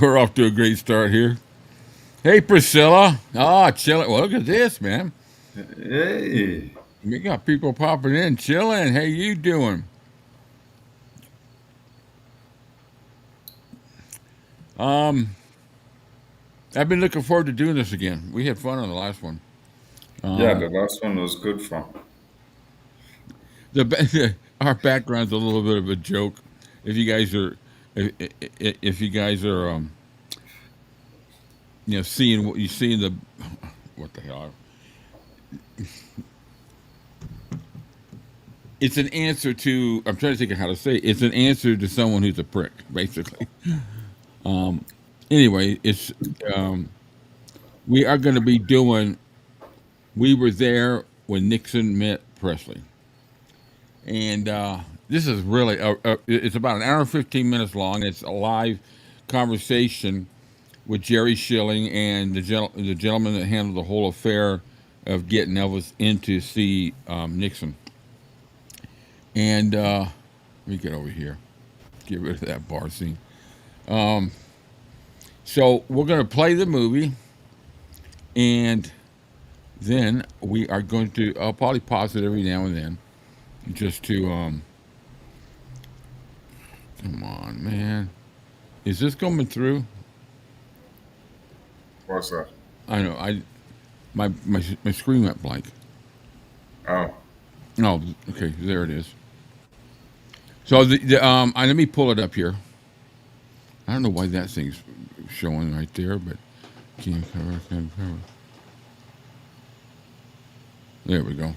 We're off to a great start here. Hey, Priscilla. Ah, chilling. Well, look at this, man. Hey, We got people popping in, chilling. How you doing? Um, I've been looking forward to doing this again. We had fun on the last one. yeah, Um, the last one was good fun. our background's a little bit of a joke. If you guys are, if you guys are, seeing what you see in the, what the hell? It's an answer to. I'm trying to think of how to say it. It's an answer to someone who's a prick, basically. Um, anyway, it's we are going to be doing. We were there when Nixon met Presley, and this is really. It's about an hour and 15 minutes long. It's a live conversation with Jerry Schilling and the gentleman that handled the whole affair of getting Elvis in to see Nixon. And let me get over here. Get rid of that bar scene. Um, so we're going to play the movie, and then we are going to. I'll probably pause it every now and then, just to. Come on, man. Is this coming through? What's that? I know. My screen went blank. Oh, Oh, okay. There it is. So let me pull it up here. I don't know why that thing's showing right there, but can cover, can cover. There we go.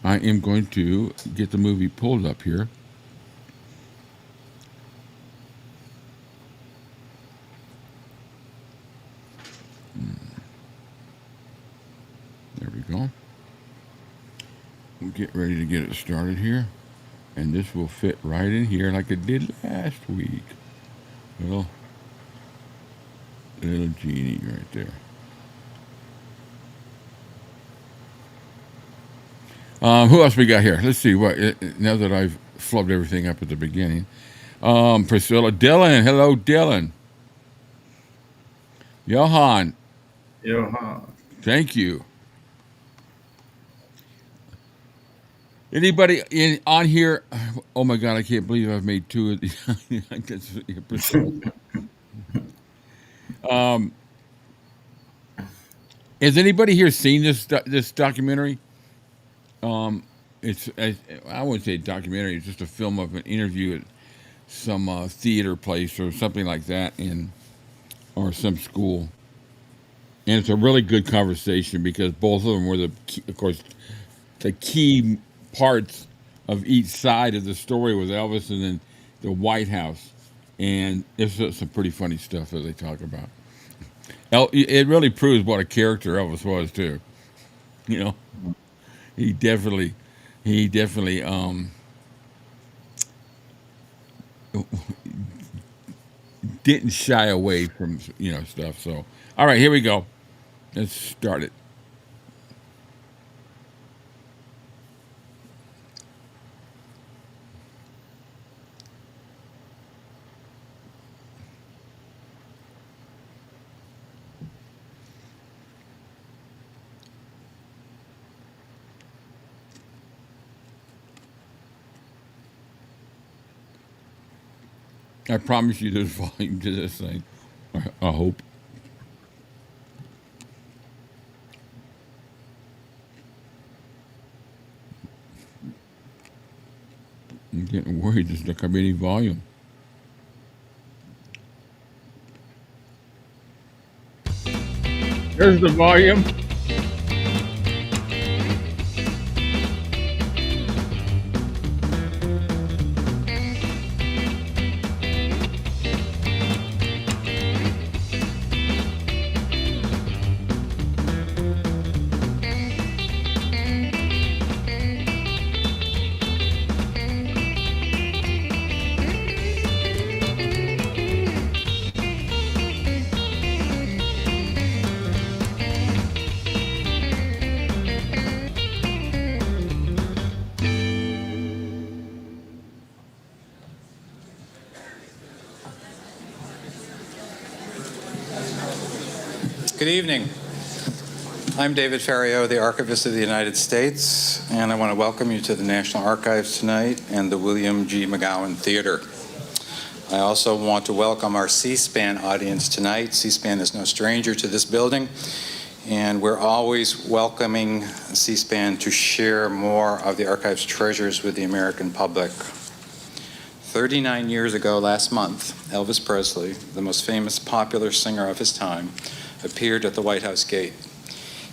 I am going to get the movie pulled up here. There we go. We'll get ready to get it started here. And this will fit right in here like it did last week. Little, little genie right there. Who else we got here? Let's see what. Now that I've flubbed everything up at the beginning, Priscilla, Dylan. Hello, Dylan. Johan. Johan. Thank you. Anybody in on here? Oh my God, I can't believe I've made two of these. I guess, Priscilla. Um, has anybody here seen this documentary? Um, I wouldn't say documentary. It's just a film of an interview at some theater place or something like that in or some school. And it's a really good conversation because both of them were of course, the key parts of each side of the story with Elvis and then the White House. And it's some pretty funny stuff that they talk about. It really proves what a character Elvis was too. You know, he definitely, he definitely didn't shy away from stuff. So, all right, here we go. Let's start it. I promise you, there's volume to this thing. I hope. I'm getting worried. There's not gonna be any volume. There's the volume. Good evening. I'm David Pary-We, the Archivist of the United States, and I want to welcome you to the National Archives tonight and the William G. McGowan Theater. I also want to welcome our C-SPAN audience tonight. C-SPAN is no stranger to this building, and we're always welcoming C-SPAN to share more of the archive's treasures with the American public. 39 years ago last month, Elvis Presley, the most famous popular singer of his time, appeared at the White House gate.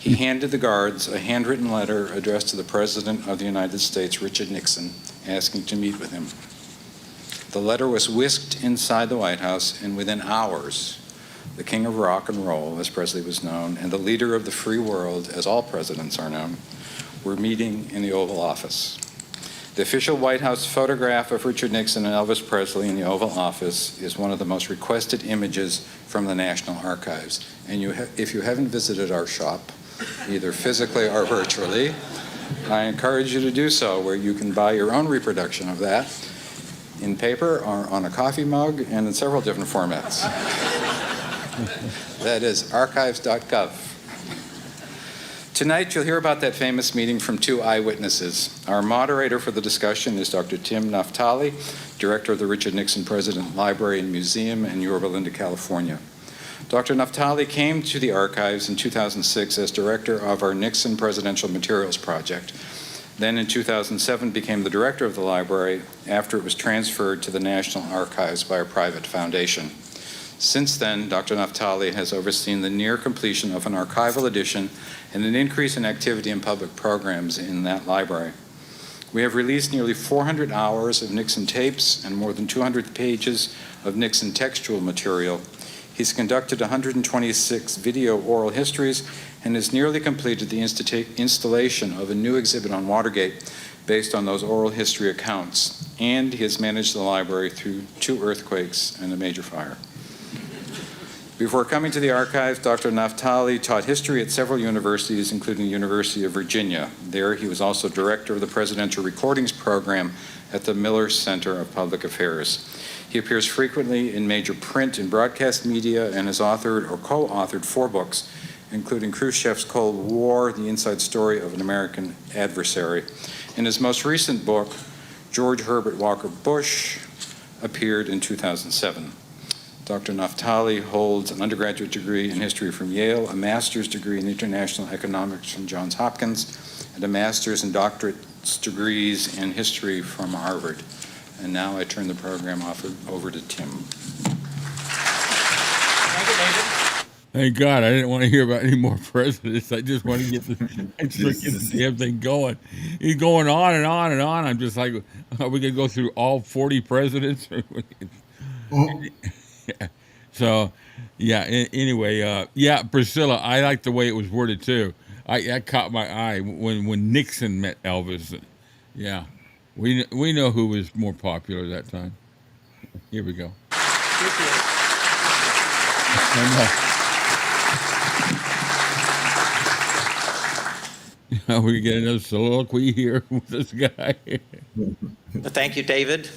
He handed the guards a handwritten letter addressed to the President of the United States, Richard Nixon, asking to meet with him. The letter was whisked inside the White House, and within hours, the king of rock and roll, as Presley was known, and the leader of the free world, as all presidents are known, were meeting in the Oval Office. The official White House photograph of Richard Nixon and Elvis Presley in the Oval Office is one of the most requested images from the National Archives. And if you haven't visited our shop, either physically or virtually, I encourage you to do so, where you can buy your own reproduction of that in paper or on a coffee mug and in several different formats. That is archives.gov. Tonight, you'll hear about that famous meeting from two eyewitnesses. Our moderator for the discussion is Dr. Tim Naftali, director of the Richard Nixon President Library and Museum in Yorba Linda, California. Dr. Naftali came to the archives in 2006 as director of our Nixon Presidential Materials Project. Then in 2007 became the director of the library after it was transferred to the National Archives by a private foundation. Since then, Dr. Naftali has overseen the near completion of an archival edition and an increase in activity in public programs in that library. We have released nearly 400 hours of Nixon tapes and more than 200 pages of Nixon textual material. He's conducted 126 video oral histories and has nearly completed the installation of a new exhibit on Watergate based on those oral history accounts. And he has managed the library through 2 earthquakes and a major fire. Before coming to the archives, Dr. Naftali taught history at several universities, including the University of Virginia. There, he was also director of the Presidential Recordings Program at the Miller Center of Public Affairs. He appears frequently in major print and broadcast media and has authored or co-authored 4 books, including Khrushchev's Cold War, The Inside Story of an American Adversary. In his most recent book, George Herbert Walker Bush, appeared in 2007. Dr. Naftali holds an undergraduate degree in history from Yale, a master's degree in international economics from Johns Hopkins, and a master's and doctorate degrees in history from Harvard. And now I turn the program over to Tim. Thank you, David. Thank God, I didn't want to hear about any more presidents. I just want to get the damn thing going. He's going on and on and on. I'm just like, are we going to go through all 40 presidents? So, yeah, anyway, yeah, Priscilla, I like the way it was worded, too. That caught my eye when Nixon met Elvis. Yeah, we know who was more popular that time. Here we go. We get another soliloquy here with this guy. Thank you, David.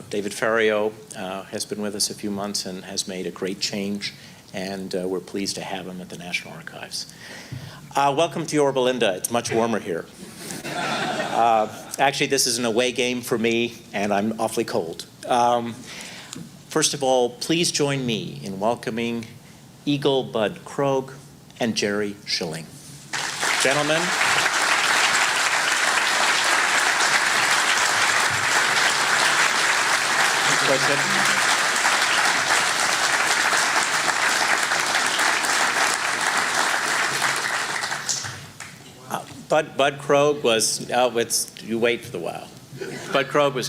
David Pary-We has been with us a few months and has made a great change, and we're pleased to have him at the National Archives. Welcome to Yorba Linda. It's much warmer here. Actually, this is an away game for me, and I'm awfully cold. First of all, please join me in welcoming Egil Bud Krogh and Jerry Schilling. Gentlemen. Bud Krogh was, you wait for the while. Bud Krogh was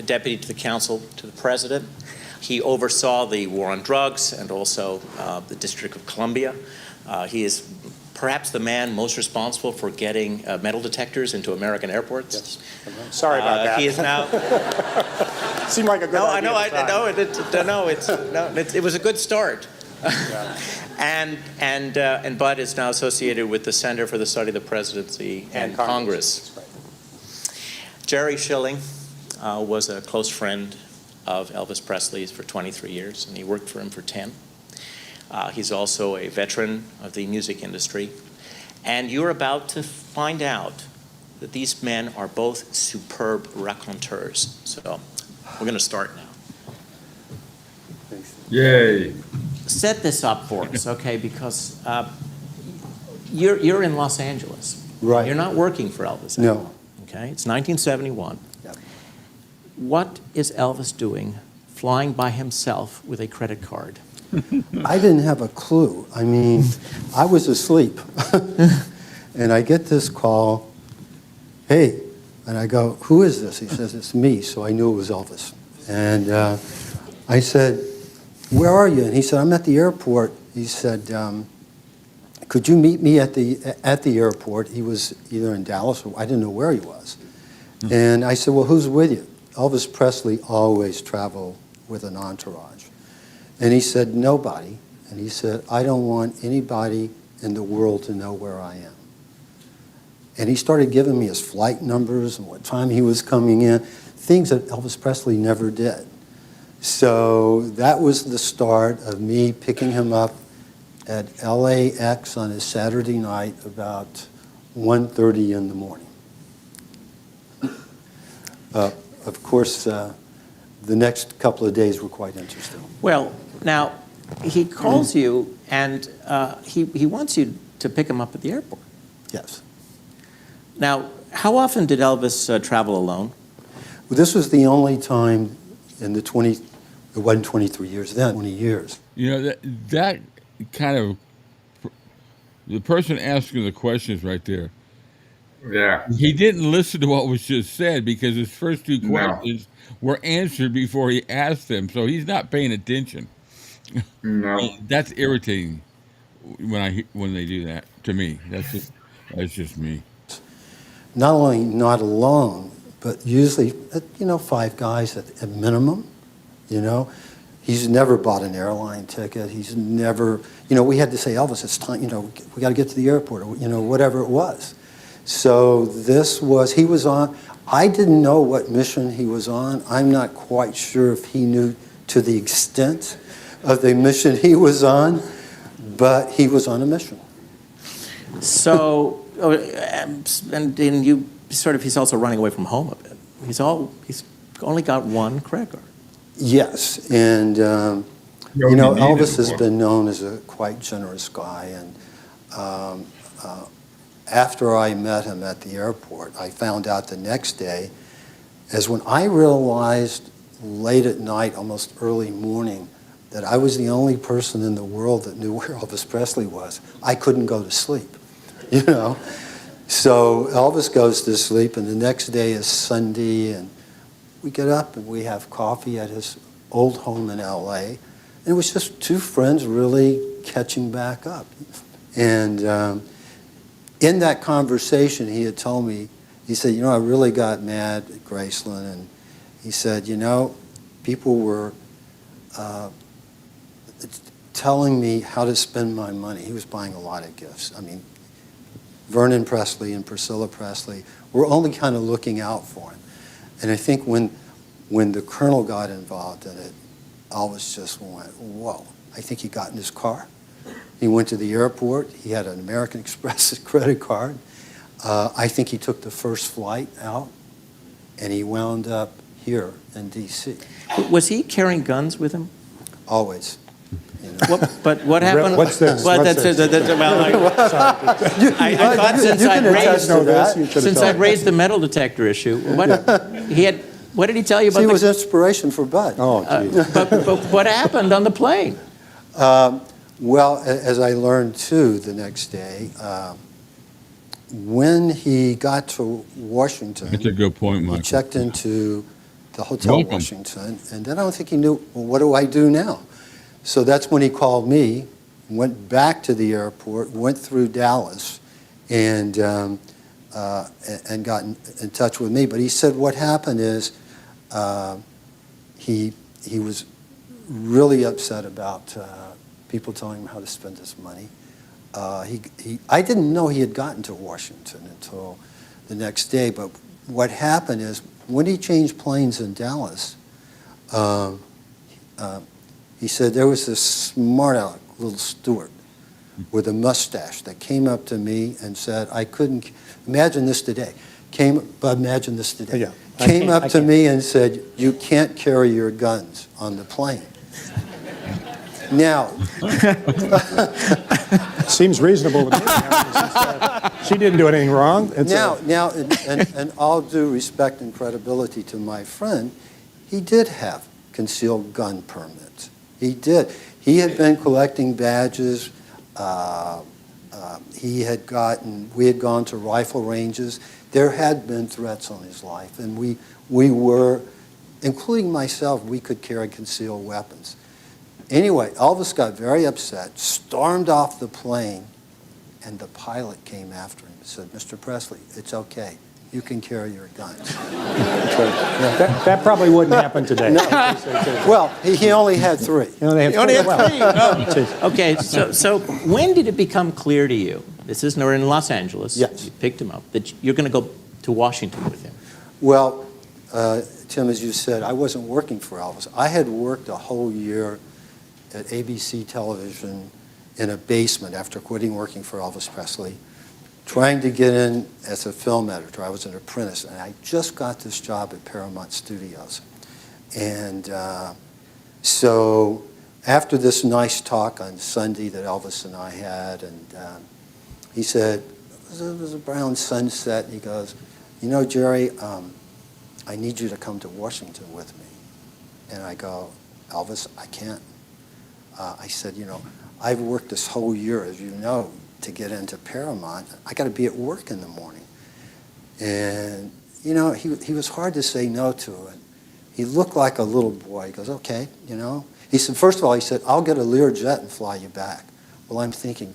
deputy to the Counsel to the President. He oversaw the war on drugs and also the District of Columbia. He is perhaps the man most responsible for getting metal detectors into American airports. Yes. Sorry about that. He is now. Seemed like a good idea. It was a good start. Yeah. And Bud is now associated with the Center for the Study of the Presidency and Congress. That's right. Jerry Schilling was a close friend of Elvis Presley's for 23 years, and he worked for him for 10. He's also a veteran of the music industry. And you're about to find out that these men are both superb raconteurs. So we're going to start now. Yay. Set this up for us, okay? Because you're in Los Angeles. Right. You're not working for Elvis. No. Okay, it's 1971. Yep. What is Elvis doing flying by himself with a credit card? I didn't have a clue. I mean, I was asleep. And I get this call, hey, and I go, who is this? He says, it's me. So I knew it was Elvis. And I said, where are you? And he said, I'm at the airport. He said, could you meet me at the airport? He was either in Dallas or I didn't know where he was. And I said, well, who's with you? Elvis Presley always traveled with an entourage. And he said, nobody. And he said, I don't want anybody in the world to know where I am. And he started giving me his flight numbers and what time he was coming in, things that Elvis Presley never did. So that was the start of me picking him up at LAX on a Saturday night about 1:30 in the morning. Of course, the next couple of days were quite interesting. Well, now, he calls you and he wants you to pick him up at the airport. Yes. Now, how often did Elvis travel alone? Well, this was the only time in it wasn't 23 years then, 20 years. You know, that kind of, the person asking the questions right there, Yeah. he didn't listen to what was just said because his first two No. questions were answered before he asked them. So he's not paying attention. No. That's irritating when they do that to me. That's just me. Not only not alone, but usually, 5 guys at minimum, He's never bought an airline ticket. He's never, we had to say, Elvis, it's time, we got to get to the airport, or, whatever it was. So he was on, I didn't know what mission he was on. I'm not quite sure if he knew to the extent of the mission he was on, but he was on a mission. So, and you he's also running away from home a bit. He's only got one credit card. Yes, and Elvis has been known as a quite generous guy, and after I met him at the airport, I found out the next day, as when I realized late at night, almost early morning, that I was the only person in the world that knew where Elvis Presley was. I couldn't go to sleep, So Elvis goes to sleep, and the next day is Sunday, and we get up and we have coffee at his old home in LA. And it was just two friends really catching back up. And in that conversation, he had told me, he said, I really got mad at Graceland. And he said, people were telling me how to spend my money. He was buying a lot of gifts. I mean, Vernon Presley and Priscilla Presley were only kind of looking out for him. And I think when the Colonel got involved in it, Elvis just went, whoa. I think he got in his car. He went to the airport. He had an American Express credit card. I think he took the first flight out, and he wound up here in D.C. Was he carrying guns with him? Always. But what happened? What's this? Well, I thought since I'd raised the metal detector issue, what did he tell you about? He was inspiration for Bud. Oh, geez. But what happened on the plane? Well, as I learned too the next day, when he got to Washington, that's a good point, Michael. He checked into the Hotel Washington, and then I don't think he knew, well, what do I do now? So that's when he called me, went back to the airport, went through Dallas, and got in touch with me. But he said what happened is he was really upset about people telling him how to spend his money. I didn't know he had gotten to Washington until the next day. But what happened is when he changed planes in Dallas, he said there was this smart aleck little Stewart with a mustache that came up to me and said, I couldn't, imagine this today, imagine this today, Yeah, came up I to can't. me and said, you can't carry your guns on the plane. Now, Seems reasonable to me. She didn't do anything wrong. now, and all due respect and credibility to my friend, he did have concealed gun permits. He did. He had been collecting badges. We had gone to rifle ranges. There had been threats on his life, and we were, including myself, we could carry concealed weapons. Anyway, Elvis got very upset, stormed off the plane, and the pilot came after him and said, Mr. Presley, it's okay. You can carry your guns. That probably wouldn't happen today. Well, he only had 3. You only had three. Okay, so when did it become clear to you, this is we're in Los Angeles, Yes. you picked him up, that you're going to go to Washington with him? Well, Tim, as you said, I wasn't working for Elvis. I had worked a whole year at ABC television in a basement after quitting working for Elvis Presley, trying to get in as a film editor. I was an apprentice, and I just got this job at Paramount Studios. And so after this nice talk on Sunday that Elvis and I had, and he said, it was a brown sunset, and he goes, you know, Jerry, I need you to come to Washington with me. And I go, Elvis, I can't. I said, you know, I've worked this whole year, as you know, to get into Paramount. I got to be at work in the morning. And, you know, he was hard to say no to. And he looked like a little boy. He goes, okay, you know. He said, first of all, he said, I'll get a Learjet and fly you back. Well, I'm thinking,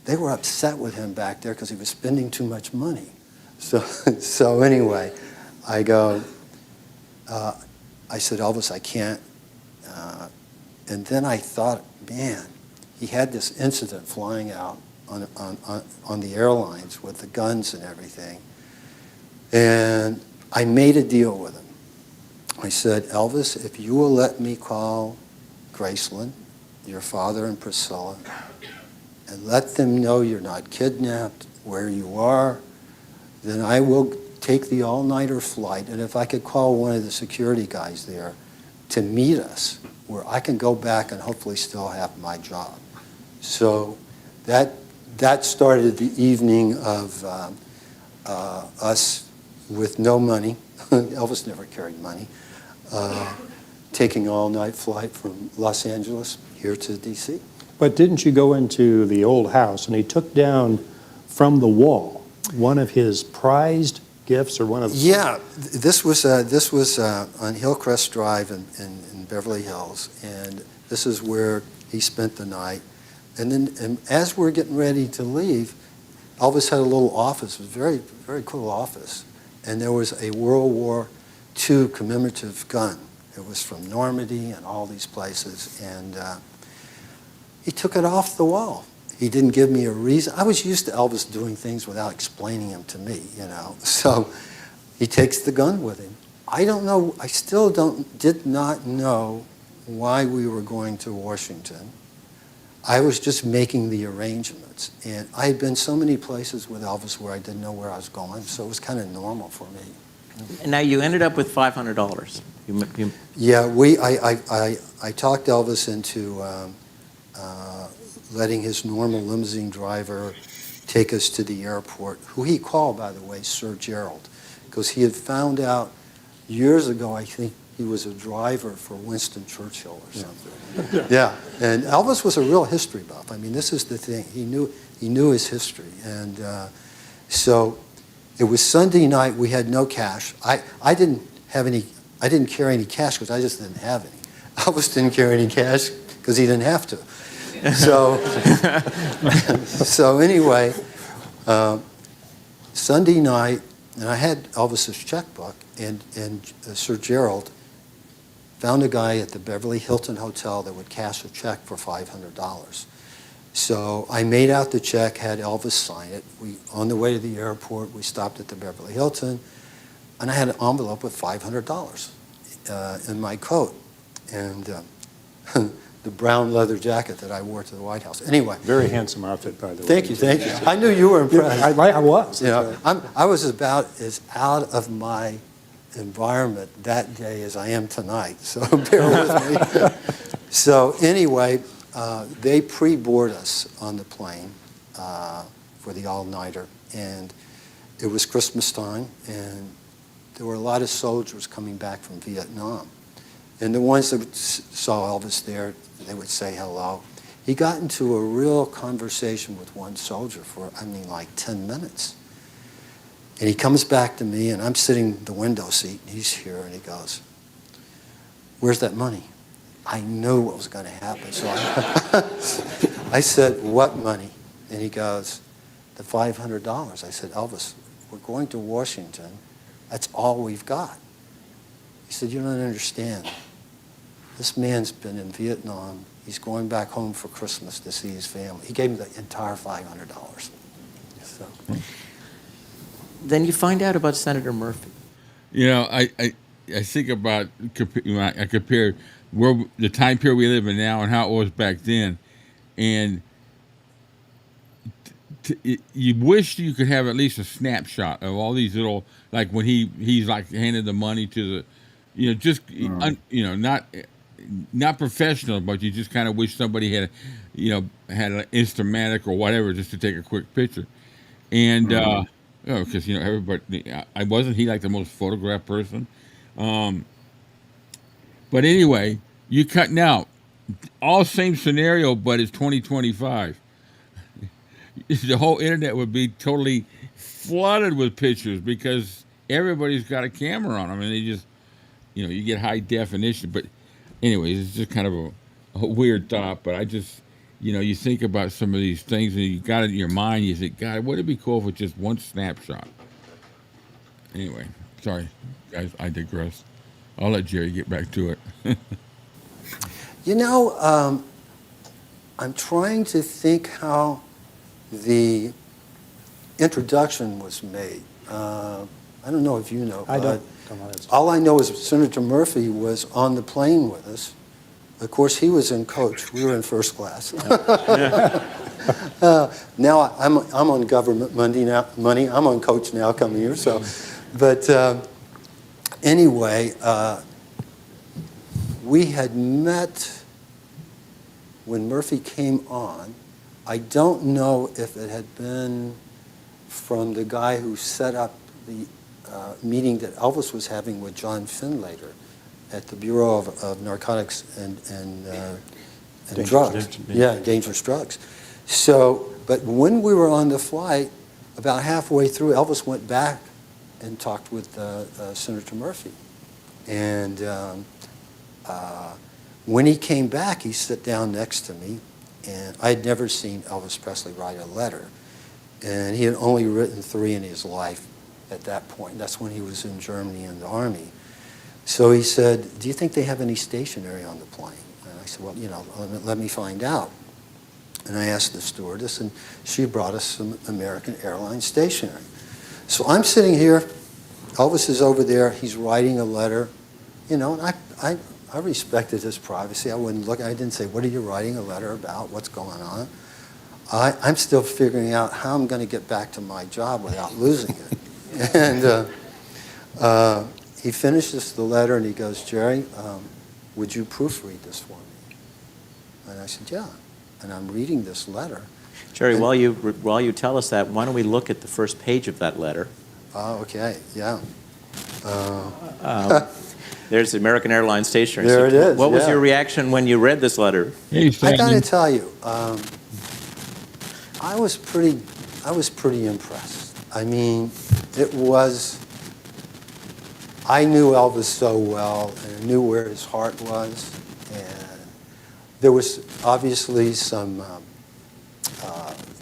they were upset with him back there because he was spending too much money. So anyway, I go, I said, Elvis, I can't. And then I thought, man, he had this incident flying out on the airlines with the guns and everything. And I made a deal with him. I said, Elvis, if you will let me call Graceland, your father and Priscilla, and let them know you're not kidnapped, where you are, then I will take the all-nighter flight. And if I could call one of the security guys there to meet us, where I can go back and hopefully still have my job. So that started the evening of us with no money. Elvis never carried money. Taking an all-night flight from Los Angeles here to D.C. But didn't you go into the old house and he took down from the wall one of his prized gifts or one of the... Yeah, this was on Hillcrest Drive in Beverly Hills, and this is where he spent the night. And as we're getting ready to leave, Elvis had a little office. It was a very, very cool office. And there was a World War II commemorative gun. It was from Normandy and all these places. And he took it off the wall. He didn't give me a reason. I was used to Elvis doing things without explaining them to me, you know. So he takes the gun with him. I don't know, I still did not know why we were going to Washington. I was just making the arrangements. And I had been so many places with Elvis where I didn't know where I was going, so it was kind of normal for me. And now you ended up with $500. Yeah, I talked Elvis into letting his normal limousine driver take us to the airport, who he called, by the way, Sir Gerald, because he had found out years ago, I think, he was a driver for Winston Churchill or something. Yeah, and Elvis was a real history buff. I mean, this is the thing. He knew his history. And so it was Sunday night. We had no cash. I didn't carry any cash because I just didn't have any. Elvis didn't carry any cash because he didn't have to. So anyway, Sunday night, and I had Elvis's checkbook, and Sir Gerald found a guy at the Beverly Hilton Hotel that would cash a check for $500. So I made out the check, had Elvis sign it. On the way to the airport, we stopped at the Beverly Hilton, and I had an envelope with $500 in my coat. And the brown leather jacket that I wore to the White House. Anyway, Very handsome outfit, by the way. thank you, thank you. I knew you were impressed. I was. You know, I was about as out of my environment that day as I am tonight, so bear with me. So anyway, they pre-board us on the plane for the all-nighter, and it was Christmas time, and there were a lot of soldiers coming back from Vietnam. And the ones that saw Elvis there, they would say hello. He got into a real conversation with one soldier for, like 10 minutes. And he comes back to me, and I'm sitting in the window seat, and he's here, and he goes, "Where's that money?" I knew what was going to happen. So I said, "What money?" And he goes, "The $500. I said, "Elvis, we're going to Washington. That's all we've got." He said, "You don't understand. This man's been in Vietnam. He's going back home for Christmas to see his family." He gave me the entire $500. So. Then you find out about Senator Murphy. You know, I think about, I compare where the time period we live in now and how it was back then, and you wish you could have at least a snapshot of all these little, like when he's like handed the money to the, just not professional, but you just kind of wish somebody had, had an Instamatic or whatever just to take a quick picture, and because everybody, wasn't he like the most photographed person, but anyway, you cut now, all same scenario, but it's 2025. The whole internet would be totally flooded with pictures because everybody's got a camera on them, and they just, you get high definition. But anyways, it's just kind of a weird thought. But I just, you think about some of these things, and you got it in your mind. You think, God, wouldn't it be cool if it's just one snapshot? Anyway, sorry, guys, I digress. I'll let Jerry get back to it. I'm trying to think how the introduction was made. I don't know if you know. I don't know. All I know is Senator Murphy was on the plane with us. Of course, he was in coach. We were in first class. Now I'm on government money. I'm on coach now coming here. So, but anyway, we had met when Murphy came on. I don't know if it had been from the guy who set up the meeting that Elvis was having with John Finlater at the Bureau of Narcotics and Drugs. Dangerous drugs. So, but when we were on the flight, about halfway through, Elvis went back and talked with Senator Murphy. And when he came back, he sat down next to me. And I had never seen Elvis Presley write a letter. And he had only written 3 in his life at that point. That's when he was in Germany in the Army. So he said, "Do you think they have any stationery on the plane?" And I said, "Well, let me find out." And I asked the stewardess, and she brought us some American Airlines stationery. So I'm sitting here. Elvis is over there. He's writing a letter. And I respected his privacy. I wouldn't look. I didn't say, "What are you writing a letter about? What's going on?" I'm still figuring out how I'm going to get back to my job without losing it. And he finishes the letter, and he goes, "Jerry, would you proofread this for me?" And I said, "Yeah." And I'm reading this letter. Jerry, while you tell us that, why don't we look at the first page of that letter? Oh, okay, yeah. There's the American Airlines stationery. There it is, What was yeah. your reaction when you read this letter? Hey, I got to tell you, I was pretty impressed. I mean, I knew Elvis so well, and I knew where his heart was, and there was obviously some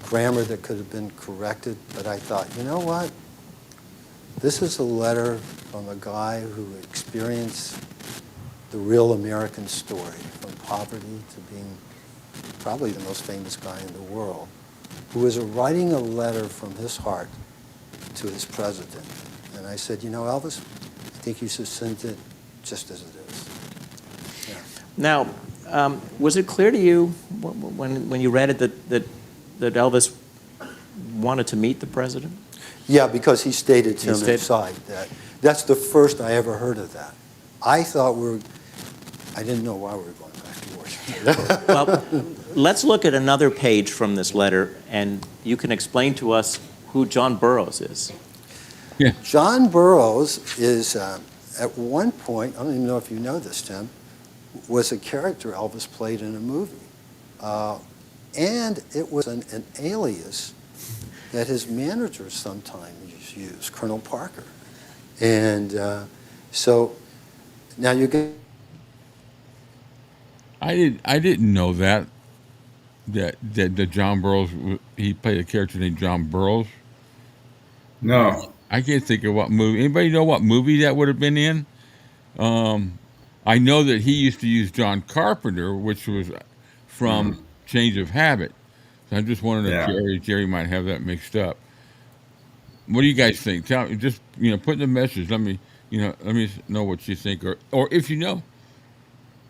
grammar that could have been corrected, but I thought, you know what? This is a letter from a guy who experienced the real American story, from poverty to being probably the most famous guy in the world, who was writing a letter from his heart to his president. And I said, Elvis, I think you should send it just as it is. Yeah. Now, Was it clear to you when you read it that Elvis wanted to meet the president? Yeah, because he stated to He him stated- inside that. That's the first I ever heard of that. I thought I didn't know why we were going back to Washington. Well, let's look at another page from this letter, and you can explain to us who John Burroughs is. John Burroughs is, at one point, I don't even know if you know this, Tim, was a character Elvis played in a movie. And it was an alias that his manager sometimes used, Colonel Parker. And so now you get. I didn't know that John Burroughs, he played a character named John Burroughs. No. I can't think of what movie. Anybody know what movie that would have been in? I know that he used to use John Carpenter, which was from Change of Habit. So I'm just wondering if Jerry might have that mixed up. What do you guys think? Tell me, just put in the message. Let me know what you think, or if you know.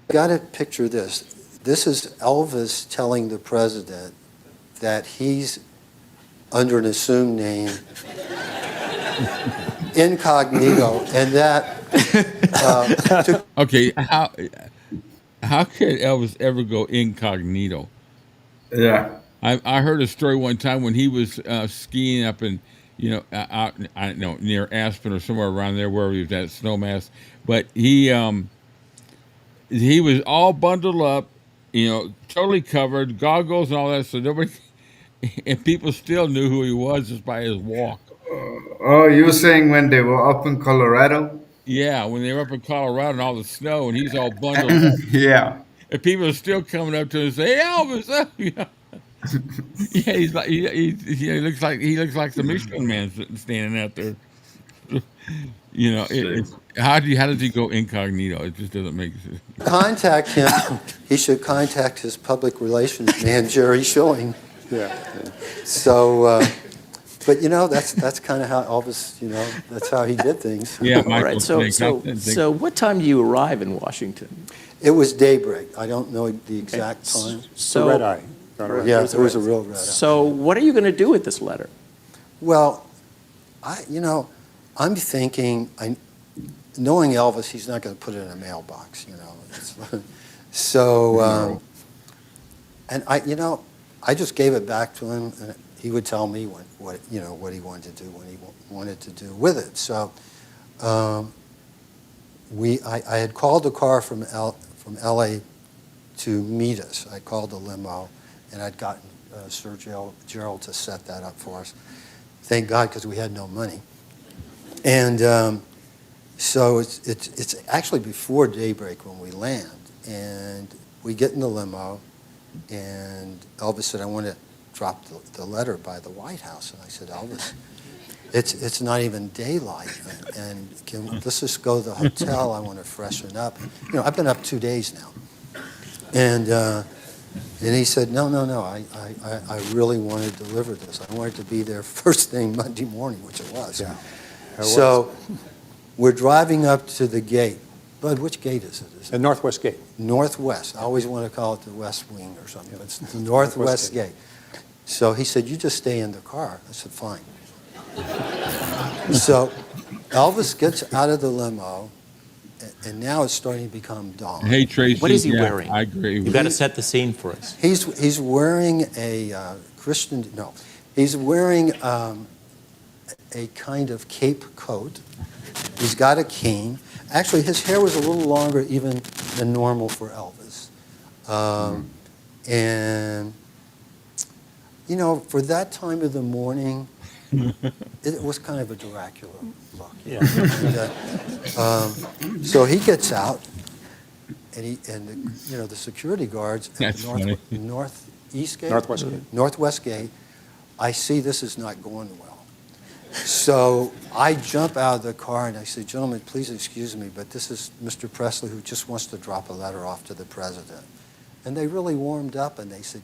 Got to picture this. This is Elvis telling the president that he's under an assumed name, incognito, and that. Okay, how could Elvis ever go incognito? Yeah. I heard a story one time when he was skiing up in out, I don't know, near Aspen or somewhere around there where he was at Snowmass, but he was all bundled up, totally covered, goggles and all that, so nobody, and people still knew who he was just by his walk. Oh, you were saying when they were up in Colorado? Yeah, when they were up in Colorado and all the snow, and he's all bundled up, Yeah. and people are still coming up to him and say, "Hey, Elvis!" Yeah, he's like he looks like the Michelin Man standing out there. How does he go incognito? It just doesn't make sense. Contact him. He should contact his public relations man, Jerry Schilling. Yeah. So, but that's kind of how Elvis, that's how he did things. Yeah, All Michael. right, so what time do you arrive in Washington? It was daybreak. I don't know the exact time. The red eye. Yeah, it was a real red eye. So what are you going to do with this letter? Well, I'm thinking, knowing Elvis, he's not going to put it in a mailbox, So, and I just gave it back to him, and he would tell me what he wanted to do, when he wanted to do with it. So, I had called a car from L.A. to meet us. I called a limo, and I'd gotten Sir Gerald to set that up for us. Thank God, because we had no money. And so it's actually before daybreak when we land, and we get in the limo, and Elvis said, "I want to drop the letter by the White House." And I said, "Elvis, it's not even daylight, and let's just go to the hotel. I want to freshen up. I've been up 2 days now." And he said, no, I really want to deliver this. I wanted to be there first thing Monday morning, which it was. Yeah. So we're driving up to the gate. Bud, which gate is it? The Northwest Gate. Northwest. I always want to call it the West Wing or something. But it's the Northwest Gate. So he said, "You just stay in the car." I said, "Fine." So Elvis gets out of the limo, and now it's starting to become dawn. Hey, Tracy. What is he wearing? I agree. You've with got you. to set the scene for us. He's wearing a Christian, no, he's wearing a kind of cape coat. He's got a cane. Actually, his hair was a little longer even than normal for Elvis. And, for that time of the morning, it was kind of a Dracula look. Yeah. So he gets out, and the security guards at That's funny. the Northwest Gate. Northwest Gate. I see this is not going well. So I jump out of the car and I say, "Gentlemen, please excuse me, but this is Mr. Presley who just wants to drop a letter off to the president." And they really warmed up and they said,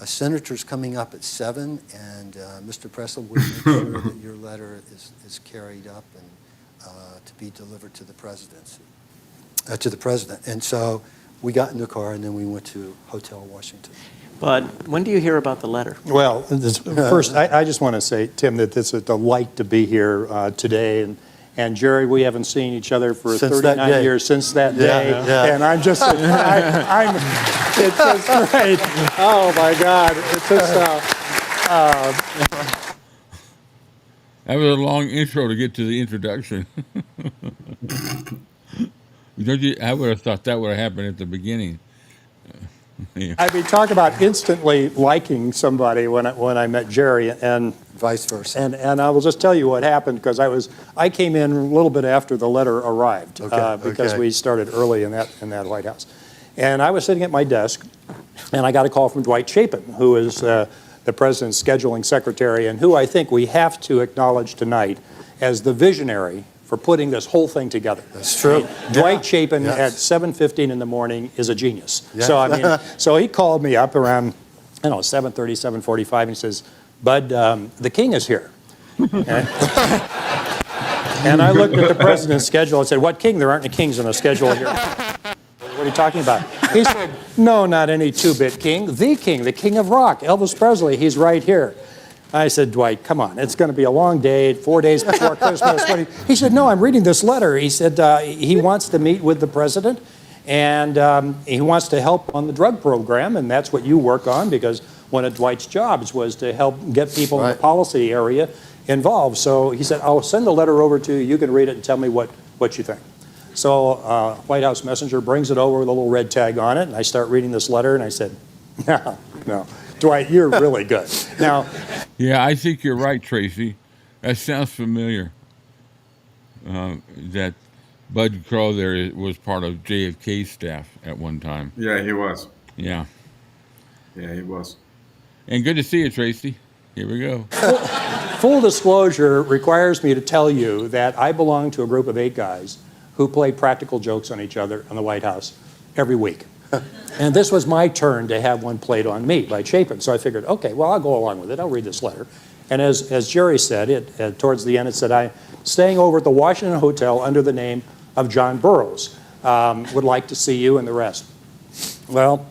"A senator's coming up at 7, and Mr. Presley will make sure that your letter is carried up and to be delivered to the presidency, to the president." And so we got in the car, and then we went to Hotel Washington. But when do you hear about the letter? Well, first, I just want to say, Tim, that it's a delight to be here today. And Jerry, we haven't seen each other for Since that 39 day. years since that day. Yeah. And I'm just, it's just great. Oh, my God. It's just, That was a long intro to get to the introduction. Don't you? I would have thought that would have happened at the beginning. Yeah. I mean, talk about instantly liking somebody when I met Jerry, and Vice versa. and I will just tell you what happened, because I came in a little bit after the letter arrived, because okay. we started early in that White House, and I was sitting at my desk, and I got a call from Dwight Chapin, who is the president's scheduling secretary, and who I think we have to acknowledge tonight as the visionary for putting this whole thing together. That's true. Dwight Chapin Yes. at 7:15 in the morning is a genius. Yeah. So I mean, so he called me up around, 7:30, 7:45, and he says, "Bud, the king is here." And I looked at the president's schedule and said, "What king? There aren't any kings on the schedule here." "What are you talking about?" He said, "No, not any two-bit king. The king of rock, Elvis Presley. He's right here." I said, "Dwight, come on. It's going to be a long day, 4 days before Christmas." He said, "No, I'm reading this letter." He said he wants to meet with the president, and he wants to help on the drug program, and that's what you work on, because one of Dwight's jobs was to help get people in the policy area involved. So he said, "I'll send the letter over to you. You can read it and tell me what you think." So White House messenger brings it over with a little red tag on it, and I start reading this letter, and I said, no, Dwight, you're really good. Now, Yeah, I think you're right, Tracy. That sounds familiar. That Bud Krogh there was part of JFK's staff at one time. Yeah, he was. Yeah. Yeah, he was. And good to see you, Tracy. Here we go. full disclosure requires me to tell you that I belong to a group of 8 guys who play practical jokes on each other in the White House every week. And this was my turn to have one played on me by Chapin. So I figured, okay, well, I'll go along with it. I'll read this letter. And as Jerry said, towards the end, it said, "I'm staying over at the Washington Hotel under the name of John Burroughs. Would like to see you," and the rest. Well,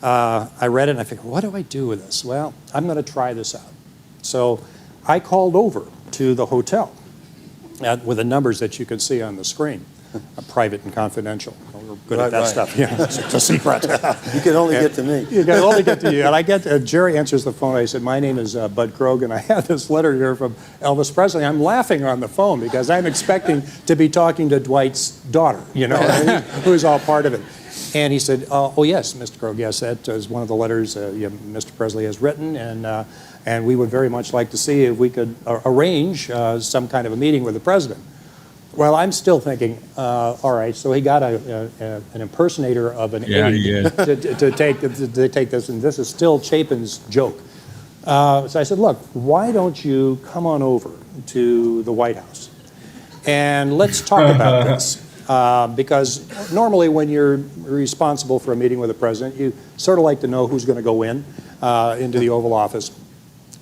I read it and I figured, what do I do with this? Well, I'm going to try this out. So I called over to the hotel with the numbers that you can see on the screen. Private and confidential. We're good at that stuff. Yeah, it's a secret. You can only get to me. You can only get to you. And I get Jerry answers the phone. I said, "My name is Bud Krogh, and I have this letter here from Elvis Presley." I'm laughing on the phone because I'm expecting to be talking to Dwight's daughter, who's all part of it. And he said, "Oh yes, Mr. Krogh, yes, that is one of the letters Mr. Presley has written, and we would very much like to see if we could arrange some kind of a meeting with the president." Well, I'm still thinking, all right, so he got an impersonator of an aide to take this, and this is still Chapin's joke. So I said, "Look, why don't you come on over to the White House, and let's talk about this." Because normally when you're responsible for a meeting with the president, you sort of like to know who's going to go into the Oval Office.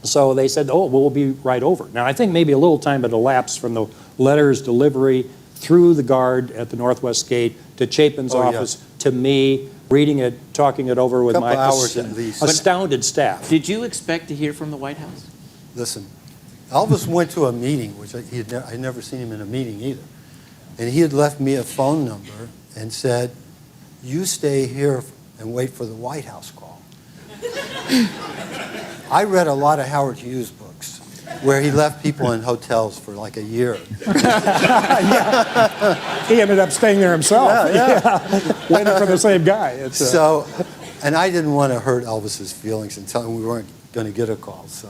So they said, "Oh, we'll be right over." Now, I think maybe a little time had elapsed from the letter's delivery through the guard at the Northwest Gate to Chapin's office to me, reading it, talking it over with my hours at least. astounded staff. Did you expect to hear from the White House? Listen, Elvis went to a meeting, which I'd never seen him in a meeting either. And he had left me a phone number and said, "You stay here and wait for the White House call." I read a lot of Howard Hughes books where he left people in hotels for like a year. He ended up staying there himself. Waiting for the same guy. So, and I didn't want to hurt Elvis's feelings and tell him we weren't going to get a call. So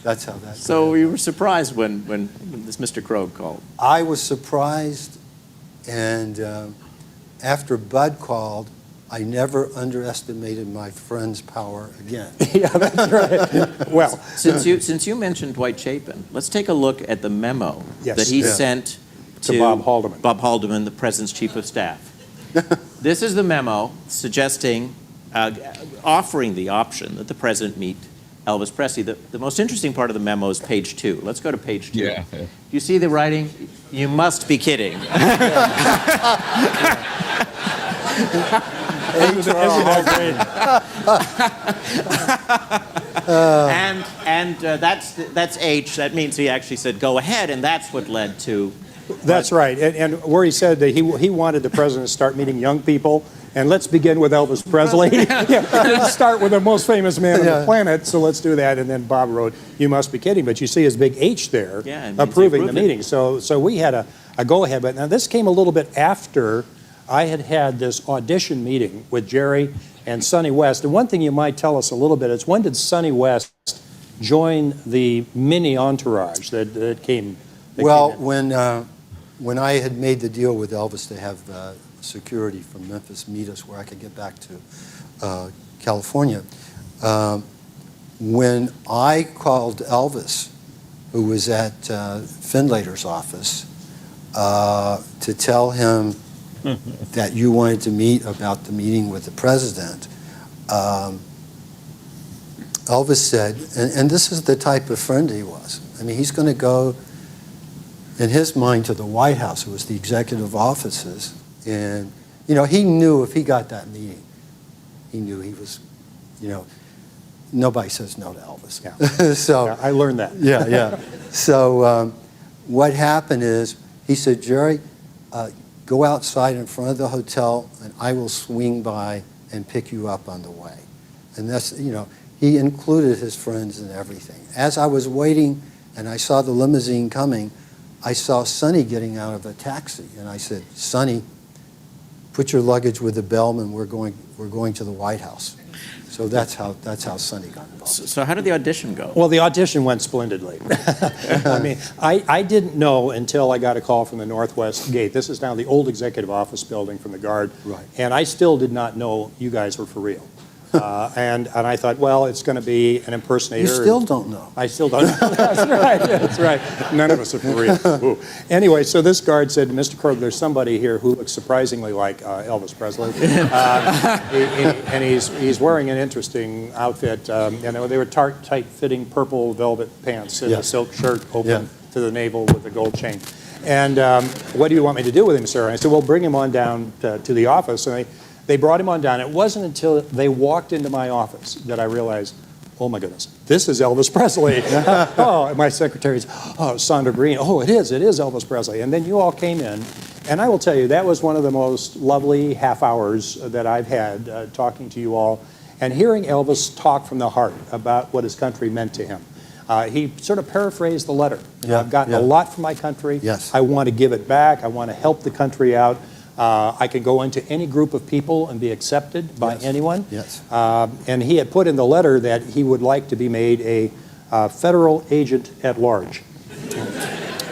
that's how that. So you were surprised when this Mr. Krogh called? I was surprised, and after Bud called, I never underestimated my friend's power again. Yeah, that's right. Well, Since you mentioned Dwight Chapin, let's take a look at the memo that he sent to Bob Haldeman. Bob Haldeman, the President's Chief of Staff. This is the memo suggesting, offering the option that the President meet Elvis Presley. The most interesting part of the memo is page 2. Let's go to page 2. Yeah. Do you see the writing? You must be kidding. Isn't that great? That's H. That means he actually said, go ahead, and that's what led to. That's right. And where he said that he wanted the president to start meeting young people. And let's begin with Elvis Presley. Let's start with the most famous man on the planet, so let's do that. And then Bob wrote, "You must be kidding." But you see his big H there, approving the meeting. So we had a go-ahead. But now this came a little bit after I had this audition meeting with Jerry and Sonny West. And one thing you might tell us a little bit is, when did Sonny West join the mini entourage that came? Well, when I had made the deal with Elvis to have security from Memphis meet us where I could get back to California, when I called Elvis, who was at Findlater's office, to tell him that you wanted to meet about the meeting with the president, Elvis said, and this is the type of friend he was. I mean, he's going to go, in his mind, to the White House. It was the executive offices. And, he knew if he got that meeting, he knew he was, nobody says no to Elvis. Yeah. So yeah, I learned that. Yeah. So what happened is, he said, Jerry, go outside in front of the hotel, and I will swing by and pick you up on the way. And that's, he included his friends and everything. As I was waiting and I saw the limousine coming, I saw Sonny getting out of a taxi, and I said, Sonny, put your luggage with the bellman. We're going to the White House. So that's how Sonny got involved. So how did the audition go? Well, the audition went splendidly. I mean, I didn't know until I got a call from the Northwest Gate. This is now the old executive office building from the Guard. Right. And I still did not know you guys were for real. And I thought, well, it's going to be an impersonator. You still don't know. I still don't know. That's right. That's right. None of us are for real. Ooh. Anyway, so this guard said, Mr. Krogh, there's somebody here who looks surprisingly like Elvis Presley. And he's wearing an interesting outfit. They were tight-fitting purple velvet pants and a silk shirt open to the navel with a gold chain. And what do you want me to do with him, sir? And I said, well, bring him on down to the office. And they brought him on down. It wasn't until they walked into my office that I realized, oh my goodness, this is Elvis Presley. Oh, and my secretary's, Sandra Green. Oh, it is Elvis Presley. And then you all came in, and I will tell you, that was one of the most lovely half hours that I've had talking to you all and hearing Elvis talk from the heart about what his country meant to him. He sort of paraphrased the letter. I've gotten a lot from my country. Yes. I want to give it back. I want to help the country out. I can go into any group of people and be accepted by anyone. Yes. And he had put in the letter that he would like to be made a federal agent at large.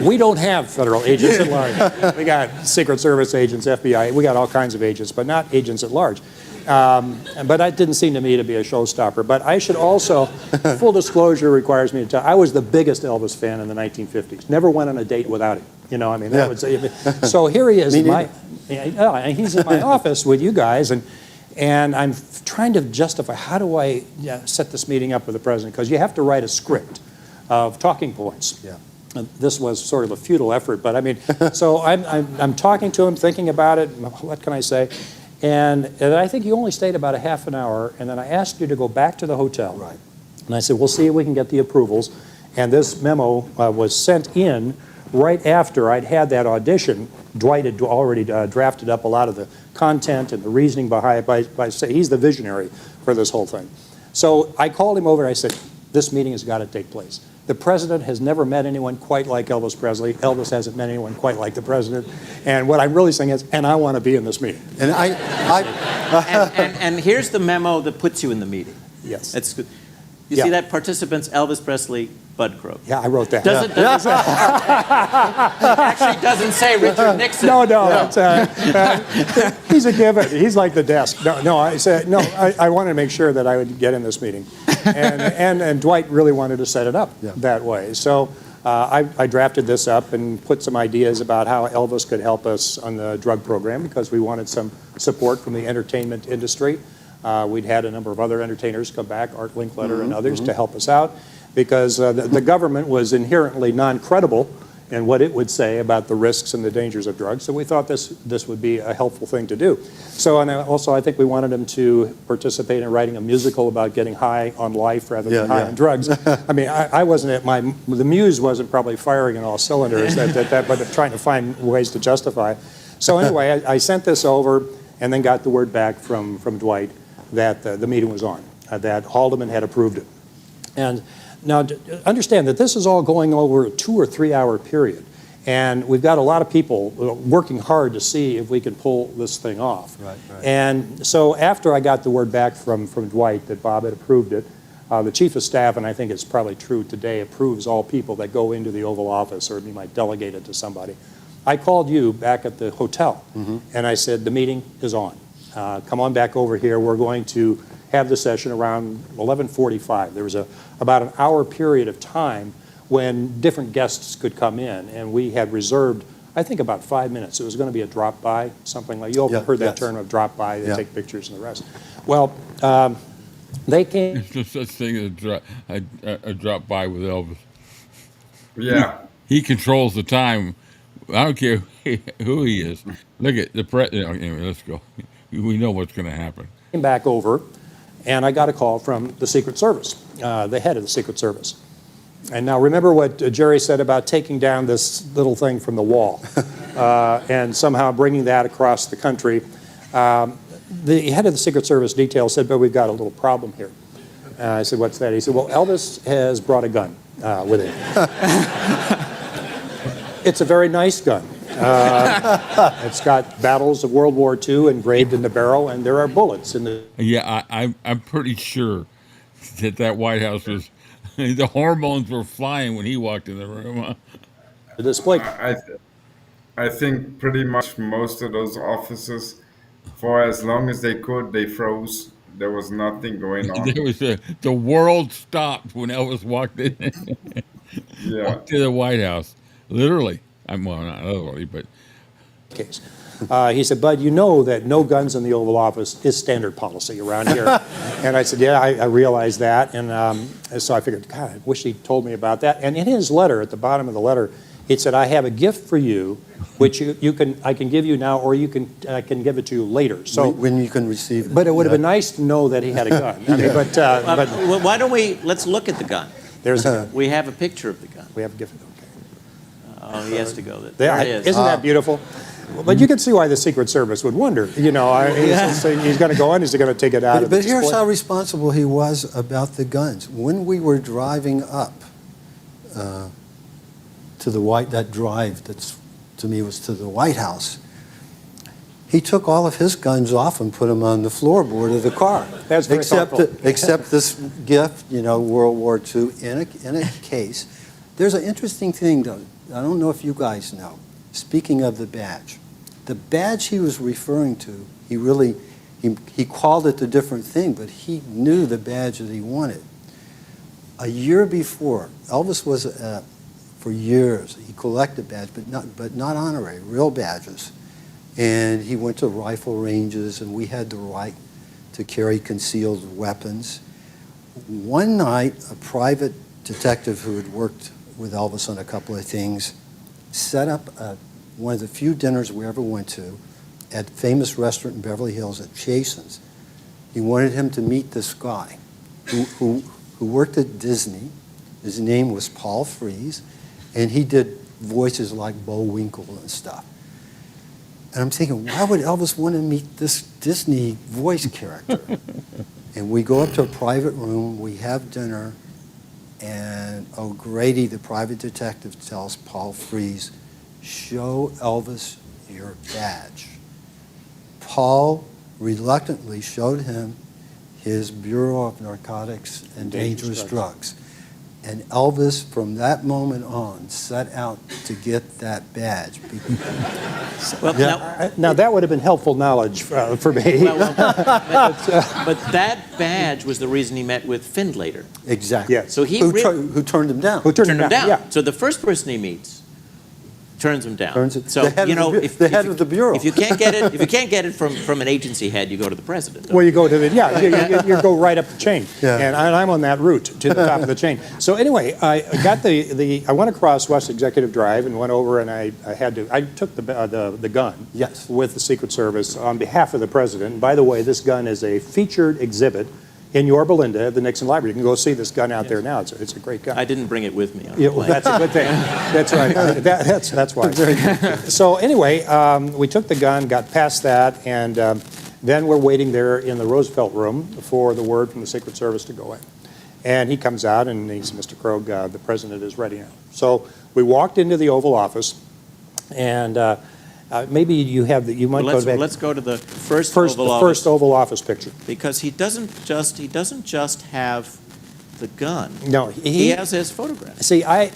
We don't have federal agents at large. We got Secret Service agents, FBI. We got all kinds of agents, but not agents at large. But that didn't seem to me to be a showstopper. But I should also, full disclosure requires me to tell, I was the biggest Elvis fan in the 1950s. Never went on a date without him. That would say. So here he is. He's in my office with you guys, and I'm trying to justify, how do I set this meeting up with the president? Because you have to write a script of talking points. Yeah. This was sort of a futile effort, but I mean, so I'm talking to him, thinking about it. What can I say? And I think you only stayed about a half an hour, and then I asked you to go back to the hotel. Right. And I said, we'll see if we can get the approvals. And this memo was sent in right after I'd had that audition. Dwight had already drafted up a lot of the content and the reasoning behind it by saying he's the visionary for this whole thing. So I called him over and I said, this meeting has got to take place. The president has never met anyone quite like Elvis Presley. Elvis hasn't met anyone quite like the president. And what I'm really saying is, and I want to be in this meeting. And and here's the memo that puts you in the meeting. Yes. That's good. You see that? Participants, Elvis Presley, Bud Krogh. Yeah, I wrote that. It actually doesn't say Richard Nixon. No, he's a given. He's like the desk. I said, I wanted to make sure that I would get in this meeting. And Dwight really wanted to set it up that way. So I drafted this up and put some ideas about how Elvis could help us on the drug program because we wanted some support from the entertainment industry. We'd had a number of other entertainers come back, Art Linkletter and others, to help us out because the government was inherently non-credible and what it would say about the risks and the dangers of drugs. So we thought this would be a helpful thing to do. So, and also I think we wanted him to participate in writing a musical about getting high on life rather than high on drugs. I mean, I wasn't the muse wasn't probably firing in all cylinders, but trying to find ways to justify. So anyway, I sent this over and then got the word back from Dwight that the meeting was on, that Haldeman had approved it. And now, understand that this is all going over a 2 or 3 hour period. And we've got a lot of people working hard to see if we can pull this thing off. Right. And so after I got the word back from Dwight that Bob had approved it, the chief of staff, and I think it's probably true today, approves all people that go into the Oval Office, or he might delegate it to somebody. I called you back at the hotel, and I said, the meeting is on. Come on back over here. We're going to have the session around 11:45. There was about an hour period of time when different guests could come in, and we had reserved, I think, about 5 minutes. It was going to be a drop-by, something like, you all heard that term of drop-by, they take pictures and the rest. Well, they came. There's no such thing as a drop by with Elvis. Yeah. He controls the time. I don't care who he is. Look at the anyway, let's go. We know what's going to happen. Came back over, and I got a call from the Secret Service, the head of the Secret Service. And now remember what Jerry said about taking down this little thing from the wall and somehow bringing that across the country. The head of the Secret Service detail said, but we've got a little problem here. I said, what's that? He said, well, Elvis has brought a gun with him. It's a very nice gun. It's got battles of World War II engraved in the barrel, and there are bullets in the... Yeah, I'm pretty sure that White House was... The hormones were flying when he walked in the room. Huh? The display. I think pretty much most of those offices, for as long as they could, they froze. There was nothing going on. There was the world stopped when Elvis walked in. Walked to the White House, literally. Well, not literally, but Case. He said, Bud, you know that no guns in the Oval Office is standard policy around here. And I said, yeah, I realize that. And so I figured, God, I wish he'd told me about that. And in his letter, at the bottom of the letter, it said, I have a gift for you, which I can give you now, or I can give it to you later. So when you can receive it. But it would have been nice to know that he had a gun. I mean, but Why don't let's look at the gun. there's We have a picture of the gun. we have a gift. Oh, he has to go. There it is. Isn't that beautiful? But you can see why the Secret Service would wonder. You know, he's going to go in, he's going to take it out of the But here's display. how responsible he was about the guns. When we were driving up to that drive that's, to me, was to the White House, he took all of his guns off and put them on the floorboard of the car. That's very thoughtful. Except this gift, World War II, in a case. There's an interesting thing, though. I don't know if you guys know. Speaking of the badge he was referring to, he called it a different thing, but he knew the badge that he wanted. A year before, Elvis was, for years, he collected badges, but not honorary, real badges. And he went to rifle ranges, and we had the right to carry concealed weapons. One night, a private detective who had worked with Elvis on a couple of things set up one of the few dinners we ever went to at a famous restaurant in Beverly Hills at Chasen's. He wanted him to meet this guy who worked at Disney. His name was Paul Frees, and he did voices like Bo Winkle and stuff. And I'm thinking, why would Elvis want to meet this Disney voice character? And we go up to a private room, we have dinner, and O'Grady, the private detective, tells Paul Frees, show Elvis your badge. Paul reluctantly showed him his Bureau of Narcotics and Dangerous Drugs. And Elvis, from that moment on, set out to get that badge. Well, now that would have been helpful knowledge for me. but that badge was the reason he met with Findlater. Exactly. Yeah. So he who turned him down. Who turned him down? Yeah. So the first person he meets Turns them down. Turns it- So, the head you of the know, bu- if the if head you- of the bureau. If you can't get it from an agency head, you go to the president. Well, you go to the, yeah, you go right up the chain. Yeah. And I'm on that route to the top of the chain. So anyway, I got I went across West Executive Drive and went over and I took the gun. Yes. With the Secret Service on behalf of the president. And by the way, this gun is a featured exhibit in Yorba Linda at the Nixon Library. You can go see this gun out there now. It's a great gun. I didn't bring it with me. Yeah, well, that's a good thing. That's right. That's why. So anyway, we took the gun, got past that, and then we're waiting there in the Roosevelt room for the word from the Secret Service to go in. And he comes out and he said, Mr. Krogh, the president is ready now. So we walked into the Oval Office, and maybe you have the, you might go back. Let's go to the first the Oval Office, first Oval Office picture. because he doesn't just have the gun. No, He has his photograph. See, I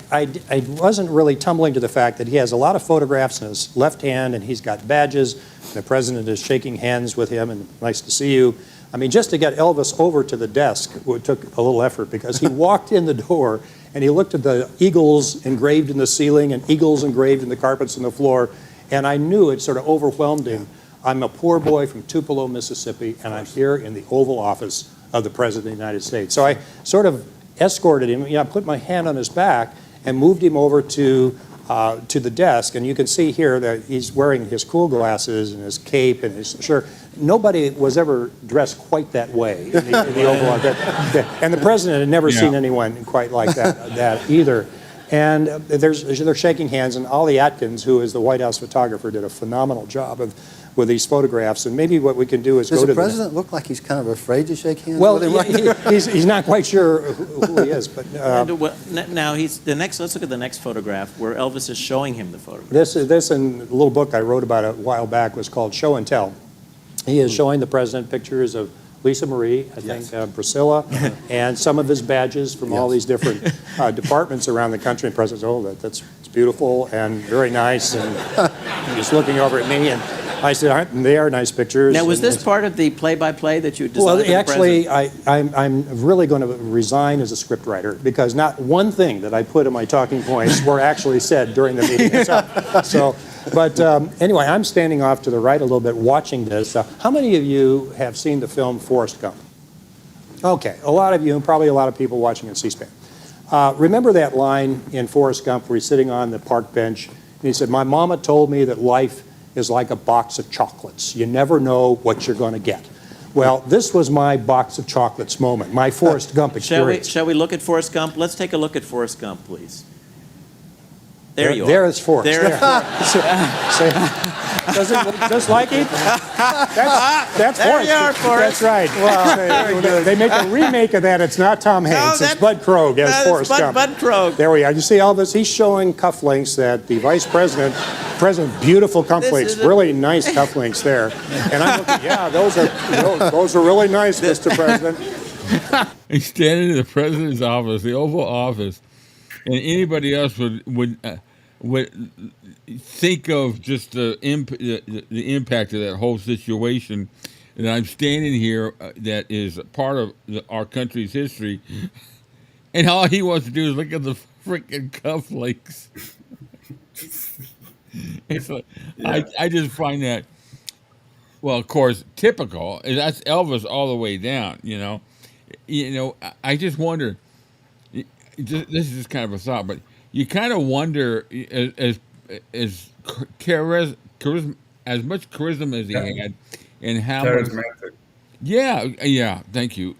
wasn't really tumbling to the fact that he has a lot of photographs in his left hand, and he's got badges, and the president is shaking hands with him, and nice to see you. I mean, just to get Elvis over to the desk took a little effort, because he walked in the door, and he looked at the eagles engraved in the ceiling and eagles engraved in the carpets on the floor, and I knew it sort of overwhelmed him. I'm a poor boy from Tupelo, Mississippi, and I'm here in the Oval Office of the President of the United States. So I sort of escorted him, put my hand on his back and moved him over to the desk. And you can see here that he's wearing his cool glasses and his cape and his shirt. Nobody was ever dressed quite that way in the Oval Office. And the President had never seen anyone quite like that either. And they're shaking hands, and Ollie Atkins, who is the White House photographer, did a phenomenal job with these photographs. And maybe what we can do is Does go to the president look like he's kind of afraid to shake hands Well, with him? he's not quite sure who he is, but Now let's look at the next photograph where Elvis is showing him the photograph. this in a little book I wrote about a while back was called Show and Tell. He is showing the president pictures of Lisa Marie, I think, Priscilla, and some of his badges from all these different departments around the country. And the president said, that's beautiful and very nice. And he's looking over at me, and I said, they are nice pictures. Now, was And this part of the play-by-play that you designed? Well, for the actually, president? I'm really going to resign as a scriptwriter, because not one thing that I put in my talking points were actually said during the meeting itself. But anyway, I'm standing off to the right a little bit watching this. How many of you have seen the film Forrest Gump? Okay, a lot of you, and probably a lot of people watching on C-SPAN. Remember that line in Forrest Gump where he's sitting on the park bench, and he said, "My mama told me that life is like a box of chocolates. You never know what you're going to get." Well, this was my box of chocolates moment, my Forrest Gump experience. Shall we look at Forrest Gump? Let's take a look at Forrest Gump, please. There you are. There is Forrest. There. Does it look just like him? That's There Forrest. you are, Forrest. That's right. Well, they make a remake of that. It's not Tom Hanks. It's Bud Krogh as Forrest Gump. Bud Krogh. There we are. You see Elvis? He's showing cufflinks that the vice president, beautiful cufflinks, really nice cufflinks there. And I'm looking, those are really nice, Mr. President. He's standing in the president's office, the Oval Office, and anybody else would think of just the impact of that whole situation. And I'm standing here that is part of our country's history, and all he wants to do is look at the freaking cufflinks. It's like, I just find that, well, of course, typical. That's Elvis all the way down, I just wonder, this is just kind of a thought, but you kind of wonder, as much charisma as he had, and how much, thank you.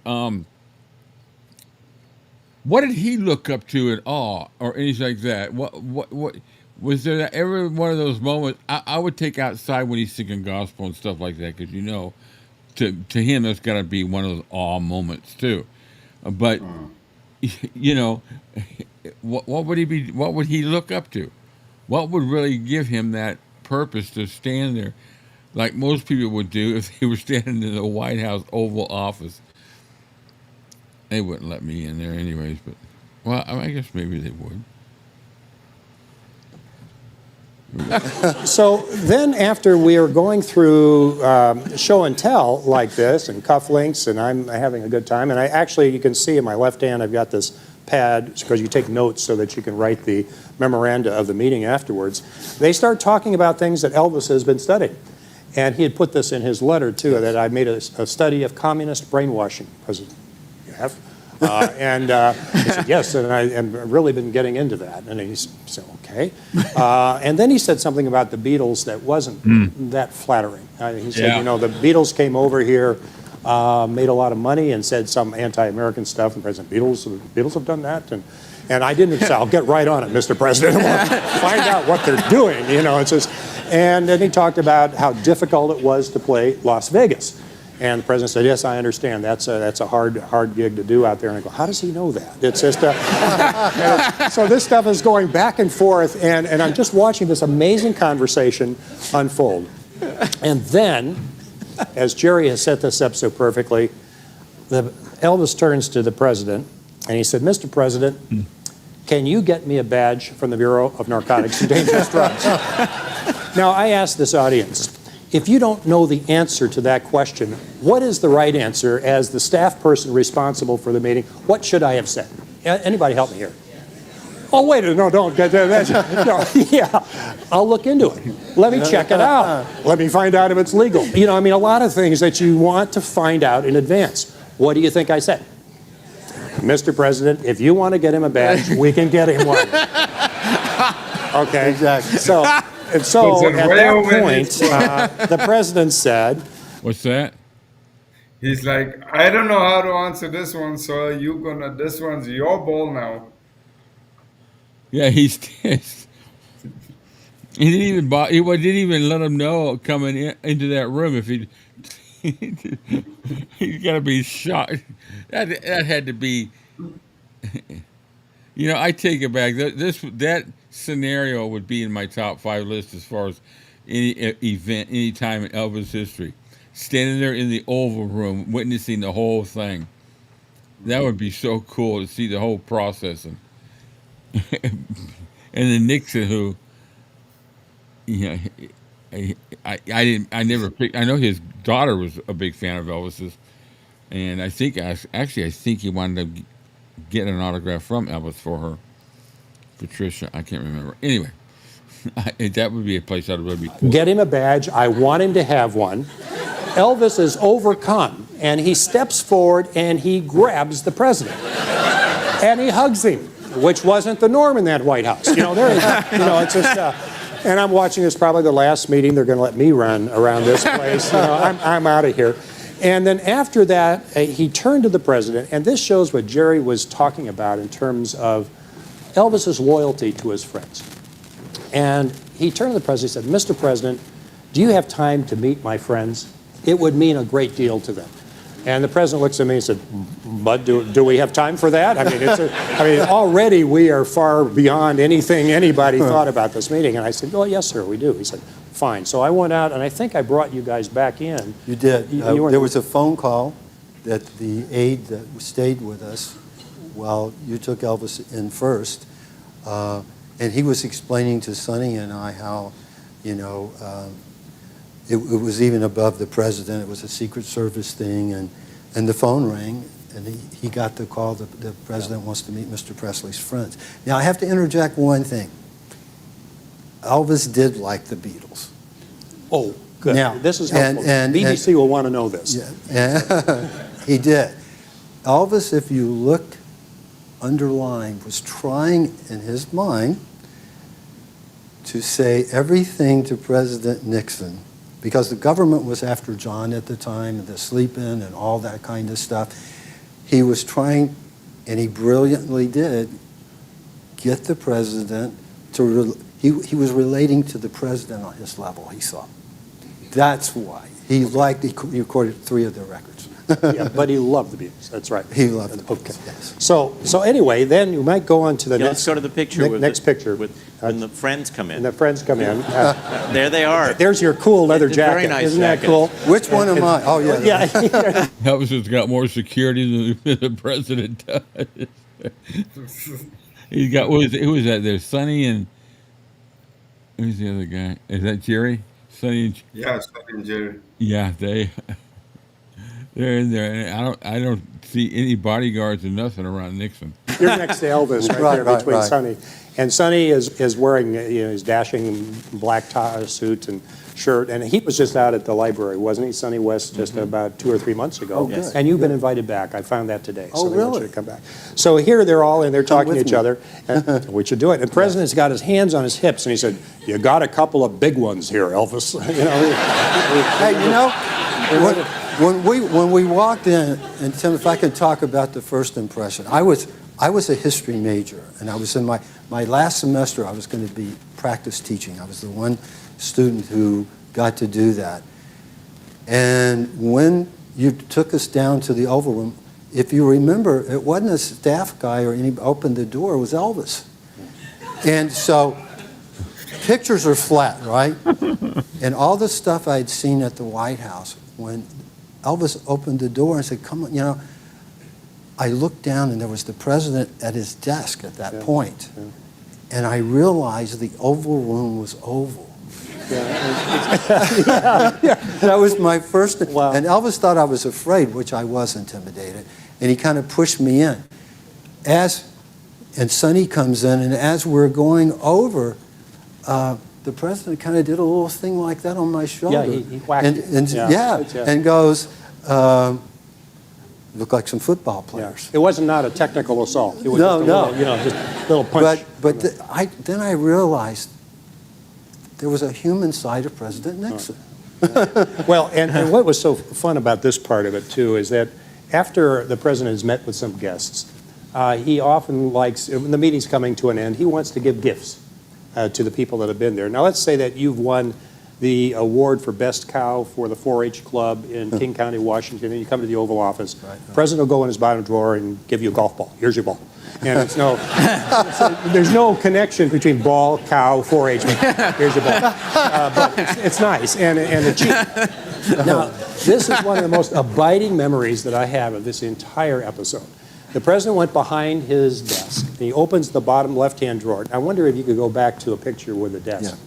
What did he look up to at all, or anything like that? What was there ever one of those moments? I would take outside when he's singing gospel and stuff like that, because to him that's got to be one of those awe moments too. But what would he be? What would he look up to? What would really give him that purpose to stand there, like most people would do if they were standing in the White House Oval Office? They wouldn't let me in there anyways, but well, I guess maybe they would. So then after we are going through show and tell like this and cufflinks, and I'm having a good time, and you can see in my left hand I've got this pad, because you take notes so that you can write the memoranda of the meeting afterwards, they start talking about things that Elvis has been studying. And he had put this in his letter, too, that I made a study of communist brainwashing. President, you have? And he said, yes, and I have really been getting into that. And he said, okay. And then he said something about the Beatles that wasn't that flattering. He said, you know, the Beatles came over here, made a lot of money, and said some anti-American stuff. And President, the Beatles have done that? And I didn't say, I'll get right on it, Mr. President. I want to find out what they're doing, you know. It's just, and then he talked about how difficult it was to play Las Vegas. And the president said, yes, I understand. That's a hard gig to do out there. And I go, how does he know that? It's just, so this stuff is going back and forth, and I'm just watching this amazing conversation unfold. And then, as Jerry has set this up so perfectly, Elvis turns to the president, and he said, Mr. President, can you get me a badge from the Bureau of Narcotics and Dangerous Drugs? Now, I ask this audience, if you don't know the answer to that question, what is the right answer as the staff person responsible for the meeting? What should I have said? Anybody help me here? Oh, wait, no, don't get that. No, yeah, I'll look into it. Let me check it out. Let me find out if it's legal. You know, I mean, a lot of things that you want to find out in advance. What do you think I said? Mr. President, if you want to get him a badge, we can get him one. Okay? Exactly. So at that point, the president said, What's that? He's like, I don't know how to answer this one, so this one's your ball now. Yeah, he's he didn't even let him know coming into that room if he he's got to be shocked. That had to be, you know, I take it back. That scenario would be in my top 5 list as far as any event, any time in Elvis history. Standing there in the Oval Room, witnessing the whole thing. That would be so cool to see the whole process. And then Nixon, who, you know, I never picked. I know his daughter was a big fan of Elvis's, and I think he wanted to get an autograph from Elvis for her, Patricia. I can't remember. Anyway, that would be a place I'd really be cool. get him a badge. I want him to have one. Elvis is overcome, and he steps forward and he grabs the president, and he hugs him, which wasn't the norm in that White House. You know, there is, you know, it's just. And I'm watching this, probably the last meeting they're going to let me run around this place. You know, I'm out of here. And then after that, he turned to the president, and this shows what Jerry was talking about in terms of Elvis's loyalty to his friends. And he turned to the president and said, Mr. President, do you have time to meet my friends? It would mean a great deal to them. And the president looks at me and said, Bud, do we have time for that? I mean, already we are far beyond anything anybody thought about this meeting. And I said, oh, yes, sir, we do. He said, fine. So I went out, and I think I brought you guys back in. You did. You there was a phone call that the aide that stayed with us while you took Elvis in first, and he was explaining to Sonny and I how, you know, it was even above the president. It was a Secret Service thing, and the phone rang, and he got the call that the president wants to meet Mr. Presley's friends. Now, I have to interject one thing. Elvis did like the Beatles. Oh, good. Now, this is helpful. and BBC will want to know this. Yeah, he did. Elvis, if you look underlined, was trying in his mind to say everything to President Nixon, because the government was after John at the time, the sleep-in and all that kind of stuff. He was trying, and he brilliantly did, get the president to, he was relating to the president on his level, he saw. That's why. He recorded 3 of their records. Yeah, but he loved the Beatles. That's right. He loved the Okay. Beatles, yes. So anyway, then you might go on to the Yeah, next. let's go to the picture. Next picture. When the friends come in. And the friends come in. There they are. There's your cool leather It's a very jacket. nice Isn't jacket. that cool? Which one am I? Oh, yeah. Yeah. Elvis has got more security than the president does. He's got, who is that there? Sonny and, who's the other guy? Is that Jerry? Sonny and, Yeah, Sonny and Jerry. yeah, They're in there, and I don't see any bodyguards or nothing around Nixon. You're next to Elvis right, Right, there right, between right. Sonny. And Sonny is wearing his dashing black suit and shirt. And he was just out at the library, wasn't he, Sonny West, just about 2 or 3 months ago? Oh, good. And you've been invited back. I found that today. Oh, so they want really? you to come back. So here they're all in, they're talking to with each me. other. And we should do it. And the president's got his hands on his hips, and he said, "You got a couple of big ones here, Elvis." Hey, you know, when we walked in, and Tim, if I could talk about the first impression, I was a history major, and I was in my last semester. I was going to be practice teaching. I was the one student who got to do that. And when you took us down to the Oval Room, if you remember, it wasn't a staff guy or any opened the door. It was Elvis. And so pictures are flat, right? And all the stuff I'd seen at the White House, when Elvis opened the door and said, "Come on," you know, I looked down and there was the president at his desk at that point. Yeah. And I realized the Oval Room was oval. That was my first. Wow. And Elvis thought I was afraid, which I was intimidated. And he kind of pushed me in. And Sonny comes in, and as we're going over, the president kind of did a little thing like that on my shoulder. Yeah, he whacked and, you. and Yeah. and goes, look like some football players. It wasn't not a technical assault. It was No, just a no. little, just a little punch. But then I realized there was a human side of President Nixon. Well, and what was so fun about this part of it, too, is that after the president has met with some guests, he often likes, when the meeting's coming to an end, he wants to give gifts to the people that have been there. Now, let's say that you've won the award for Best Cow for the 4-H Club in King County, Washington, and you come to the Oval Office. Right. The president will go in his bottom drawer and give you a golf ball. Here's your ball. And it's there's no connection between ball, cow, 4-H. Here's your ball. But it's nice and the cheap. Now, this is one of the most abiding memories that I have of this entire episode. The president went behind his desk, and he opens the bottom left-hand drawer. I wonder if you could go back to a picture with the desk.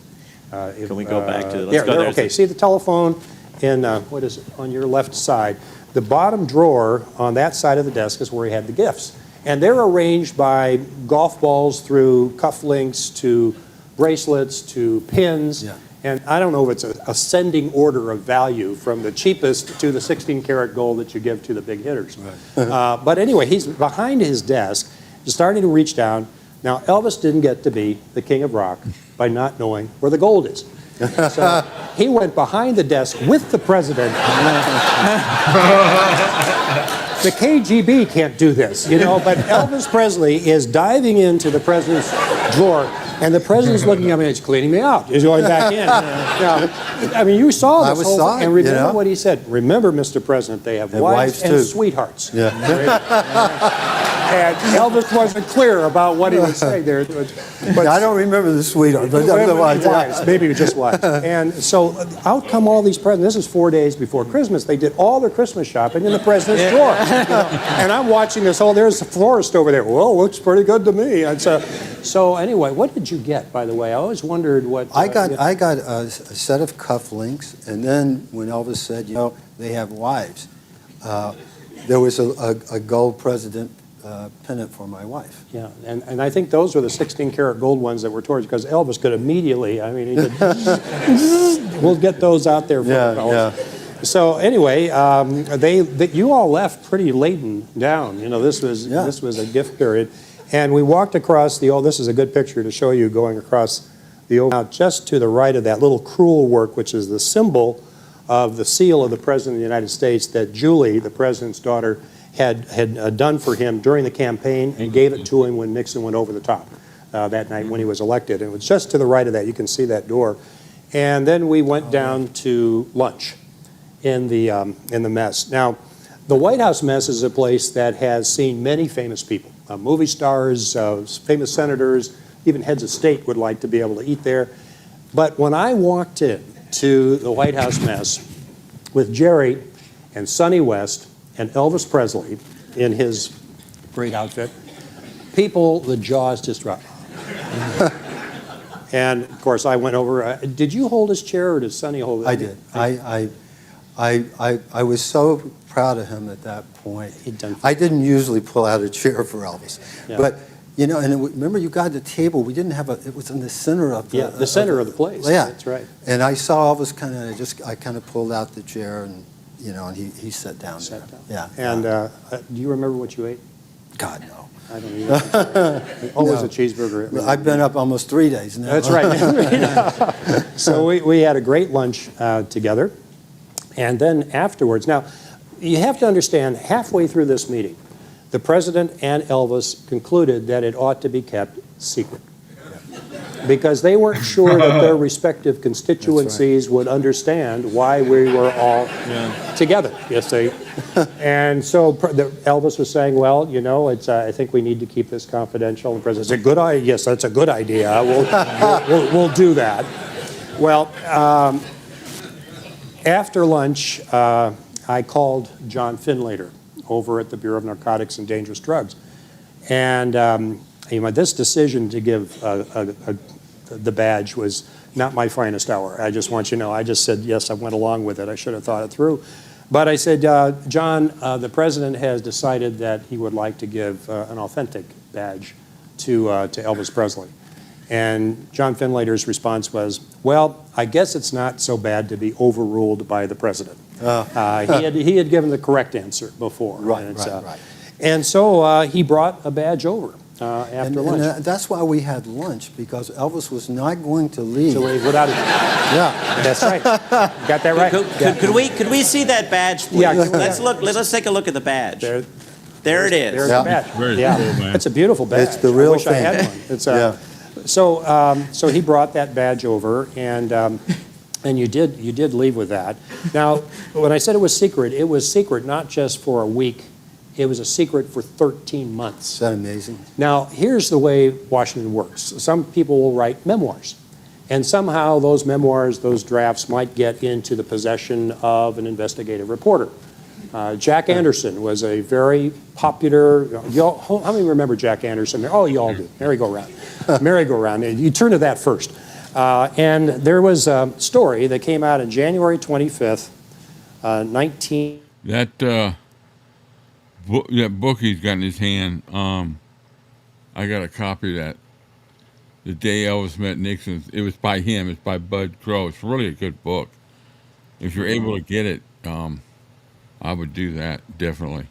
Can we go back to, let's there, go there. okay, see the telephone in, what is it, on your left side. The bottom drawer on that side of the desk is where he had the gifts. And they're arranged by golf balls through cufflinks to bracelets to pins. Yeah. And I don't know if it's a ascending order of value from the cheapest to the 16-karat gold that you give to the big hitters. Right. But anyway, he's behind his desk, starting to reach down. Now, Elvis didn't get to be the king of rock by not knowing where the gold is. So he went behind the desk with the president. The KGB can't do this, you know, but Elvis Presley is diving into the president's drawer, and the president's looking at me, he's cleaning me out. He's going back in. Now, I mean, you saw this whole saw thing, it, and remember you know? what he said. Remember, Mr. President, they have wives and too. sweethearts. Yeah. And Elvis wasn't clear about what he was saying there. But I don't remember the sweetheart, but otherwise, maybe just wise. And so out come all these presents. This is 4 days before Christmas. They did all their Christmas shopping in the president's drawer. You know? And I'm watching this. Oh, there's the florist over there. Well, looks pretty good to me. And so anyway, what did you get, by the way? I always wondered what. I got a set of cufflinks, and then when Elvis said, you know, they have wives, there was a gold president pennant for my wife. Yeah, and I think those were the 16-karat gold ones that were towards, because Elvis could immediately, I mean, he could, we'll get those out there for the fellas. So anyway, you all left pretty laden down. You know, this was a gift period. And we walked across this is a good picture to show you going across the Oval. Now, just to the right of that little crewel work, which is the symbol of the seal of the President of the United States that Julie, the President's daughter, had done for him during the campaign and gave it to him when Nixon went over the top that night when he was elected. And it was just to the right of that. You can see that door. And then we went down to lunch in the mess. Now, the White House mess is a place that has seen many famous people, movie stars, famous senators, even heads of state would like to be able to eat there. But when I walked in to the White House mess with Jerry and Sonny West and Elvis Presley in his great outfit, the jaws just dropped. And of course, I went over. Did you hold his chair, or did Sonny hold it? I did. I was so proud of him at that point. He'd done. I didn't usually pull out a chair for Elvis, Yeah. but you know, and remember you got the table. We didn't have it was in the center of the The center of the place. Yeah, That's right. And I saw Elvis I kind of pulled out the chair and you know, and he sat down there. Sat down. Yeah. And do you remember what you ate? God no. I don't even. Always No. a cheeseburger. I've been up almost 3 days now. That's right. So we had a great lunch together. And then afterwards, now, you have to understand, halfway through this meeting, the president and Elvis concluded that it ought to be kept secret. Because they weren't sure that their respective constituencies would understand why we were all together. Yes, and so Elvis was saying, well, you know, it's, I think we need to keep this confidential. And the president said, good idea. Yes, that's a good idea. We'll do that. Well, after lunch, I called John Finlater over at the Bureau of Narcotics and Dangerous Drugs. And you know, this decision to give the badge was not my finest hour. I just want you to know, I just said, yes, I went along with it. I should have thought it through. But I said, John, the president has decided that he would like to give an authentic badge to Elvis Presley. And John Finlater's response was, well, I guess it's not so bad to be overruled by the president. He had given the correct answer before. Right, and right. And so he brought a badge over after lunch. And that's why we had lunch, because Elvis was not going to leave. So without it. Yeah. That's right. Got that right. Could we see that badge, please? Yeah. Let's take a look at the badge. There it There's is. the badge. Very Yeah. cool, man. It's a beautiful badge. It's the real I wish I had thing. one. It's, Yeah. So he brought that badge over, and you did leave with that. Now, when I said it was secret not just for a week. It was a secret for 13 months. Is that amazing? Now, here's the way Washington works. Some people will write memoirs, and somehow those memoirs, those drafts, might get into the possession of an investigative reporter. Jack Anderson was a very popular, how many remember Jack Anderson? Oh, you all do. Merry-go-round. Merry-go-round. You turn to that first. And there was a story that came out on January 25th, 19... That book he's got in his hand, I got a copy of that. The Day Elvis Met Nixon. It was by him. It's by Bud Krogh. It's really a good book. If you're able to get it, I would do that, definitely.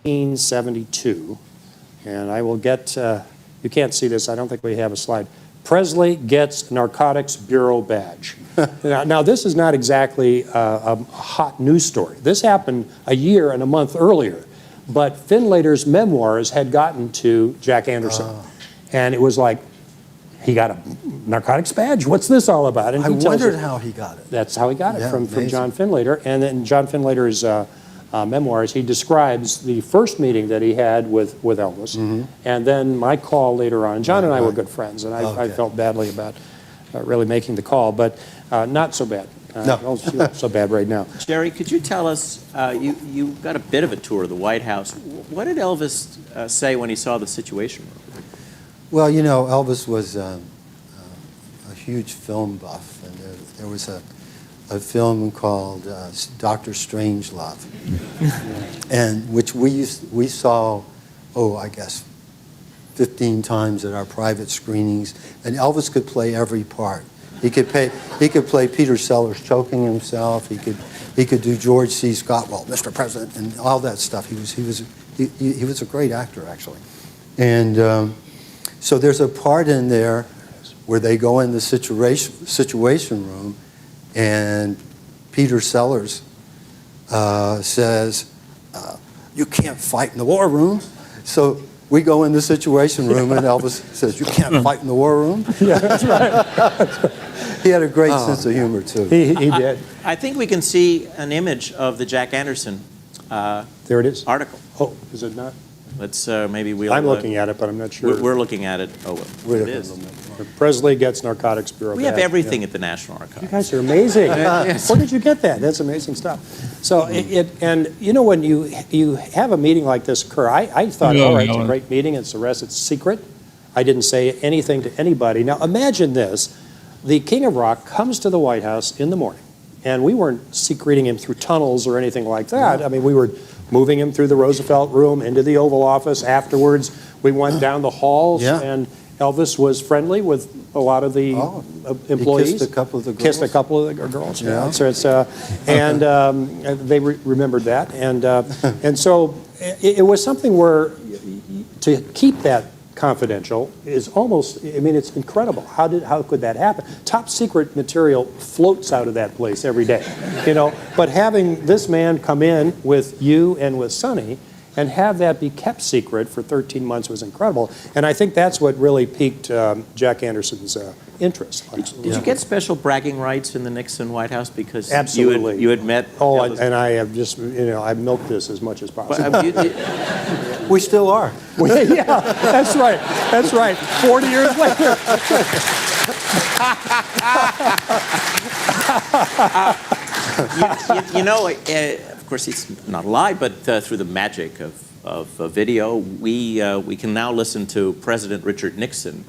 1972, and I will get, you can't see this, I don't think we have a slide. Presley gets Narcotics Bureau badge. Now, this is not exactly a hot news story. This happened a year and a month earlier, but Finlater's memoirs had gotten to Jack Anderson. And it was like, he got a narcotics badge? What's this all about? And I he tells wondered it. how he got it. That's how he got it, Yeah, from amazing. John Finlater. And then John Finlater's memoirs, he describes the first meeting that he had with Elvis, and then my call later on. John and I were good friends, and I felt badly about really making the call, but not so bad. No. Not so bad right now. Jerry, could you tell us, you got a bit of a tour of the White House. What did Elvis say when he saw the Situation Room? Well, you know, Elvis was a huge film buff, and there was a film called Dr. Strangelove, and which we saw, I guess, 15 times at our private screenings, and Elvis could play every part. He could play Peter Sellers choking himself. He could do George C. Scott, well, Mr. President, and all that stuff. He was a great actor, actually. And so there's a part in there where they go in the situation room, and Peter Sellers says, "You can't fight in the war room." So we go in the situation room, and Elvis says, "You can't fight in the war room." Yeah, that's right. He had a great sense of humor, too. He did. I think we can see an image of the Jack Anderson There it is. article. Oh, is it not? Let's maybe we'll... I'm looking at it, but I'm not sure. We're looking at it. Oh, well, it is. Presley gets Narcotics Bureau We have badge. everything at the National You Archives. guys are amazing. Yes. Where did you get that? That's amazing stuff. So and you know, when you have a meeting like this occur, I thought, all right, it's a great meeting. It's secret. I didn't say anything to anybody. Now imagine this: the King of Rock comes to the White House in the morning, And we weren't secreting him through tunnels or anything like that. I mean, we were moving him through the Roosevelt room into the Oval Office. Afterwards, we went down the halls, and Elvis was friendly with a lot of the employees. He kissed a couple of the girls. Kissed a couple of the girls. Yeah. So it's, and they remembered that, and so it was something where to keep that confidential is almost, I mean, it's incredible. How could that happen? Top secret material floats out of that place every day, you know. But having this man come in with you and with Sonny and have that be kept secret for 13 months was incredible. And I think that's what really piqued Jack Anderson's interest. Did you get special bragging rights in the Nixon White House because Absolutely. you had met Elvis? And I have just, you know, I've milked this as much as possible. We still are. Yeah, that's right. That's right. 40 years later. You know, of course, it's not alive, but through the magic of video, we can now listen to President Richard Nixon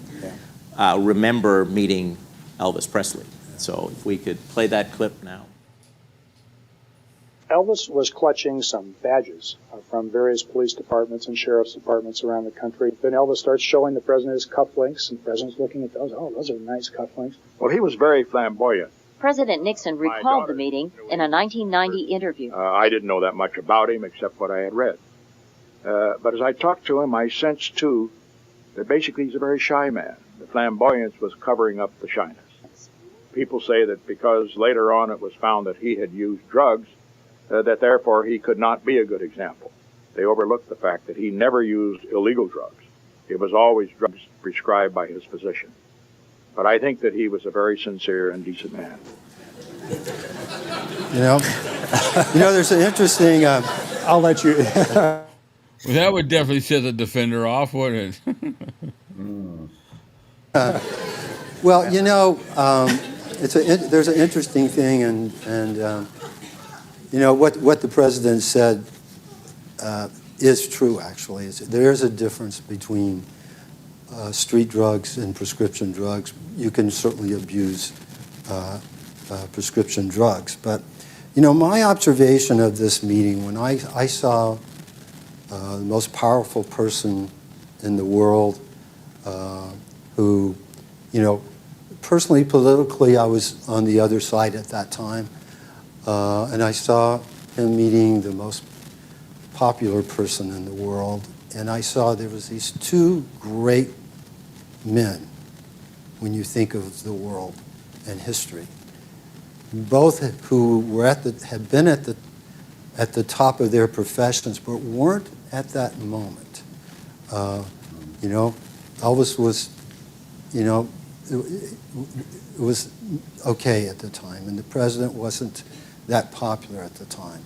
remember meeting Elvis Presley. So if we could play that clip now. Elvis was clutching some badges from various police departments and sheriff's departments around the country. Then Elvis starts showing the president his cufflinks, and the president's looking at those. Oh, those are nice cufflinks. Well, he was very flamboyant. President Nixon recalled the meeting in a 1990 interview. I didn't know that much about him except what I had read. But as I talked to him, I sensed, too, that basically he's a very shy man. The flamboyance was covering up the shyness. People say that because later on it was found that he had used drugs, that therefore he could not be a good example. They overlooked the fact that he never used illegal drugs. It was always drugs prescribed by his physician. But I think that he was a very sincere and decent man. You know, there's an interesting. I'll let you. Well, that would definitely set the defender off, wouldn't it? Well, you know, there's an interesting thing, and you know what the president said is true. Actually, there is a difference between street drugs and prescription drugs. You can certainly abuse prescription drugs, but you know, my observation of this meeting when I saw the most powerful person in the world, who, you know, personally, politically, I was on the other side at that time, and I saw him meeting the most popular person in the world, and I saw there was these two great men when you think of the world and history, both who were had been at the top of their professions, but weren't at that moment. You know, Elvis was, you know, it was okay at the time, and the president wasn't that popular at the time.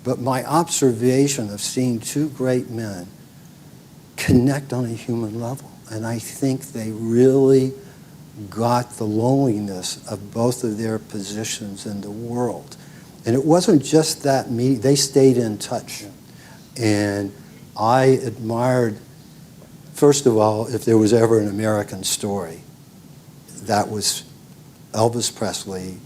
But my observation of seeing two great men connect on a human level, and I think they really got the loneliness of both of their positions in the world. And it wasn't just that meeting, they stayed in touch. And I admired, first of all, if there was ever an American story, that was Elvis Presley.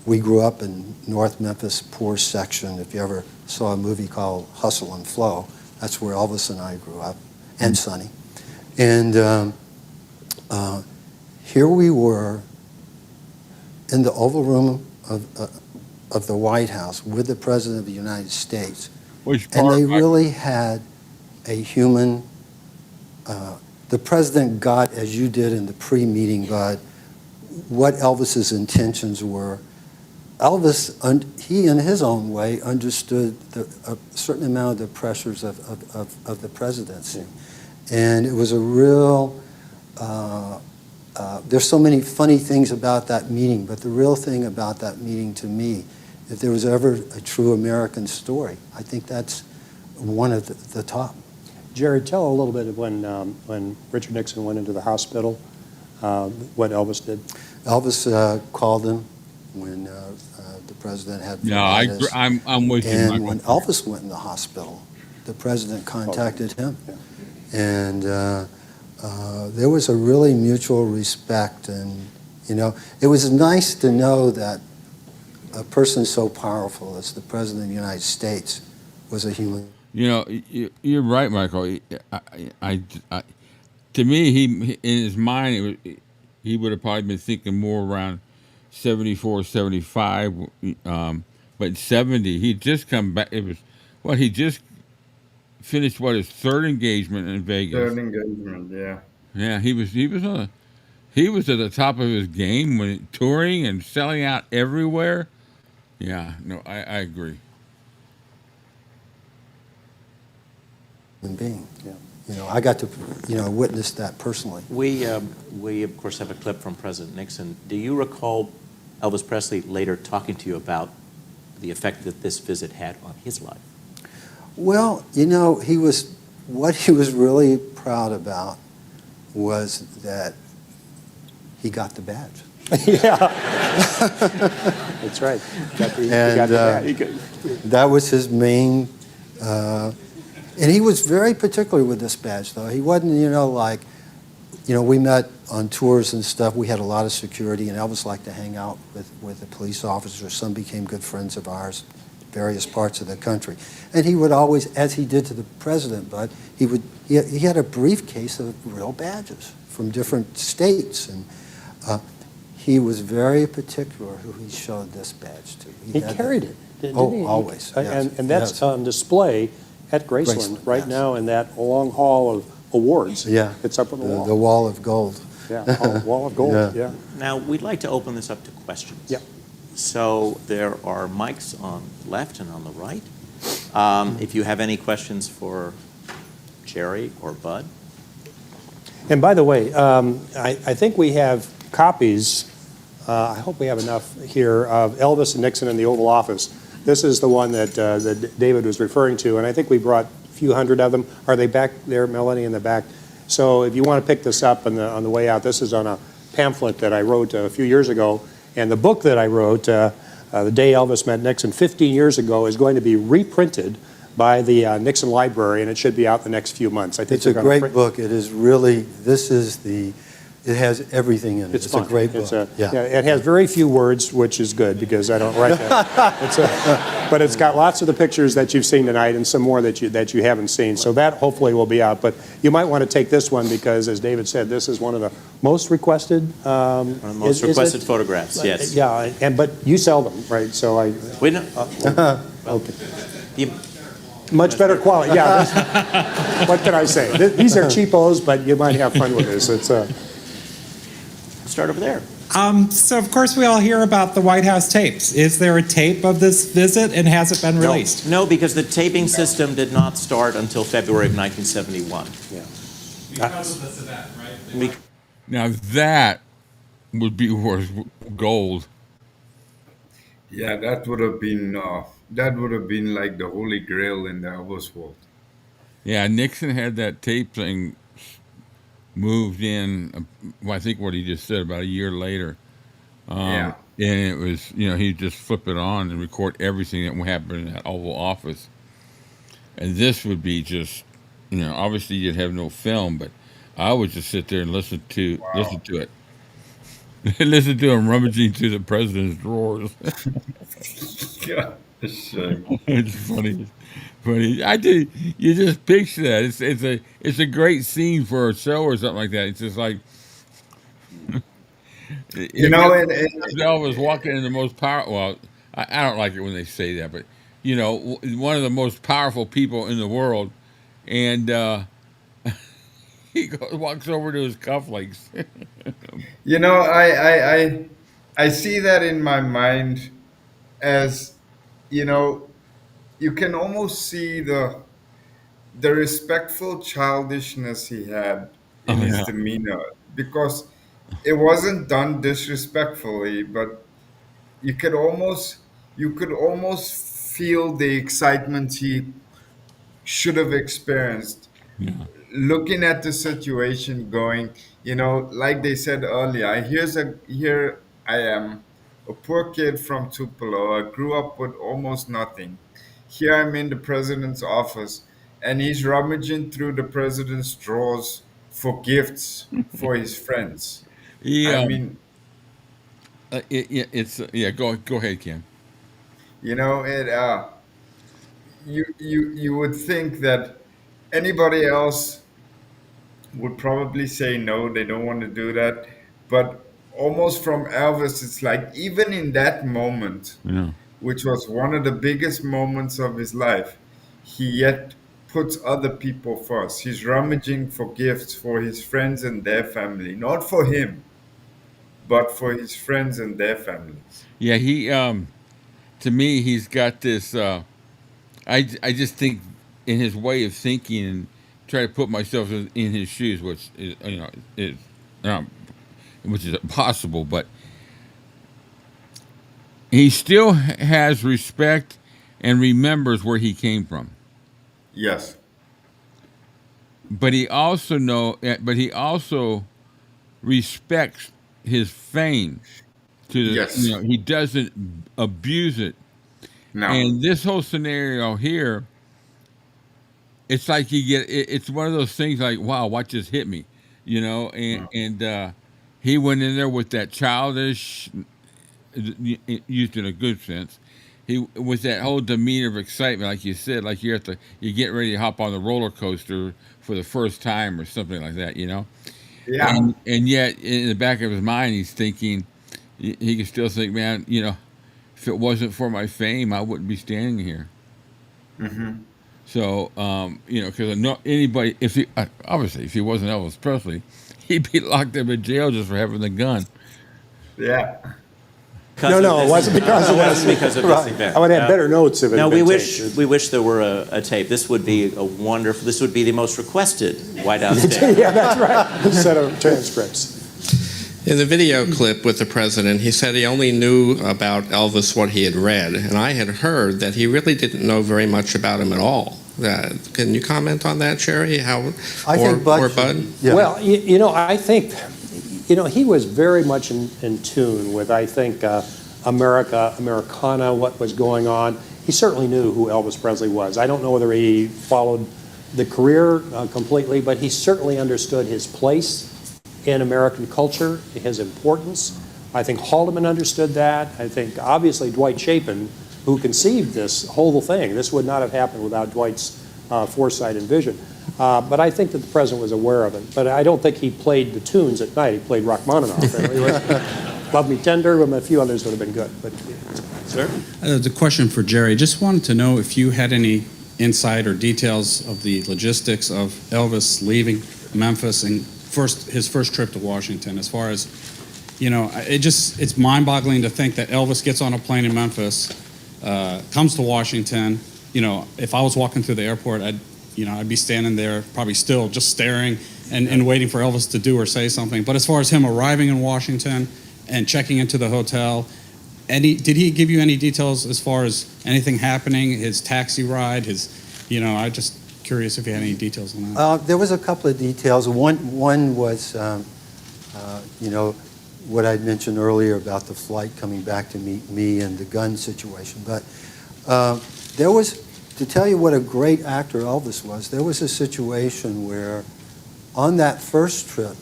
We grew up in North Memphis, poor section. If you ever saw a movie called Hustle and Flow, that's where Elvis and I grew up, and Sonny. And here we were in the Oval Room of the White House with the President of the United States. And they really had a human, the President got, as you did in the pre-meeting, Bud, what Elvis's intentions were. Elvis, he in his own way understood a certain amount of the pressures of the presidency. And it was a real, there's so many funny things about that meeting, but the real thing about that meeting to me, if there was ever a true American story, I think that's one of the top. Jerry, tell a little bit of when Richard Nixon went into the hospital, what Elvis did. Elvis called him when the president had bronchitis. No, I'm with you. And when Elvis went in the hospital, the president contacted him. Yeah. And there was a really mutual respect. And, you know, it was nice to know that a person so powerful as the President of the United States was a human. You know, you're right, Michael. To me, he in his mind, he would have probably been thinking more around 74, 75. But 70, he'd just come back. It was what he just finished. What his third engagement in Vegas. Third engagement, yeah. Yeah, he was at the top of his game when touring and selling out everywhere. Yeah, no, I agree. Human being. Yeah. You know, I got to, witness that personally. We of course have a clip from President Nixon. Do you recall Elvis Presley later talking to you about the effect that this visit had on his life? Well, what he was really proud about was that he got the badge. Yeah. That's right. He got the badge. That was his main, and he was very particular with this badge, though. He wasn't, we met on tours and stuff. We had a lot of security, and Elvis liked to hang out with the police officers. Some became good friends of ours, various parts of the country. And he would always, as he did to the president, but he had a briefcase of real badges from different states, and he was very particular who he showed this badge to. He carried it, didn't he? Always. Yes, And that's on display at Graceland right now in that long hall of awards. Yeah. It's up on the wall. The wall of gold. Yeah, wall of gold, yeah. Now, we'd like to open this up to questions. Yeah. So there are mics on the left and on the right. If you have any questions for Jerry or Bud. And by the way, I think we have copies, I hope we have enough here, of Elvis and Nixon in the Oval Office. This is the one that David was referring to, and I think we brought a few hundred of them. Are they back there, Melanie, in the back? So if you want to pick this up on the way out, this is on a pamphlet that I wrote a few years ago. And the book that I wrote, The Day Elvis Met Nixon, 15 years ago, is going to be reprinted by the Nixon Library, and it should be out the next few months. I think It's a great book. It is really, it has everything in it. It's a great book. It has very few words, which is good because I don't write that. But it's got lots of the pictures that you've seen tonight and some more that you haven't seen. So that hopefully will be out. But you might want to take this one because, as David said, this is one of the most requested. One of the most requested photographs, yes. Yeah, but you sell them, right? So We know. okay. Much better quality, yeah. What can I say? These are cheapos, but you might have fun with this. It's Start over there. So, of course, we all hear about the White House tapes. Is there a tape of this visit, and has it been released? No, because the taping system did not start until February of 1971. Yeah. Because of this event, right? Now that would be worth gold. Yeah, that would have been like the holy grail in the Elvis world. Yeah, Nixon had that tape thing moved in, I think what he just said, about a year later. Yeah. And it was, he'd just flip it on and record everything that happened in that Oval Office. And this would be just, obviously you'd have no film, but I would just sit there and listen to it. Listen to him rummaging through the president's drawers. Yeah, shame. It's funny. I did. You just picture that. It's a great scene for a show or something like that. It's just like Elvis walking in the most powerful. Well, I don't like it when they say that, but one of the most powerful people in the world, and he walks over to his cufflinks. I see that in my mind as, you can almost see the respectful childishness he had in his demeanor, because it wasn't done disrespectfully, but you could almost feel the excitement he should have experienced. Yeah. Looking at the situation, going, like they said earlier, here I am, a poor kid from Tupelo. I grew up with almost nothing. Here I'm in the president's office, and he's rummaging through the president's drawers for gifts for his friends. Yeah. I mean, Go ahead, Kim. You know, you would think that anybody else would probably say no, they don't want to do that. But almost from Elvis, it's like even in that moment, Yeah. which was one of the biggest moments of his life, he yet puts other people first. He's rummaging for gifts for his friends and their family, not for him, but for his friends and their families. Yeah, he to me he's got this I just think in his way of thinking and try to put myself in his shoes, which is um, which is impossible, but he still has respect and remembers where he came from. Yes. But he also respects his fame to the, Yes. he doesn't abuse it. No. And this whole scenario here, it's like it's one of those things like, wow, what just hit me, and he went in there with that childish, used in a good sense, he with that whole demeanor of excitement, like you said, like you're getting ready to hop on the roller coaster for the first time or something like that, Yeah. and yet in the back of his mind, he's thinking, he can still think, man, if it wasn't for my fame, I wouldn't be standing here. Mm-hmm. So, because anybody, obviously, if he wasn't Elvis Presley, he'd be locked up in jail just for having the gun. Yeah. No, it wasn't because of this. Because of this Right. event. I would have better notes if it No, had we been wish taped. there were a tape. This would be this would be the most requested White House tape. Yeah, that's right. Set of transcripts. In the video clip with the president, he said he only knew about Elvis what he had read, and I had heard that he really didn't know very much about him at all. Can you comment on that, Jerry? I think Bud. Yeah. Well, I think, he was very much in tune with, I think, Americana, what was going on. He certainly knew who Elvis Presley was. I don't know whether he followed the career completely, but he certainly understood his place in American culture, his importance. I think Haldeman understood that. I think, obviously, Dwight Chapin, who conceived this whole thing, this would not have happened without Dwight's foresight and vision. But I think that the president was aware of it. But I don't think he played the tunes at night. He played Rachmaninoff. Love Me Tender, and a few others would have been good. But, sir? The question for Jerry. Just wanted to know if you had any insight or details of the logistics of Elvis leaving Memphis and his first trip to Washington, as far as, it's mind-boggling to think that Elvis gets on a plane in Memphis, comes to Washington. If I was walking through the airport, I'd be standing there probably still just staring and waiting for Elvis to do or say something. But as far as him arriving in Washington and checking into the hotel, did he give you any details as far as anything happening, his taxi ride, I just curious if you had any details on that. There was a couple of details. One was, what I mentioned earlier about the flight coming back to meet me and the gun situation. But there was, to tell you what a great actor Elvis was, there was a situation where on that first trip,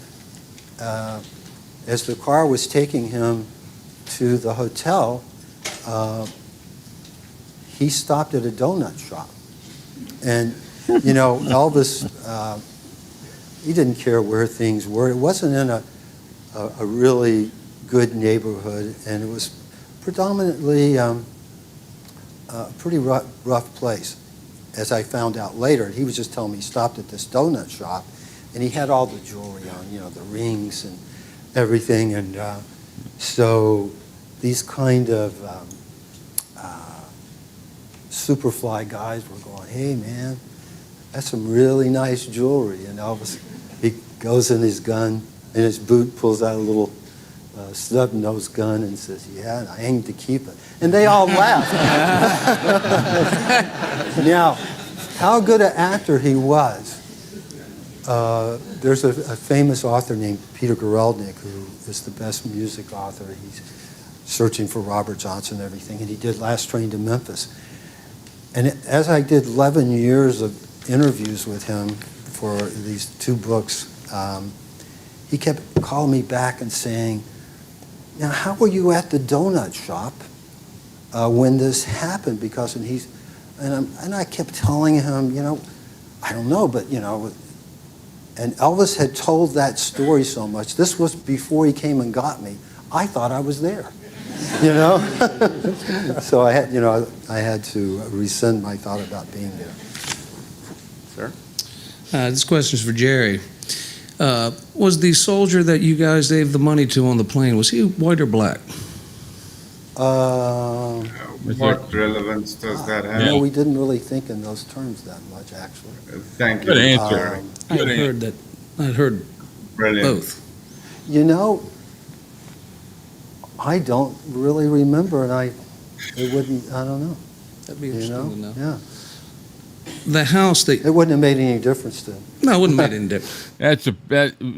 as the car was taking him to the hotel, he stopped at a donut shop. And Elvis, he didn't care where things were. It wasn't in a really good neighborhood, and it was predominantly a pretty rough place, as I found out later. He was just telling me he stopped at this donut shop, and he had all the jewelry on, the rings and everything. And so these kind of Superfly guys were going, hey, man, that's some really nice jewelry. And Elvis, he goes in his his boot, pulls out a little snub-nosed gun and says, yeah, and I aim to keep it. And they all laugh. Now, how good an actor he was. There's a famous author named Peter Geraldnik, who is the best music author. He's searching for Robert Johnson and everything, and he did Last Train to Memphis. And as I did 11 years of interviews with him for these 2 books, he kept calling me back and saying, now, how were you at the donut shop when this happened, because and I kept telling him, I don't know, but and Elvis had told that story so much. This was before he came and got me. I thought I was there, So I had to rescind my thought about being there. Sir? This question is for Jerry. Was the soldier that you guys gave the money to on the plane, was he white or black? What relevance does that have? No, we didn't really think in those terms that much, actually. Thank you. Good answer. I'd heard Brilliant. both. I don't really remember, and I don't know. That'd be interesting to know. Yeah. The house that... It wouldn't have made any difference to him. No, it wouldn't have made any difference.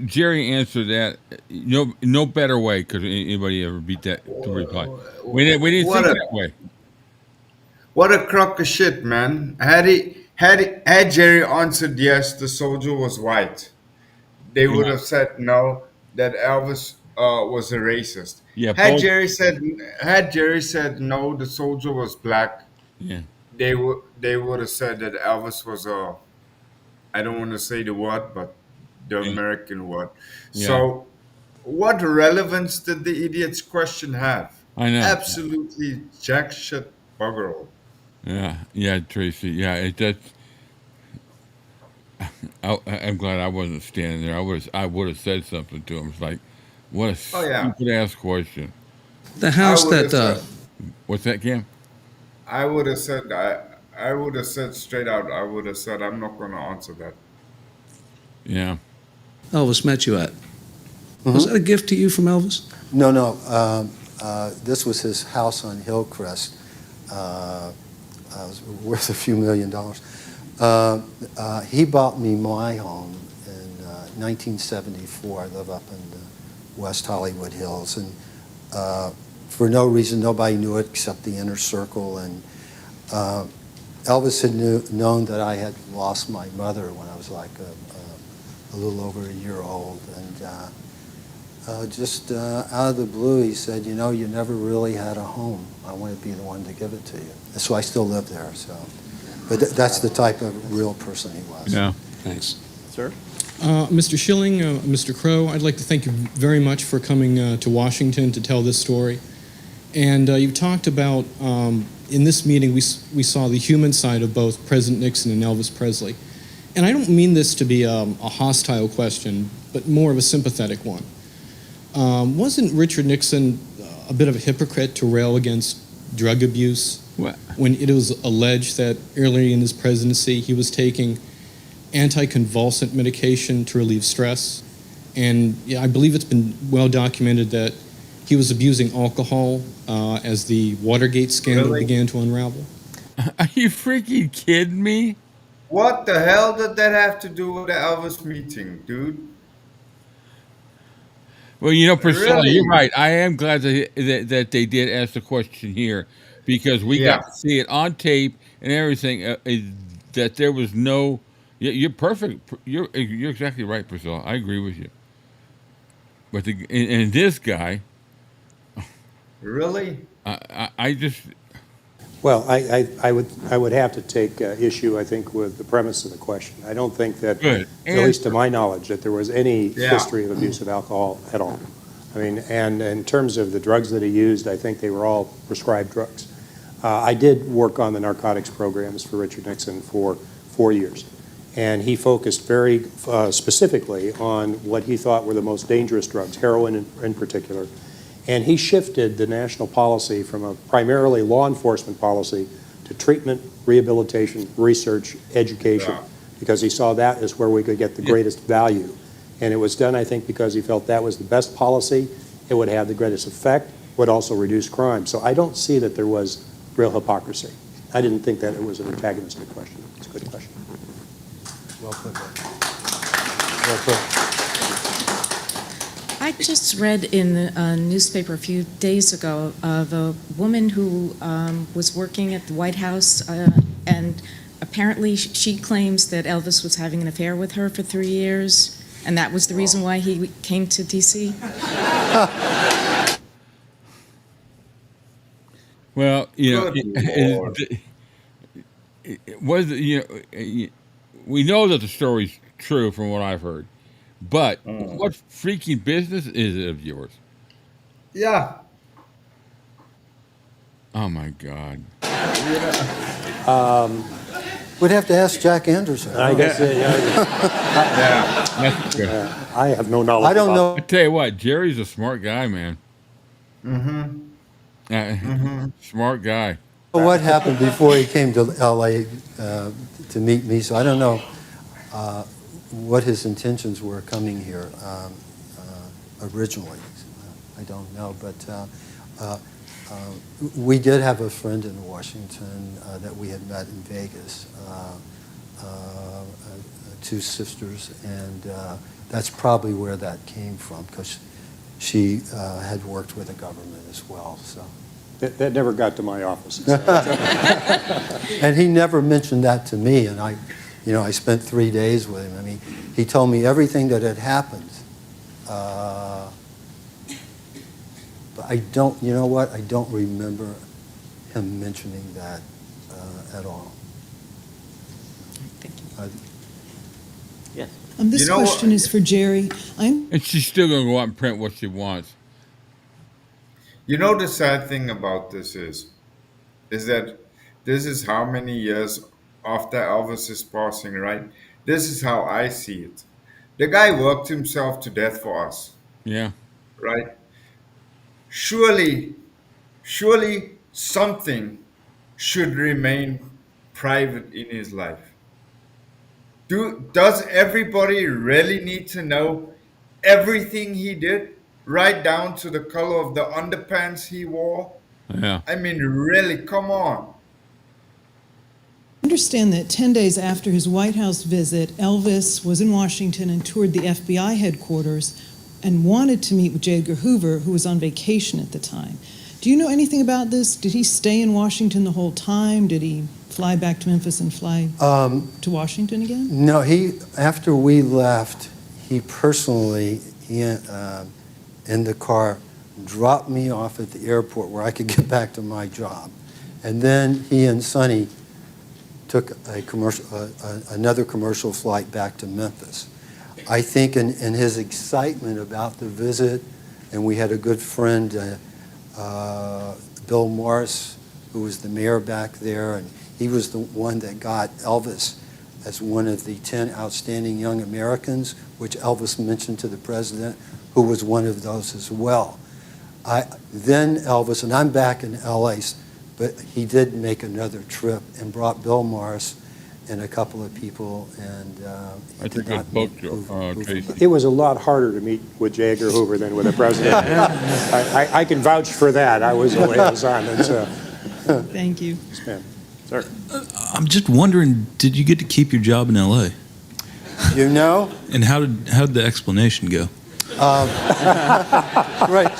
Jerry answered that. No better way could anybody ever beat that to reply. We didn't think that way. What a crock of shit, man. Had Jerry answered yes, the soldier was white, they would have said no, that Elvis was a racist. Yeah. Had Jerry said no, the soldier was black. Yeah. They would have said that Elvis was I don't want to say the word, but the American word. Yeah. So, what relevance did the idiot's question have? I know. Absolutely jack shit bugger all. Yeah, Tracy. Yeah, I'm glad I wasn't standing there. I would have said something to him. It's like, what a stupid ass question. The house that... What's that, Cam? I would have said straight out. I would have said, I'm not going to answer that. Yeah. Elvis met you at. Was that a gift to you from Elvis? No. This was his house on Hillcrest. It was worth a few $1 million. He bought me my home in 1974. I live up in the West Hollywood Hills, and for no reason, nobody knew it except the inner circle. And Elvis had known that I had lost my mother when I was like a little over a year old, and just out of the blue, he said, you never really had a home. I want to be the one to give it to you. So I still live there. So, but that's the type of real person he was. Yeah. Thanks. Sir? Mr. Schilling, Mr. Krogh, I'd like to thank you very much for coming to Washington to tell this story. And you talked about, in this meeting, we saw the human side of both President Nixon and Elvis Presley. And I don't mean this to be a hostile question, but more of a sympathetic one. Wasn't Richard Nixon a bit of a hypocrite to rail against drug abuse when it was alleged that early in his presidency he was taking anticonvulsant medication to relieve stress? And I believe it's been well documented that he was abusing alcohol as the Watergate scandal began to unravel. Are you freaking kidding me? What the hell did that have to do with the Elvis meeting, dude? Well, Priscilla, Really? you're right. I am glad that they did ask the question here, because we got to see it on tape and everything. That there was no. You're perfect. You're exactly right, Priscilla. I agree with you. But and this guy. Really? I just. Well, I would have to take issue, I think, with the premise of the question. I don't think that, at least to my knowledge, that there was any history of abuse of alcohol at all. I mean, and in terms of the drugs that he used, I think they were all prescribed drugs. I did work on the narcotics programs for Richard Nixon for 4 years, and he focused very specifically on what he thought were the most dangerous drugs, heroin in particular. And he shifted the national policy from a primarily law enforcement policy to treatment, rehabilitation, research, education, because he saw that as where we could get the greatest value. And it was done, I think, because he felt that was the best policy, it would have the greatest effect, would also reduce crime. So I don't see that there was real hypocrisy. I didn't think that it was an antagonistic question. It's a good question. Well put. Well put. I just read in a newspaper a few days ago of a woman who was working at the White House, and apparently she claims that Elvis was having an affair with her for 3 years, and that was the reason why he came to D.C. Well, Good Lord. it was we know that the story's true from what I've heard, but what freaking business is it of yours? Yeah. Oh my God. We'd have to ask Jack Anderson. I guess, Yeah. I have no knowledge. I don't about know. I tell you what, Jerry's a smart guy, man. Smart guy. What happened before he came to L.A. To meet me, so I don't know what his intentions were coming here originally. I don't know, but we did have a friend in Washington that we had met in Vegas, two sisters, and that's probably where that came from, because she had worked with the government as well. So that never got to my office. And he never mentioned that to me, and I spent 3 days with him. I mean, he told me everything that had happened. But I don't, you know what? I don't remember him mentioning that at all. Yes. This question is for Jerry. And she's still going to go out and print what she wants. You know, the sad thing about this is that this is how many years after Elvis's passing, right? This is how I see it. The guy worked himself to death for us. Yeah. Right? Surely something should remain private in his life. Does everybody really need to know everything he did? Right down to the color of the underpants he wore? Yeah. I mean, really, come on. I understand that 10 days after his White House visit, Elvis was in Washington and toured the FBI headquarters and wanted to meet with J. Edgar Hoover, who was on vacation at the time. Do you know anything about this? Did he stay in Washington the whole time? Did he fly back to Memphis and fly to Washington again? No, after we left, he personally, in the car, dropped me off at the airport where I could get back to my job. And then he and Sonny took another commercial flight back to Memphis. I think in his excitement about the visit, and we had a good friend, Bill Morris, who was the mayor back there, and he was the one that got Elvis as one of the 10 outstanding young Americans, which Elvis mentioned to the president, who was one of those as well. Then Elvis, and I'm back in LA, but he did make another trip and brought Bill Morris and a couple of people, and I think I spoke to Tracy. It was a lot harder to meet with J. Edgar Hoover than with the president. I can vouch for that. I was a liaison. Thank you. Sir. I'm just wondering, did you get to keep your job in L.A.? You know? And how did the explanation go? Great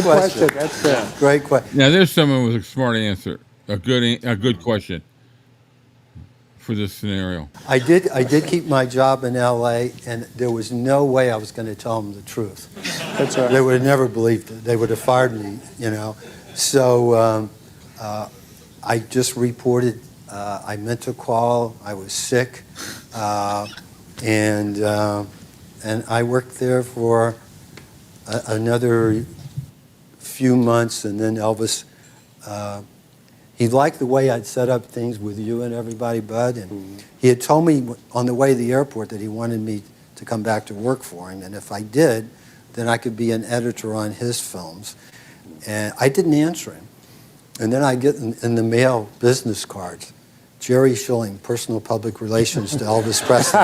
question. That's great question. Now, there's someone with a smart answer, a good question for this scenario. I did keep my job in L.A., and there was no way I was going to tell them the truth. That's right. They would have never believed it. They would have fired me, So I just reported I meant to call. I was sick, and I worked there for another few months, and then Elvis. He liked the way I'd set up things with you and everybody, Bud, and he had told me on the way to the airport that he wanted me to come back to work for him, and if I did, then I could be an editor on his films. And I didn't answer him. And then I get in the mail business cards, Jerry Schilling, personal public relations to Elvis Presley.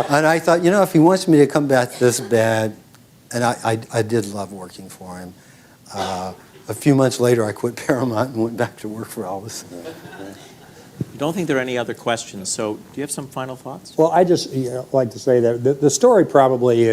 And I thought, if he wants me to come back this bad, and I did love working for him. A few months later, I quit Paramount and went back to work for Elvis. You don't think there are any other questions, so do you have some final thoughts? Well, I just like to say that the story probably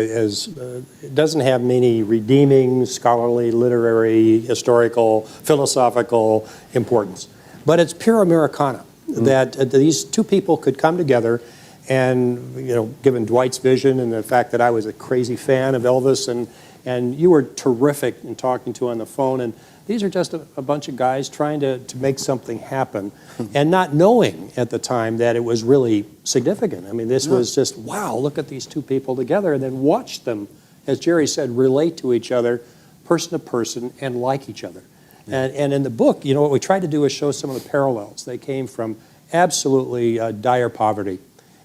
doesn't have many redeeming, scholarly, literary, historical, philosophical importance. But it's pure Americana, that these two people could come together and, given Dwight's vision and the fact that I was a crazy fan of Elvis and And you were terrific in talking to on the phone. And these are just a bunch of guys trying to make something happen and not knowing at the time that it was really significant. I mean, this was just, wow, look at these two people together, and then watch them, as Jerry said, relate to each other, person to person, and like each other. And in the book, what we tried to do is show some of the parallels. They came from absolutely dire poverty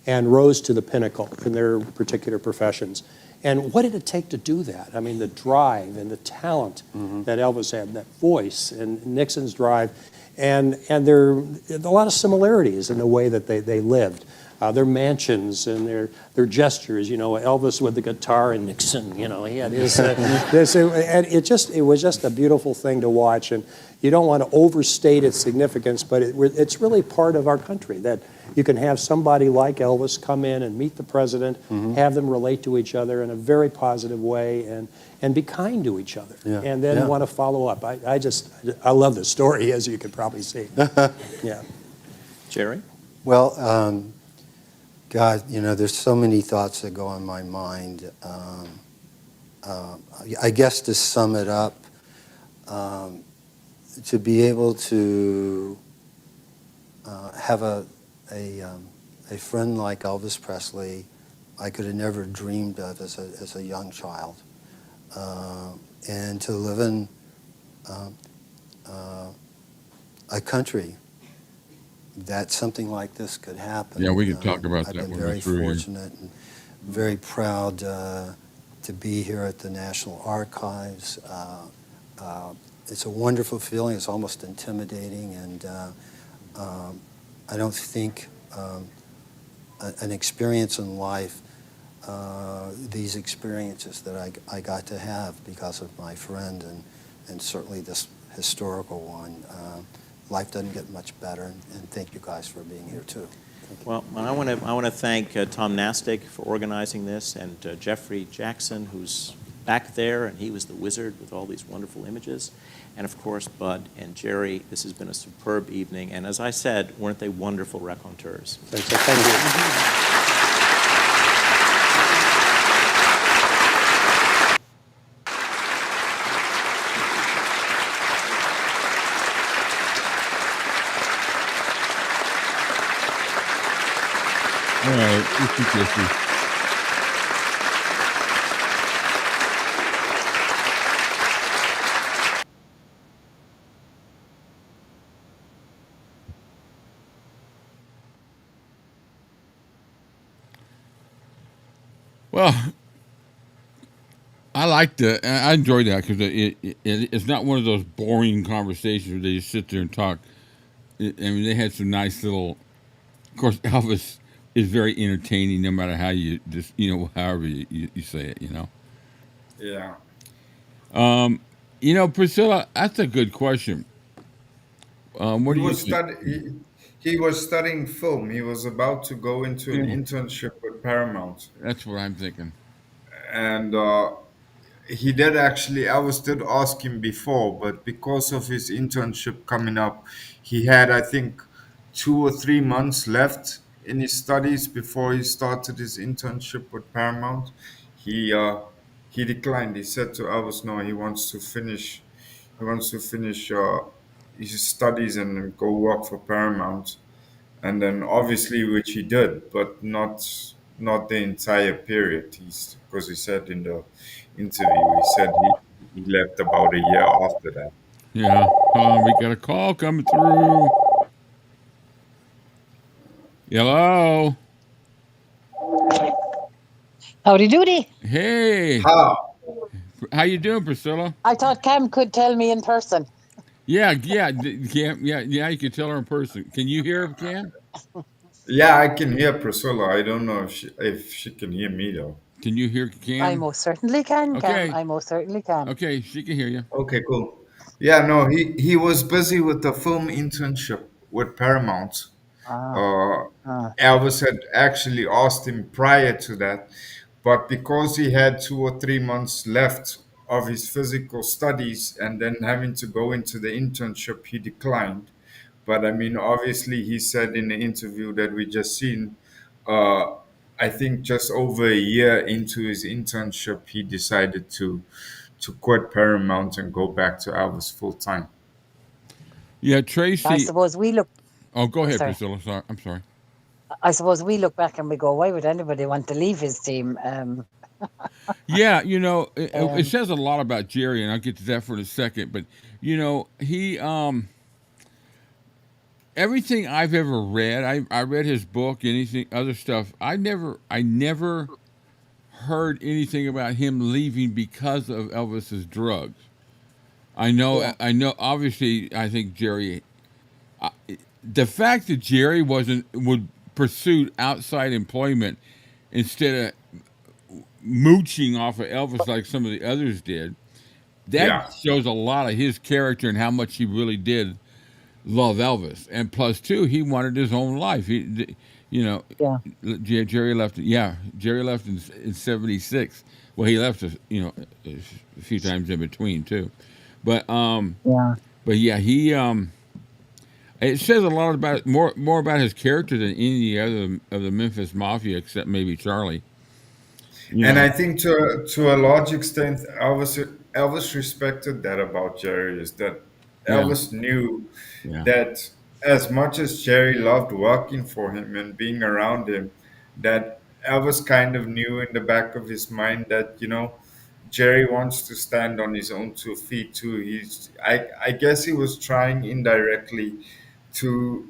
and rose to the pinnacle in their particular professions. And what did it take to do that? I mean, the drive and the talent that Elvis had, that voice, and Nixon's drive, and there are a lot of similarities in the way that they lived. Their mansions and their gestures, Elvis with the guitar and Nixon, he had his, and it was just a beautiful thing to watch. And you don't want to overstate its significance, but it's really part of our country that you can have somebody like Elvis come in and meet the president, have them relate to each other in a very positive way, and be kind to each other, and then want to follow up. I love the story, as you could probably see. Yeah. Jerry? Well, God, there's so many thoughts that go on my mind. I guess to sum it up, to be able to have a friend like Elvis Presley, I could have never dreamed of as a young child, and to live in a country that something like this could happen. Yeah, we could talk about I've that been when very we're through here. fortunate and very proud to be here at the National Archives. It's a wonderful feeling. It's almost intimidating, and I don't think an experience in life, these experiences that I got to have because of my friend, and certainly this historical one, life doesn't get much better, and thank you guys for being here too. Well, I want to thank Tom Nastic for organizing this, and Jeffrey Jackson, who's back there, and he was the wizard with all these wonderful images, and of course Bud and Jerry. This has been a superb evening, and as I said, weren't they wonderful raconteurs? Thank you. All right, 50-50. Well, I enjoyed that because it's not one of those boring conversations where they just sit there and talk. I mean, they had some nice little. Of course, Elvis is very entertaining, no matter how you just however you say it. Yeah. Priscilla, that's a good question. What do you think? He was studying film. He was about to go into an internship with Paramount. That's what I'm thinking. And he did actually, Elvis did ask him before, but because of his internship coming up, he had, I think, 2 or 3 months left in his studies before he started his internship with Paramount. He declined. He said to Elvis, no, he wants to finish his studies and then go work for Paramount. And then obviously, which he did, but not the entire period. Because he said in the interview, he said he left about a year after that. Yeah. We got a call coming through. Hello. Howdy doody. Hey. How you doing, Priscilla? I thought Cam could tell me in person. Yeah, Cam, you can tell her in person. Can you hear her, Cam? Yeah, I can hear Priscilla. I don't know if she can hear me though. Can you hear Cam? I most certainly can, Okay. Cam. I most certainly can. Okay, she can hear you. Okay, cool. Yeah, no, he was busy with the film internship with Paramount. Elvis had actually asked him prior to that, but because he had 2 or 3 months left of his physical studies and then having to go into the internship, he declined. But I mean, obviously, he said in the interview that we just seen, I think just over a year into his internship, he decided to quit Paramount and go back to Elvis full time. Yeah, I Tracy. suppose we look. Oh, go Oh, ahead, sorry. Priscilla. Sorry, I'm sorry. I suppose we look back and we go, why would anybody want to leave his team? Yeah, it Um, says a lot about Jerry, and I'll get to that for in a second. But he everything I've ever read, I read his book, anything other stuff. I never heard anything about him leaving because of Elvis's drugs. yeah. I know. Obviously, I think Jerry. I- The fact that Jerry would pursue outside employment instead of mooching off of Elvis like some of the others did, Yeah. that shows a lot of his character and how much he really did love Elvis. And plus, too, he wanted his own life. Yeah. Jerry left. Yeah, Jerry left in '76. Well, he left, a few times in between too. But Yeah. but yeah, he it says a lot about more about his character than any other of the Memphis Mafia, except maybe Charlie. And Yeah, I think to a large extent, Elvis respected that about Jerry, is that yeah, Elvis knew yeah, that as much as Jerry loved working for him and being around him, that Elvis kind of knew in the back of his mind that, Jerry wants to stand on his own 2 feet too. I guess he was trying indirectly to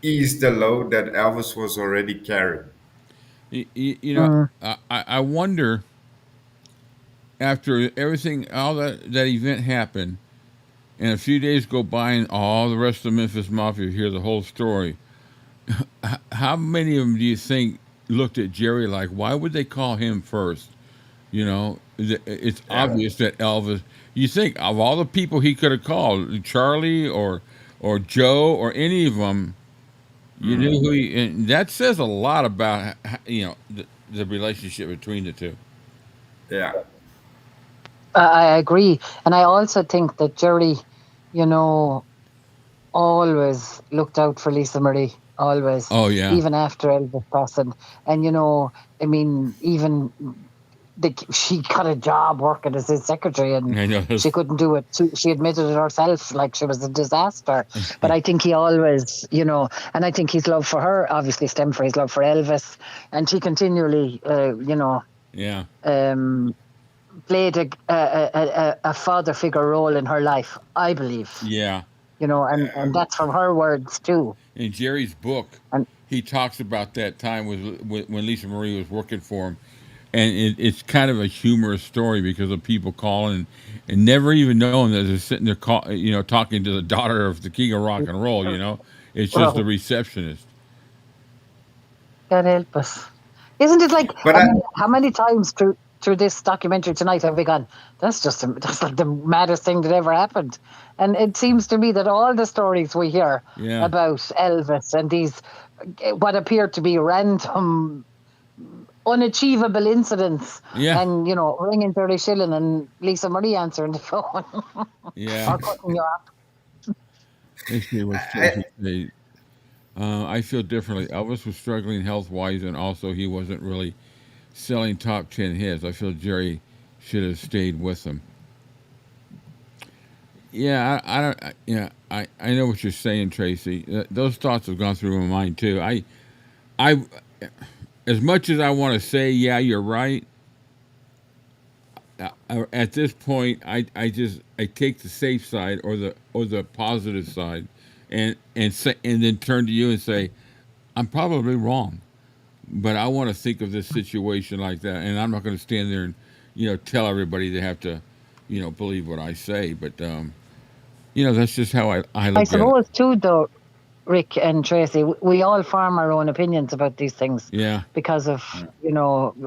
ease the load that Elvis was already carrying. Mm. I wonder, after everything, all that event happened, and a few days go by, and all the rest of the Memphis Mafia hear the whole story. How many of them do you think looked at Jerry like, why would they call him first? It's Yeah. obvious that Elvis. You think of all the people he could have called, Charlie or Joe or any of them, you knew who he. And that says a lot about the relationship between the two. Yeah. I agree. And I also think that Jerry, you know, always looked out for Lisa Marie, always, Oh yeah, even after Elvis passed. And I mean, even she got a job working as his secretary, and I know. she couldn't do it. She admitted it herself, like she was a disaster. But I think he always, and I think his love for her obviously stemmed from his love for Elvis, and she continually, Yeah, played a father figure role in her life, I believe. yeah. And that's from her words too. In Jerry's book, And he talks about that time when Lisa Marie was working for him, and it's kind of a humorous story because of people calling and never even knowing that they're sitting there, talking to the daughter of the king of rock and roll. It's just the receptionist. God help us. Isn't it like But how many times through this documentary tonight have we gone, that's like the maddest thing that ever happened? And it seems to me that all the stories we hear Yeah. about Elvis and these what appear to be random unachievable incidents, Yeah. and ringing Jerry Schilling and Lisa Marie answering the phone Yeah. or cutting you off. Let's see what Tracy said. I feel differently. Elvis was struggling health-wise, and also he wasn't really selling top 10 hits. I feel Jerry should have stayed with him. Yeah, I don't. I know what you're saying, Tracy. Those thoughts have gone through my mind too. I, as much as I want to say, yeah, you're right. At this point, I take the safe side or the positive side, and then turn to you and say, I'm probably wrong, but I want to think of this situation like that, and I'm not going to stand there and tell everybody they have to believe what I say, but that's just how I look I at it. suppose too, though, Rick and Tracy, we all form our own opinions about these things Yeah, because of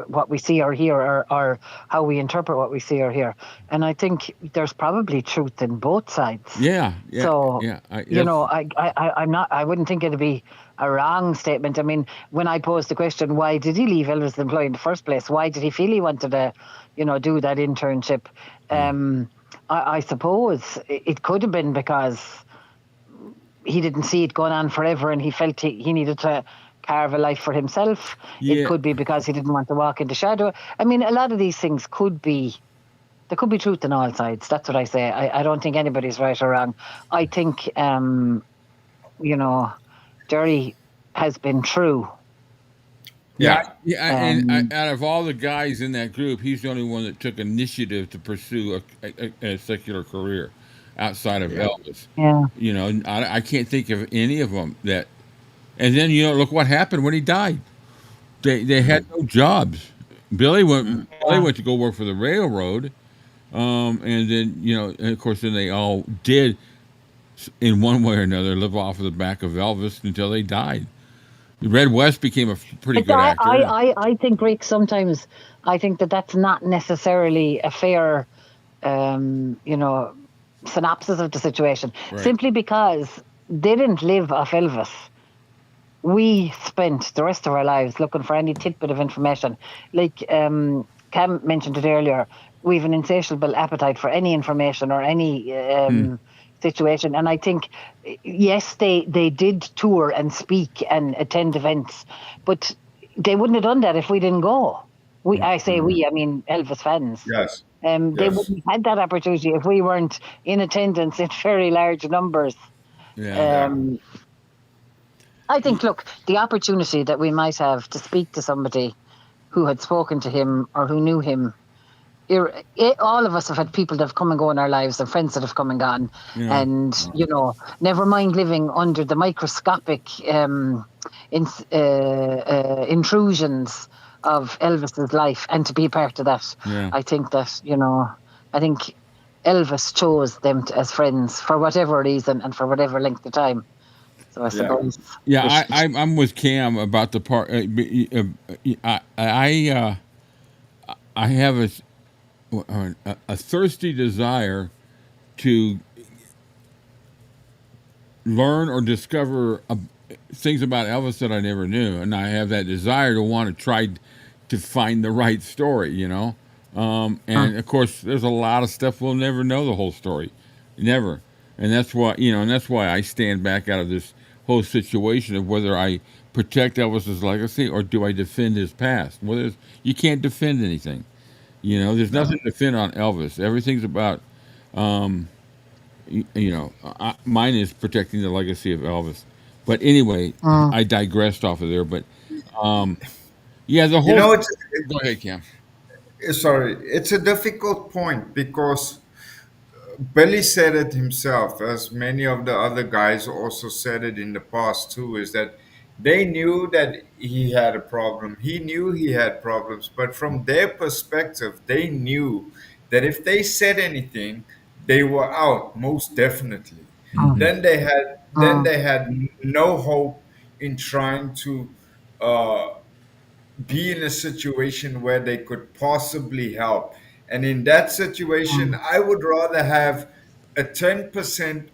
what we see or hear, or how we interpret what we see or hear. And I think there's probably truth in both sides. yeah, So yeah. I wouldn't think it'd be a wrong statement. I mean, when I posed the question, why did he leave Elvis employed in the first place? Why did he feel he wanted to, do that internship? I suppose it could have been because he didn't see it going on forever, and he felt he needed to carve a life for himself. Yeah. It could be because he didn't want to walk in the shadow. I mean, a lot of these things could be, there could be truth on all sides. That's what I say. I don't think anybody's right or wrong. I think, Jerry has been true. Yeah, and out of all the guys in that group, he's the only one that took initiative to pursue a secular career outside of Elvis. Yeah. I can't think of any of them that. And then look what happened when he died. They had no jobs. Billy went to go work for the railroad, and then and of course then they all did, in one way or another, live off of the back of Elvis until they died. Red West became a pretty good actor. I think, Rick, sometimes I think that's not necessarily a fair, synopsis of the situation. Right. Simply because they didn't live off Elvis. We spent the rest of our lives looking for any tidbit of information. Like Cam mentioned it earlier, we have an insatiable appetite for any information or any situation. And I think, yes, they did tour and speak and attend events, but they wouldn't have done that if we didn't go. I mean Elvis fans. Yes. They wouldn't have had that opportunity if we weren't in attendance in very large numbers. I think, look, the opportunity that we might have to speak to somebody who had spoken to him or who knew him, all of us have had people that have come and go in our lives and friends that have come and gone. Yeah. And, never mind living under the microscopic intrusions of Elvis's life and to be part of that. Yeah. I think that, I think Elvis chose them as friends for whatever reason and for whatever length of time. So I suppose. Yeah, I'm with Cam about the part. I have a thirsty desire to learn or discover things about Elvis that I never knew, and I have that desire to want to try to find the right story. And of course, there's a lot of stuff we'll never know the whole story, never. And that's why I stand back out of this whole situation of whether I protect Elvis's legacy or do I defend his past. Well, you can't defend anything. There's nothing to defend on Elvis. Everything's about, mine is protecting the legacy of Elvis. But anyway, I digressed off of there. But the whole. Go ahead, Cam. Sorry, it's a difficult point because Billy said it himself, as many of the other guys also said it in the past too, is that they knew that he had a problem. He knew he had problems, but from their perspective, they knew that if they said anything, they were out, most definitely. Then they had no hope in trying to be in a situation where they could possibly help. And in that situation, I would rather have a 10%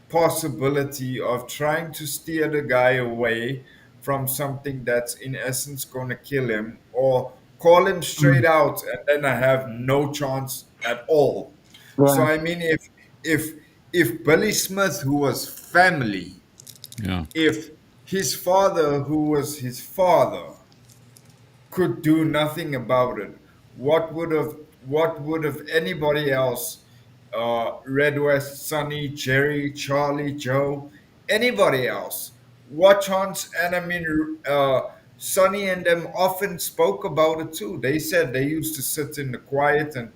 possibility of trying to steer the guy away from something that's in essence going to kill him, or call him straight out, and then I have no chance at all. Yeah. So I mean, if Billy Smith, who was family, if his father, who was his father, could do nothing about it, what would have anybody else, Red West, Sonny, Jerry, Charlie, Joe, anybody else, what chance? And I mean, Sonny and them often spoke about it too. They said they used to sit in the quiet and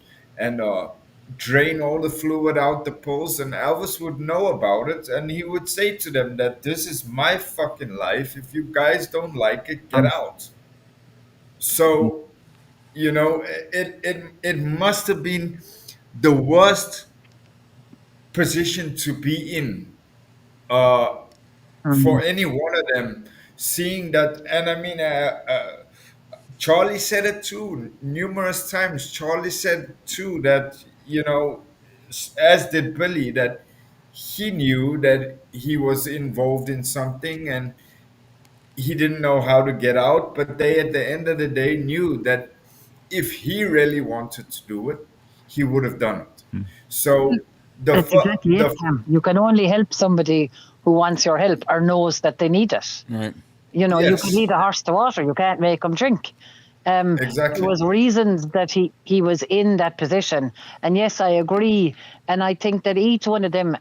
drain all the fluid out the pulse, and Elvis would know about it, and he would say to them that this is my fucking life. If you guys don't like it, get out. So, it must have been the worst position to be in for any one of them, seeing that. And I mean, Charlie said it too numerous times. Charlie said too that, as did Billy, that he knew that he was involved in something and he didn't know how to get out, but they at the end of the day knew that if he really wanted to do it, he would have done it. So That's exactly it, Cam. You can only help somebody who wants your help or knows that they need it. Right. You know, you can Yes, lead a horse to water, you can't make him drink. There exactly. was reasons that he was in that position. And yes, I agree. And I think that each one of them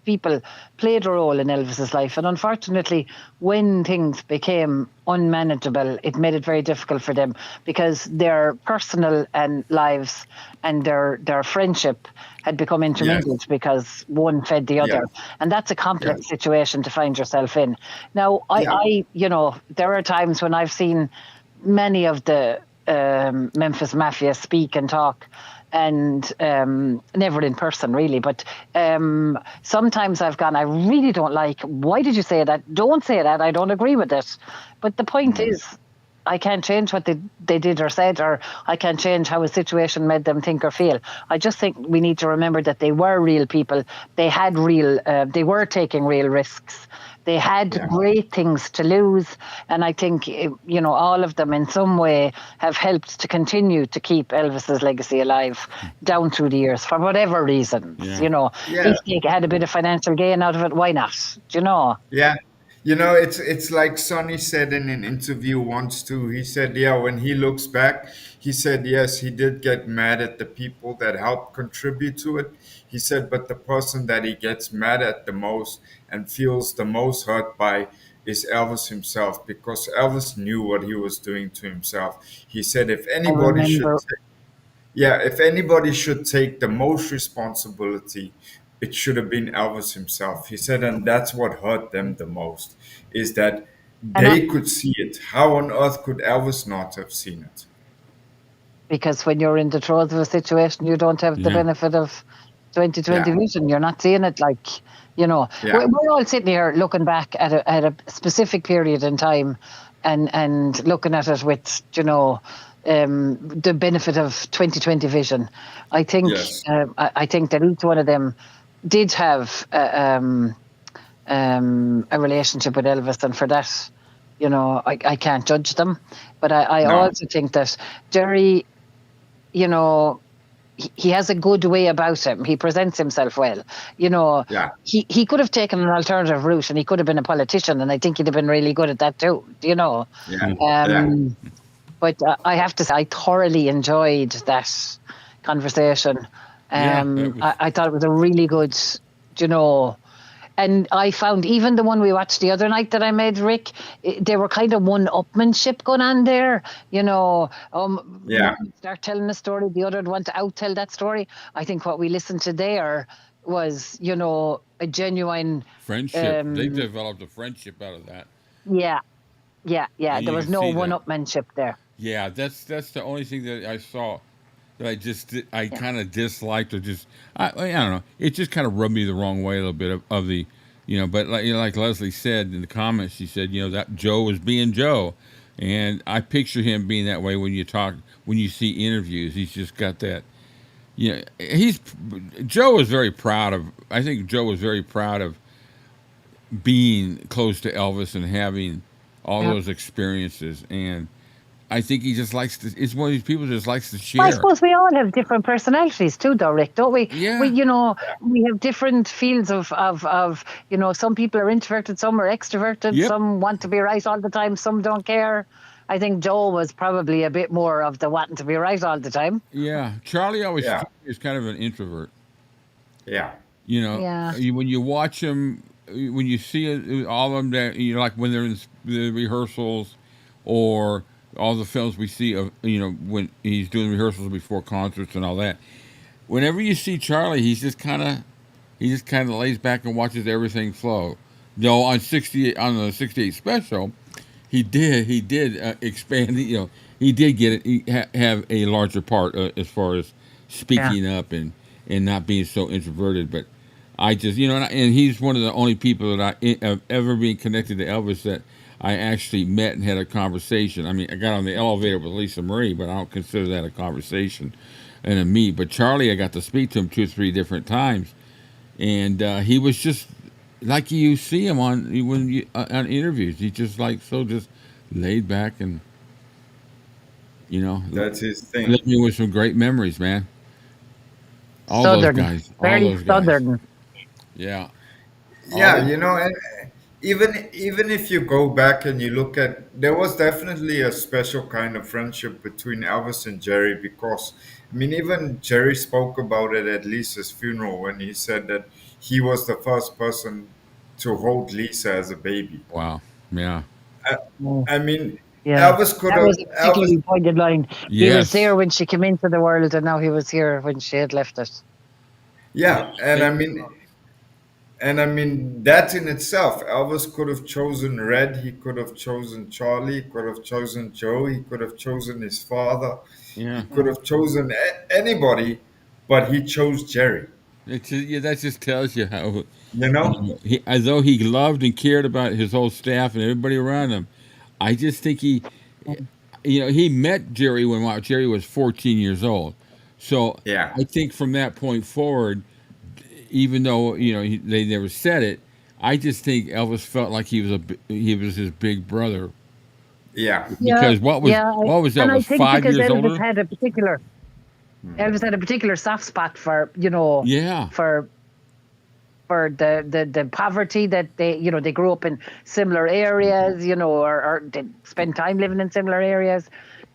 people played a role in Elvis's life. And unfortunately, when things became unmanageable, it made it very difficult for them because their personal and lives and their friendship had become intermingled because one fed the other. And that's a complex situation to find yourself in. Now, I you know, there are times when I've seen many of the Memphis Mafia speak and talk, and never in person really, but sometimes I've gone, I really don't like, why did you say that? Don't say that, I don't agree with it. But the point is, I can't change what they did or said, or I can't change how a situation made them think or feel. I just think we need to remember that they were real people. They had real, they were taking real risks. They had great things to lose. And I think, you know, all of them in some way have helped to continue to keep Elvis's legacy alive down through the years for whatever reasons, you know. If they had a bit of financial gain out of it, why not? Do you know? Yeah. You know, it's like Sonny said in an interview once too. He said, yeah, when he looks back, he said, yes, he did get mad at the people that helped contribute to it. He said, but the person that he gets mad at the most and feels the most hurt by is Elvis himself, because Elvis knew what he was doing to himself. He said, I remember. if anybody should take the most responsibility, it should have been Elvis himself. He said, and that's what hurt them the most, is that And they could see it. How on earth could Elvis not have seen it? because when you're in the throes of a situation, you don't have the benefit of 2020 vision. You're not seeing it like, you know. We're all sitting here looking back at a specific period in time and looking at it with, you know, the benefit of 2020 vision. I think I think that each one of them did have a relationship with Elvis, and for that, you know, I can't judge them. But I also think that Jerry, you know, he has a good way about him. He presents himself well. You know, he could have taken an alternative route and he could have been a politician, and I think he'd have been really good at that too, you know. But I have to say, I thoroughly enjoyed that conversation. I thought it was a really good, you know, and I found even the one we watched the other night that I made, Rick, they were kind of one-upmanship going on there. You know, one start telling a story, the other one to out-tell that story. I think what we listened to there was, you know, a genuine friendship. They developed a friendship out of that. Yeah. There was no one-upmanship there. Yeah, that's the only thing that I saw that I kind of disliked, or just I don't know. It just kind of rubbed me the wrong way a little bit of the, you know. But like Leslie said in the comments, she said, you know, that Joe was being Joe, and I picture him being that way when you see interviews. He's just got that. You know, Joe was very proud of. I think Joe was very proud of being close to Elvis and having all those experiences, and I think he just likes to. It's one of these people that just likes to share. I suppose we all have different personalities too, though, Rick, don't we? Yeah. You know, we have different fields of you know, some people are introverted, some are extroverted, some want to be right all the time, some don't care. I think Joe was probably a bit more of the wanting to be right all the time. Yeah, Charlie always is kind of an introvert. Yeah. You know, when you watch him, when you see all of them, that, you know, like when they're in the rehearsals, or all the films we see of, you know, when he's doing rehearsals before concerts and all that. Whenever you see Charlie, he just kind of lays back and watches everything flow. Though on the 68 special, he did expand. You know, he did have a larger part as far as speaking up and not being so introverted. But I just, you know, and he's one of the only people that I have ever been connected to Elvis that I actually met and had a conversation. I mean, I got on the elevator with Lisa Marie, but I don't consider that a conversation and a meet. But Charlie, I got to speak to him 2 or 3 different times, and he was just like you see him on interviews. He's just like just laid back, and you know, that's his thing. Left me with some great memories, man. All Southern. those guys, Very all those Southern. guys. Yeah. Yeah, you know, and even if you go back and you look at, there was definitely a special kind of friendship between Elvis and Jerry, because I mean, even Jerry spoke about it at Lisa's funeral when he said that he was the first person to hold Lisa as a baby. Wow. Yeah. I, I mean, Yeah, Elvis could that have was a particularly pointed line. He was Yes. there when she came into the world, and now he was here when she had left it. Yeah, and I mean that in itself, Elvis could have chosen Red, he could have chosen Charlie, he could have chosen Joe, he could have chosen his father, he Yeah. could have chosen anybody, but he chose Jerry. Yeah, that just tells you how, You know? he, as though he loved and cared about his whole staff and everybody around him. I just think he met Jerry when Jerry was 14 years old. So Yeah. I think from that point forward, even though they never said it, I just think Elvis felt like he was his big brother. Yeah. Because what was and I Elvis, think 5 because years Elvis older? had a particular soft spot for Yeah. for the poverty that they grew up in similar areas, or they spent time living in similar areas.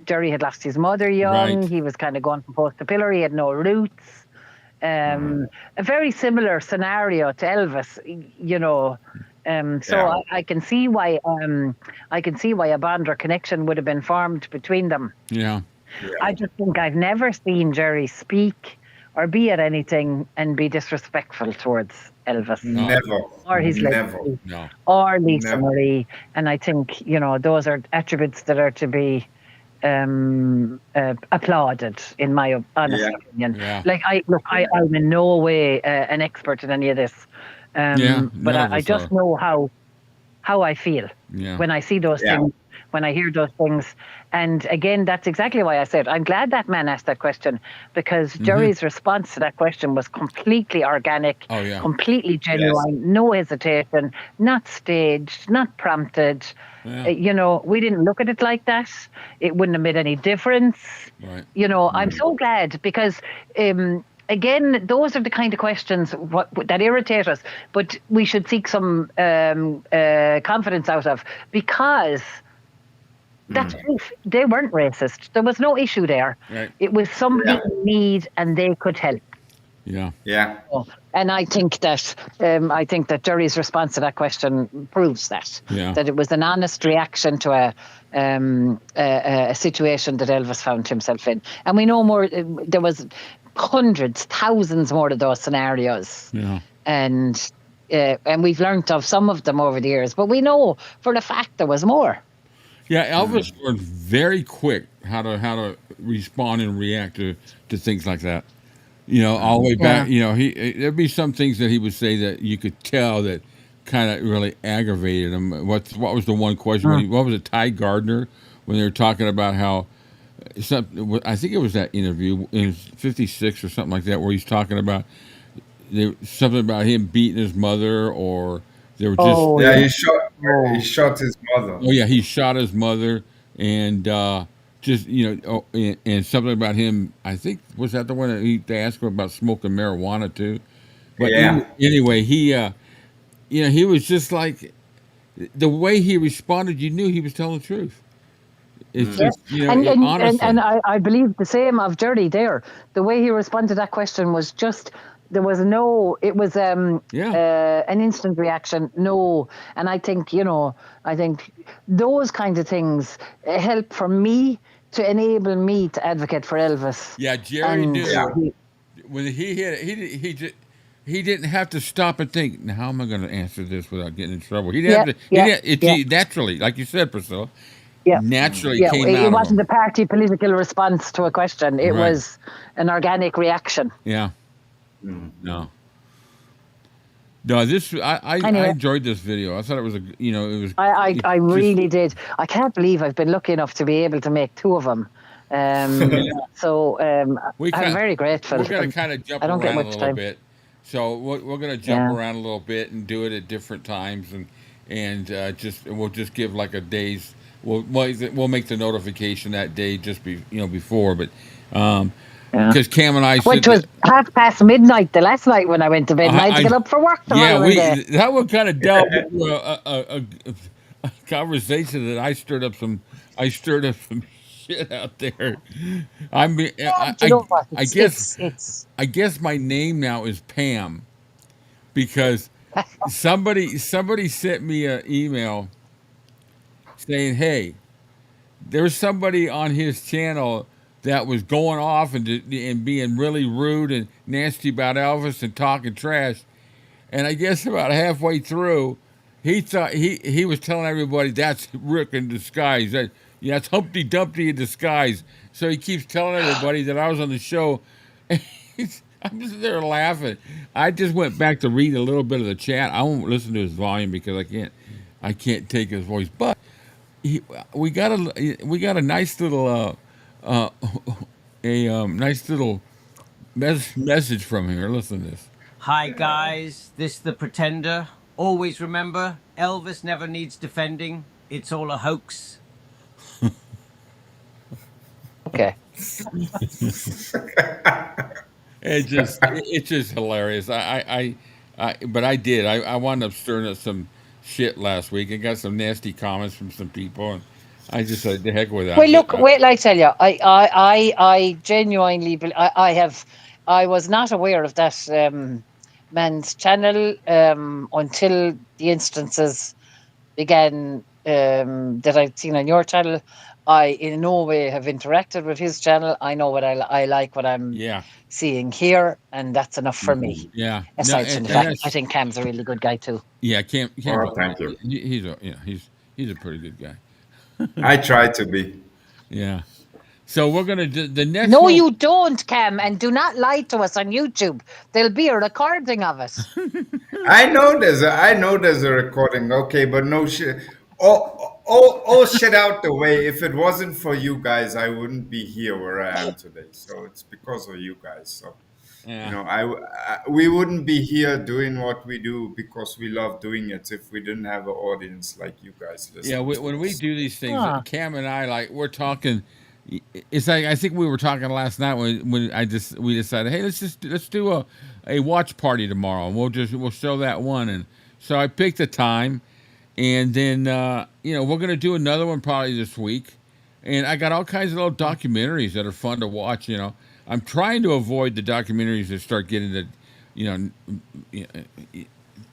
Jerry had lost his mother young. Right. He was kind of going from post to pillar. He had no roots. A very similar scenario to Elvis, So I can see why a bond or connection would have been formed between them. Yeah. I just think I've never seen Jerry speak or be at anything and be disrespectful towards Elvis. Never. Or his Never. legacy. No. Or Lisa Never. Marie. And I think, those are attributes that are to be applauded, in my honest opinion. Yeah. Like, I'm in no way an expert in any of this. But none of I us just are. know how I feel Yeah. when I see those things, when I hear those things. And again, that's exactly why I said I'm glad that man asked that question, because Jerry's response to that question was completely organic, Oh, yeah. completely genuine, no hesitation, not staged, not prompted. Yeah. We didn't look at it like that. It wouldn't have made any difference. Right. I'm so glad, because again, those are the kind of questions that irritate us, but we should seek some confidence out of, because that's proof. They weren't racist. There was no issue there. Right. It was somebody in need and they could help. Yeah. Yeah. And I think that Jerry's response to that question proves that. Yeah. That it was an honest reaction to a situation that Elvis found himself in. And we know more. There was hundreds, thousands more of those scenarios. Yeah. And we've learnt of some of them over the years, but we know for the fact there was more. Yeah, Elvis learned very quick how to respond and react to things like that. All the way back. There'd be some things that he would say that you could tell that kind of really aggravated him. What was the one question? What was it? Ty Gardner, when they were talking about how I think it was that interview in '56 or something like that, where he's talking about something about him beating his mother, or they were just he shot his mother. Oh yeah, he shot his mother, and and something about him. I think was that the one that they asked him about smoking marijuana too. But anyway, he was just like, the way he responded, you knew he was telling the truth. It's just honestly. And I believe the same of Jerry there. The way he responded to that question was just. There was it was an instant reaction. No. And I think those kinds of things help for me to enable me to advocate for Elvis. Yeah, Jerry knew. When he hit it, he didn't have to stop and think, now how am I going to answer this without getting in trouble? He didn't have to. He naturally, like you said, Priscilla, naturally came out. It wasn't a party political response to a question. It was an organic reaction. Yeah. No. This I enjoyed this video. I thought it was it was. I really did. I can't believe I've been lucky enough to be able to make two of them. So I'm very grateful. We're going to kind of jump around a little bit. So we're going to jump around a little bit and do it at different times, and we'll just give like a day's. We'll make the notification that day just before, but. because Cam and I Which was midnight the last night when I went to bed, and I had to get up for work the following day. that one kind of delved into a conversation that I stirred up some shit out there. I mean, I guess my name now is Pam because somebody sent me an email saying, "Hey, there's somebody on his channel that was going off and being really rude and nasty about Elvis and talking trash." And I guess about halfway through, he thought he was telling everybody that's Rick in disguise. That's Humpty Dumpty in disguise. So he keeps telling everybody that I was on the show. I'm just there laughing. I just went back to read a little bit of the chat. I won't listen to his volume because I can't take his voice. But we got a nice little nice little message from here. Listen to this. Hi guys, this the Pretender. Always remember, Elvis never needs defending. It's all a hoax. Okay. It's just hilarious. But I did. I wound up stirring up some shit last week and got some nasty comments from some people, and I just said, "The heck with that." Well, look, wait till I tell you. I genuinely, I was not aware of that man's channel until the instances began that I'd seen on your channel. I in no way have interacted with his channel. I know what I like, what I'm seeing here, and that's enough for me. Yeah. Aside from the fact, I think Cam's a really good guy too. Yeah, Cam. Oh, thank you. He's a pretty good guy. I try to be. Yeah. So we're gonna do the next. No, you don't, Cam, and do not lie to us on YouTube. There'll be a recording of it. I know there's a recording. Okay, but no shit. All shit out the way. If it wasn't for you guys, I wouldn't be here where I am today. So it's because of you guys. So we wouldn't be here doing what we do because we love doing it if we didn't have an audience like you guys. Yeah, when we do these things, Cam and I we're talking. It's like I think we were talking last night when we decided, hey, let's do a watch party tomorrow, and we'll show that one. And so I picked a time, and then we're gonna do another one probably this week. And I got all kinds of little documentaries that are fun to watch. I'm trying to avoid the documentaries that start getting the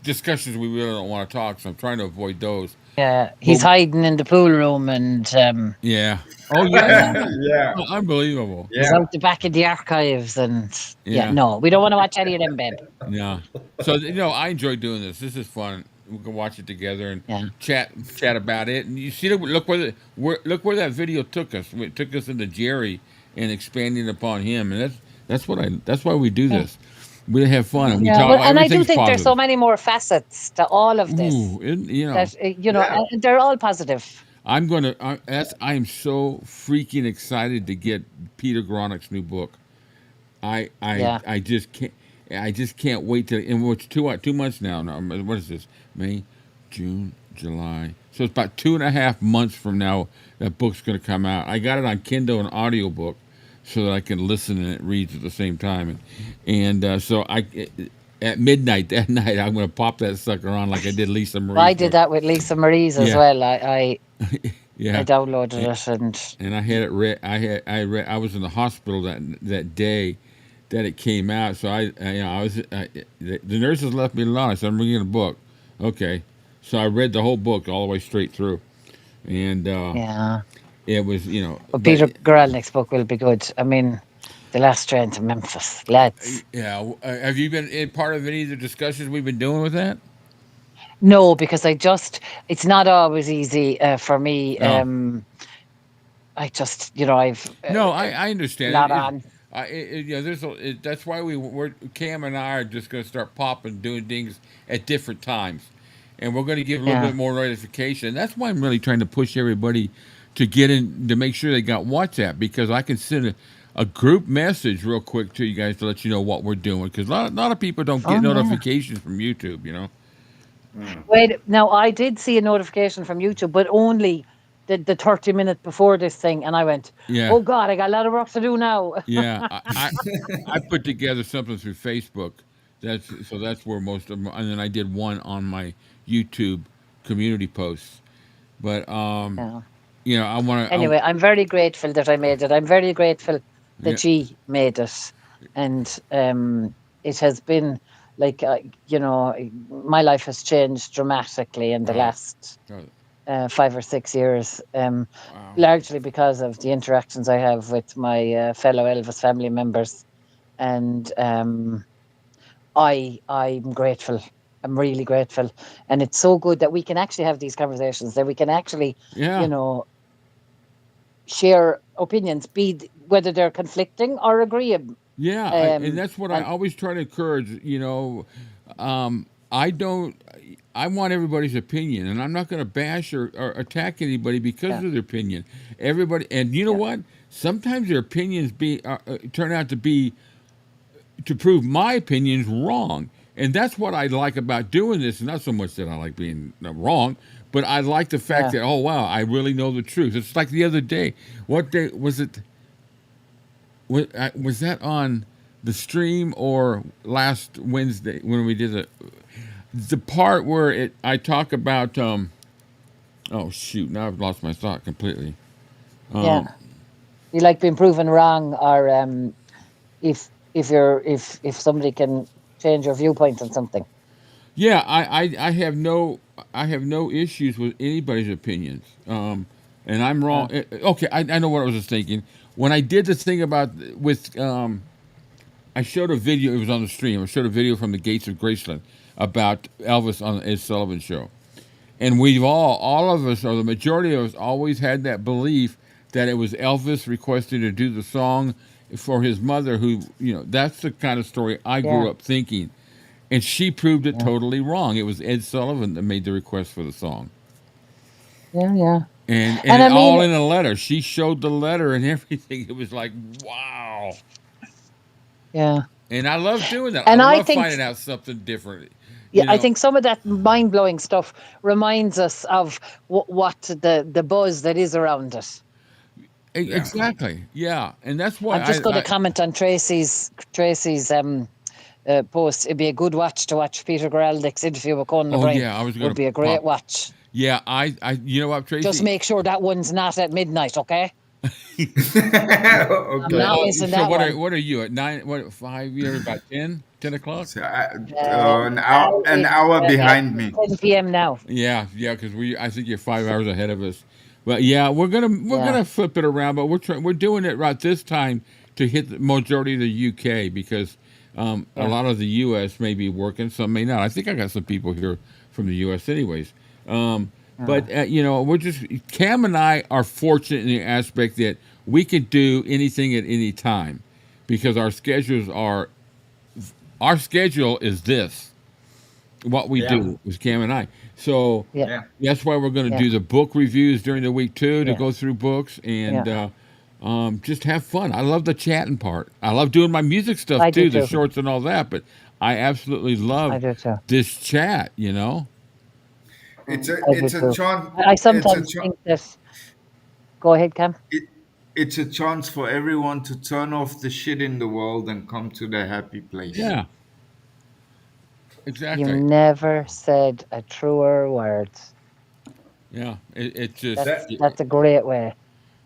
discussions we really don't want to talk. So I'm trying to avoid those. Yeah, he's hiding in the pool room and. Yeah. Oh yeah. Yeah. Unbelievable. He's out the back of the archives and no, we don't want to watch any of them, Ben. Yeah. So I enjoy doing this. This is fun. We can watch it together and chat about it. And you see, look where that video took us. It took us into Jerry and expanding upon him, and that's why we do this. We have fun and we talk. And I do think positive. there's so many more facets to all of this. They're all positive. I am so freaking excited to get Peter Gronick's new book. I just can't wait to. And it's 2 months now. What is this? May, June, July. So it's about 2.5 months from now that book's going to come out. I got it on Kindle and audiobook so that I can listen and it reads at the same time. And so at midnight that night, I'm going to pop that sucker on like I did Lisa Marie. I did that with Lisa Marie's as well. I downloaded it and I had it read. I was in the hospital that day that it came out. So the nurses left me alone. I said, I'm reading a book. Okay. So I read the whole book all the way straight through. And it was, Well, Peter Gronick's book will be good. I mean, The Last Train to Memphis, lads. Yeah. Have you been part of any of the discussions we've been doing with that? No, because it's not always easy for me. No. I just, I've... I understand. Not on. That's why Cam and I are just going to start popping, doing things at different times. And we're going to give a little bit more notification. That's why I'm really trying to push everybody to get in, to make sure they got WhatsApp, because I can send a group message real quick to you guys to let you know what we're doing. Because a lot of people don't get notifications from YouTube, Wait, now I did see a notification from YouTube, but only the 30 minutes before this thing, and I went, Yeah. oh God, I got a lot of work to do now. Yeah, I put together something through Facebook. That's where most of and then I did one on my YouTube community posts. But Yeah. I want to. Anyway, I'm very grateful that I made it. I'm very grateful Yeah, that you made it, and it has been like my life has changed dramatically in the last oh, 5 or 6 years, wow. largely because of the interactions I have with my fellow Elvis family members, and I'm grateful. I'm really grateful, and it's so good that we can actually have these conversations. That we can actually, Yeah, share opinions, whether they're conflicting or agreeable. yeah, and that's what I And always try to encourage. I don't. I want everybody's opinion, and I'm not going to bash or attack anybody because of their opinion. Everybody, and you know what? Sometimes their opinions turn out to prove my opinion's wrong. And that's what I like about doing this. Not so much that I like being wrong, but I like the fact that, oh, wow, I really know the truth. It's like the other day. What day was it? Was that on the stream or last Wednesday when we did the part where I talk about, oh, shoot, now I've lost my thought completely. you like being proven wrong, or if somebody can change your viewpoint on something. Yeah, I have no issues with anybody's opinions. And I'm wrong. Okay, I know what I was just thinking when I did the thing about I showed a video. It was on the stream. I showed a video from the Gates of Graceland about Elvis on the Ed Sullivan Show, and we've all of us, or the majority of us, always had that belief that it was Elvis requesting to do the song for his mother, who that's the kind of story I grew up thinking. And she proved it totally wrong. It was Ed Sullivan that made the request for the song. Yeah. And I mean, all in a letter. She showed the letter and everything. It was like, wow. Yeah. And I love doing that. And I I love think, finding out something different. I think some of that mind-blowing stuff reminds us of what the buzz that is around it. Exactly. Yeah. And that's why I'm just going to comment on Tracy's post. It'd be a good watch to watch Peter Geraldick's interview with Conan O'Brien. Yeah, I was going to. Would be a great watch. Yeah, you know what, Tracy? Just make sure that one's not at midnight, okay? Okay. I'm not missing that one. What are you at 9? What 5? You're about 10 o'clock. So an hour behind me. 10 p.m. now. Yeah, because I think you're 5 hours ahead of us. But yeah, we're gonna flip it around, but we're doing it right this time to hit the majority of the UK because a lot of the US may be working, some may not. I think I got some people here from the US anyways. But we're just Cam and I are fortunate in the aspect that we can do anything at any time because our schedule is this. What we do with Cam and I. So that's why we're going to do the book reviews during the week too, to go through books and just have fun. I love the chatting part. I love doing my music stuff too, the shorts and all that. But I absolutely love this chat. It's a chance. I sometimes think that. Go ahead, Cam. It's a chance for everyone to turn off the shit in the world and come to their happy place. Yeah. Exactly. You never said a truer word. Yeah, it just that's a great way.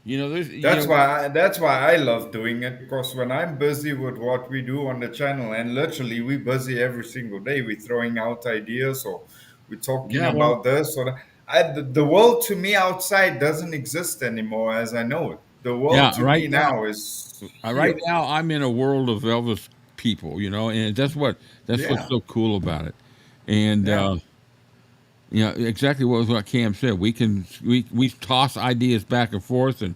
That's why I love doing it, because when I'm busy with what we do on the channel, and literally we're busy every single day, we're throwing out ideas or we're talking about this or that. The world to me outside doesn't exist anymore as I know it. The world to me now is right now I'm in a world of Elvis people, and that's what's so cool about it. And exactly what Cam said. We toss ideas back and forth, and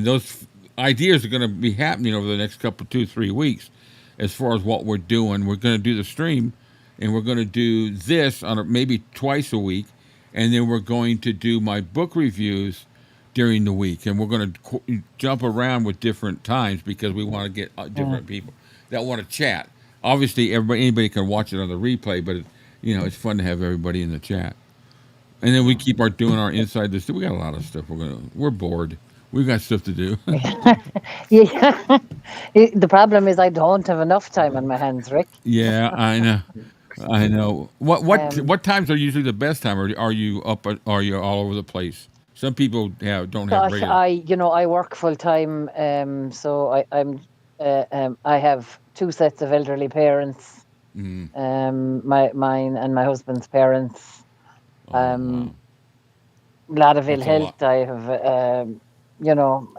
those ideas are going to be happening over the next couple 2-3 weeks. As far as what we're doing, we're going to do the stream, and we're going to do this on maybe twice a week, and then we're going to do my book reviews during the week, and we're going to jump around with different times because we want to get different people that want to chat. Obviously, anybody can watch it on the replay, but it's fun to have everybody in the chat. And then we keep doing our inside this. We got a lot of stuff. We're bored. We got stuff to do. Yeah. The problem is I don't have enough time on my hands, Rick. Yeah, I know. I know. What Um, what times are usually the best time, or are you up? Are you all over the place? Some people don't have Gosh, regular. I work full time, so I have two sets of elderly parents, Mm. mine and my husband's parents. Oh wow, A lot of ill that's a lot. health. I have, a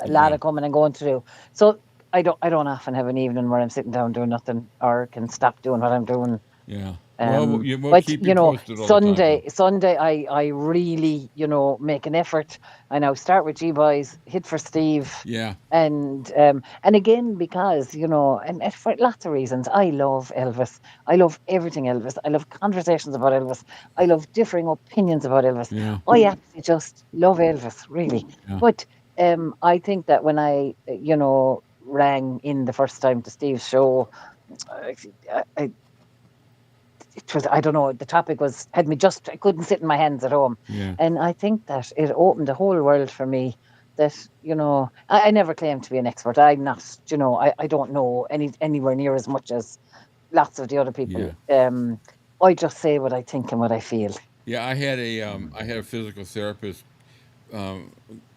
lot Yeah, of coming and going to do. So I don't often have an evening where I'm sitting down doing nothing or can stop doing what I'm doing. yeah. Well, we'll But keep you posted all the time. Sunday, I really, make an effort. I now start with G Boys, hit for Steve, Yeah, and again because and for lots of reasons, I love Elvis. I love everything Elvis. I love conversations about Elvis. I love differing opinions about Elvis. yeah, I actually just love Elvis, really. yeah. But I think that when I, rang in the first time to Steve's show, I, it was, I don't know, the topic was, I couldn't sit in my hands at home. Yeah. And I think that it opened the whole world for me that, I never claimed to be an expert. I'm not, I don't know anywhere near as much as lots of the other people. I just say what I think and what I feel. Yeah, I had a physical therapist.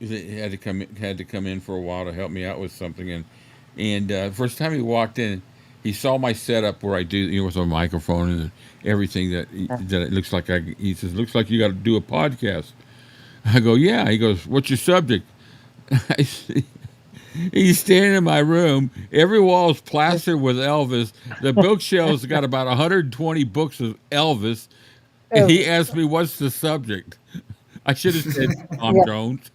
He had to come in for a while to help me out with something, and first time he walked in, he saw my setup where I do with a microphone and everything that it looks like. He says, "Looks like you got to do a podcast." I go, "Yeah." He goes, "What's your subject?" I see. He's standing in my room. Every wall is plastered with Elvis. The bookshelves got about 120 books of Elvis. And he asked me, "What's the subject?" I should have said Tom Yeah. Jones.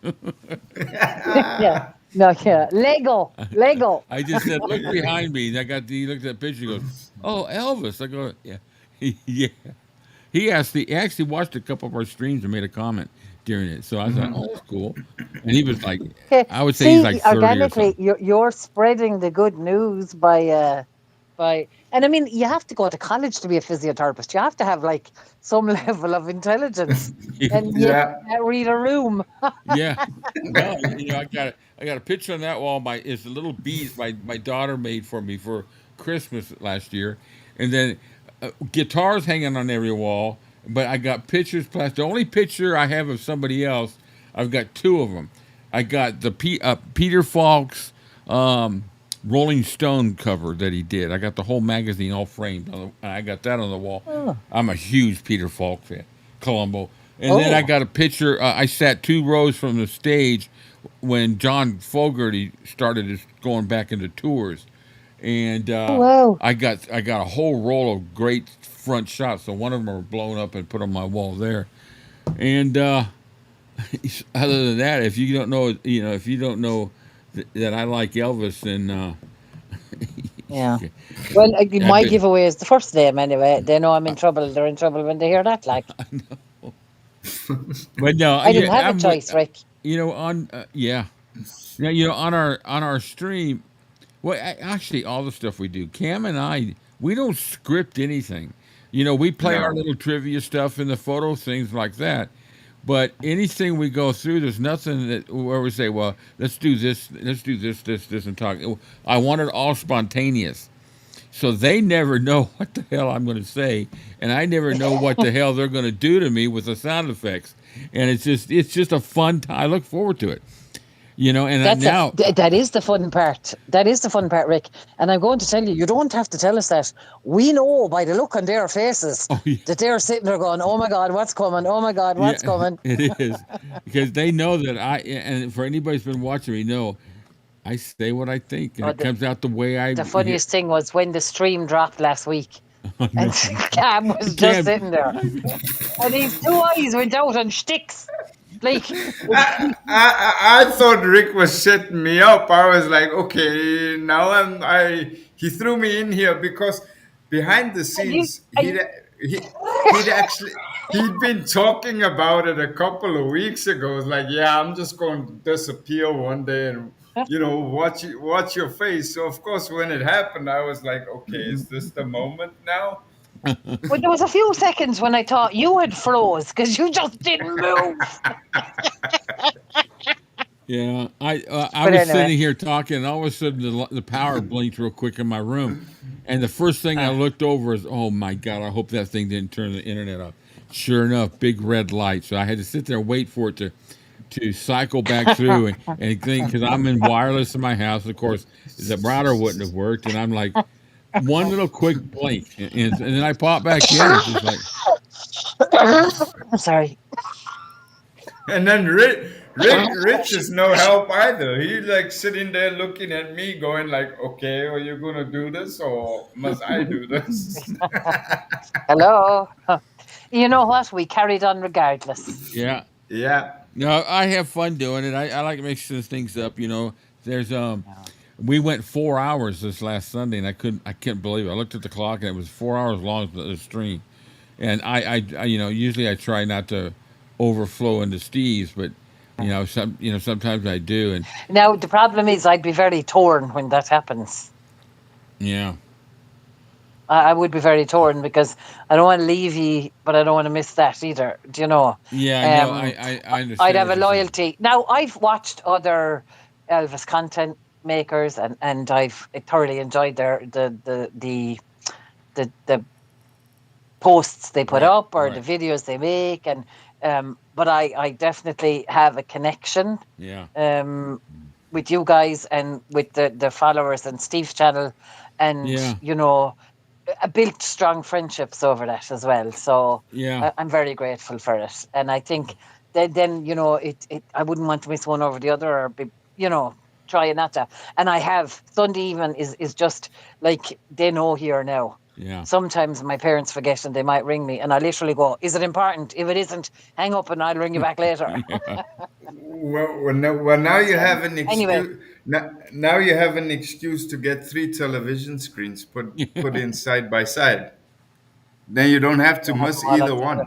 Yeah. No, yeah. Lego. I just said, "Look behind me." And he looked at that picture. He goes, "Oh, Elvis." I go, "Yeah, yeah." He actually watched a couple of our streams and made a comment during it. So I thought, "Oh, that's cool." And he was like, Okay. I would say he's like 30 or Organically, something. you're spreading the good news and I mean, you have to go to college to be a physiotherapist. You have to have like some level of intelligence, and you Yeah. can't read a room. Yeah. Well, I got a picture on that wall. It's a little bead my daughter made for me for Christmas last year, and then guitars hanging on every wall. But I got pictures. Plus, the only picture I have of somebody else, I've got two of them. I got the Peter Falk's Rolling Stone cover that he did. I got the whole magazine all framed. I got that on the wall. Oh. I'm a huge Peter Falk fan, Columbo. And then I got a picture. I sat 2 rows from the stage when John Fogerty started going back into tours, and Wow. I got a whole roll of great front shots. So one of them are blown up and put on my wall there. And other than that, if you don't know, if you don't know that I like Elvis, then Yeah. Well, my bit- giveaway is the first name anyway. They know I'm in trouble. They're in trouble when they hear that. Like, but no, I didn't have I'm a choice, Rick. on on our stream. Well, actually, all the stuff we do, Cam and I, we don't script anything. We play our No. little trivia stuff and the photo things like that. But anything we go through, there's nothing where we say, "Well, let's do this, and talk." I want it all spontaneous, so they never know what the hell I'm going to say, and I never know what the hell they're going to do to me with the sound effects. And it's just a fun time. I look forward to it, And now, That is the fun part. That is the fun part, Rick. And I'm going to tell you, you don't have to tell us that. We know by the look on their faces that they're sitting there going, "Oh my God, what's coming? Oh my God, what's coming?" it is because they know that and for anybody who's been watching me, know I say what I think, and Oh, it comes out the way I. The funniest thing was when the stream dropped last week. I know. And Cam was just Cam- sitting there. And his 2 eyes went out on sticks. Like, I thought Rick was setting me up. I was like, okay, now he threw me in here because behind the scenes he'd been talking about it a couple of weeks ago. It's like, yeah, I'm just going to disappear one day and watch your face. So of course when it happened, I was like, okay, is this the moment now? Well, there was a few seconds when I thought you had froze because you just didn't move. Yeah, I But was anyway. sitting here talking, and all of a sudden the power blinked real quick in my room, and the first thing I looked over is, oh my God, I hope that thing didn't turn the internet off. Sure enough, big red light. So I had to sit there and wait for it to cycle back through and think, because I'm in wireless in my house. Of course, the router wouldn't have worked, and I'm like, one little quick blink, and then I pop back in. It's just like, I'm sorry. And then Rich is no help either. He's like sitting there looking at me, going like, "Okay, are you gonna do this, or must I do this?" Hello. You know what? We carried on regardless. yeah. Yeah. No, I have fun doing it. I like mixing things up. There's we went 4 hours this last Sunday, and I can't believe it. I looked at the clock, and it was 4 hours long, the stream. And I usually I try not to overflow into Steve's, but sometimes I do. And Now, the problem is I'd be very torn when that happens. yeah, I would be very torn because I don't want to leave you, but I don't want to miss that either. Do you know? yeah, no, I understand. I'd have a what you're saying. loyalty. Now, I've watched other Elvis content makers, and I've thoroughly enjoyed the posts they put Right, up or right. the videos they make, and but I definitely have a connection Yeah. with you guys and with the followers and Steve's channel, and Yeah. I built strong friendships over that as well. So Yeah. I'm very grateful for it, and I think then I wouldn't want to miss one over the other, or be trying not to. And I have Sunday evening is just like they know here now. Yeah. Sometimes my parents forget and they might ring me, and I literally go, "Is it important? If it isn't, hang up and I'll ring you back later." Well, now you have an excuse. Anyway. Now you have an excuse to get 3 television screens put in side by side. Then you don't have to miss either one.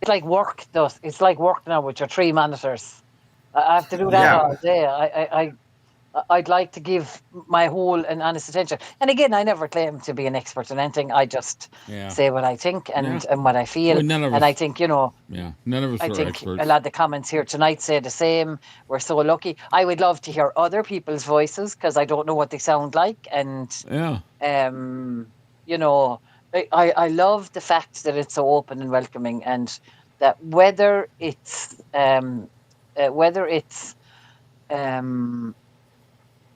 It's like work does. It's like work now with your 3 monitors. I have to do that Yeah. all day. I'd like to give my whole and honest attention. And again, I never claim to be an expert in anything. I just Yeah. say what I think and Yeah. what I feel. Well, none of and us- I think, Yeah, none of us I are think experts. a lot of the comments here tonight say the same. We're so lucky. I would love to hear other people's voices because I don't know what they sound like. And, Yeah. I love the fact that it's so open and welcoming, and that whether it's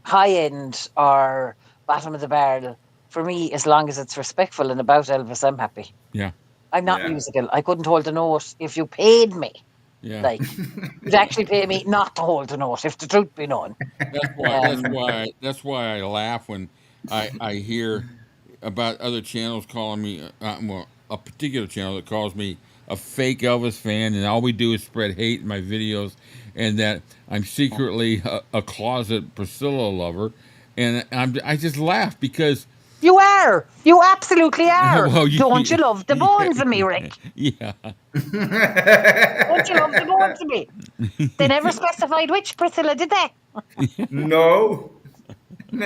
high end or bottom of the barrel, for me, as long as it's respectful and about Elvis, I'm happy. Yeah. I'm not Yeah. musical. I couldn't hold a note if you paid me. Yeah. Like, you'd actually pay me not to hold a note, if the truth be known. That's why I laugh when I hear about other channels calling me a particular channel that calls me a fake Elvis fan, and all we do is spread hate in my videos, and that I'm secretly a closet Priscilla lover, and I just laugh because You are. You absolutely are. Well, Don't you love the bones of me, Rick? yeah. Don't you love the bones of me? They never specified which Priscilla, did they? No. I'm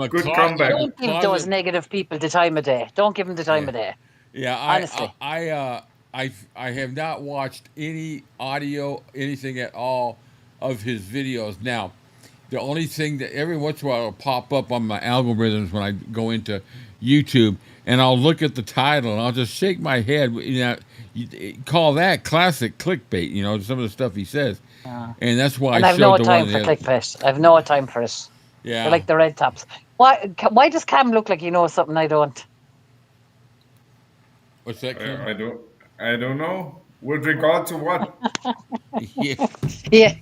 a Good closet- comeback. Don't give those negative people the time of day. Don't give them the time of day. Yeah, Honestly. I have not watched any audio, anything at all of his videos. Now, the only thing that every once in a while will pop up on my algorithms when I go into YouTube, and I'll look at the title and I'll just shake my head. You call that classic clickbait. Some of the stuff he says, and that's why And I I've no showed the time one. for that- clickbait. I've no time for it. Yeah. They're like the red tops. Why does Cam look like he knows something I don't? What's that? Kim? I don't know. With regard to what? Yeah. Yeah.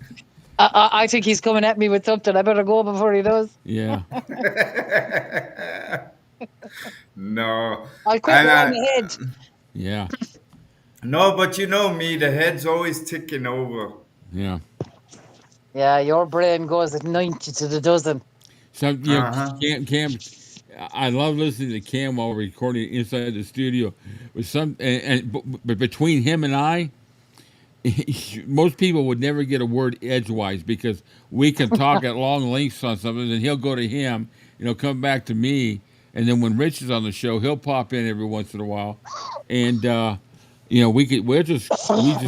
I think he's coming at me with something. I better go before he does. Yeah. No. I'll quit on the head. Yeah. No, but you know me, the head's always ticking over. Yeah. Yeah, your brain goes at 90 to the dozen. Cam. I love listening to Cam while recording inside the studio. But between him and I, most people would never get a word edgewise because we can talk at long lengths on something, and he'll go to him, come back to me, And then when Rich is on the show, he'll pop in every once in a while, and you know, we just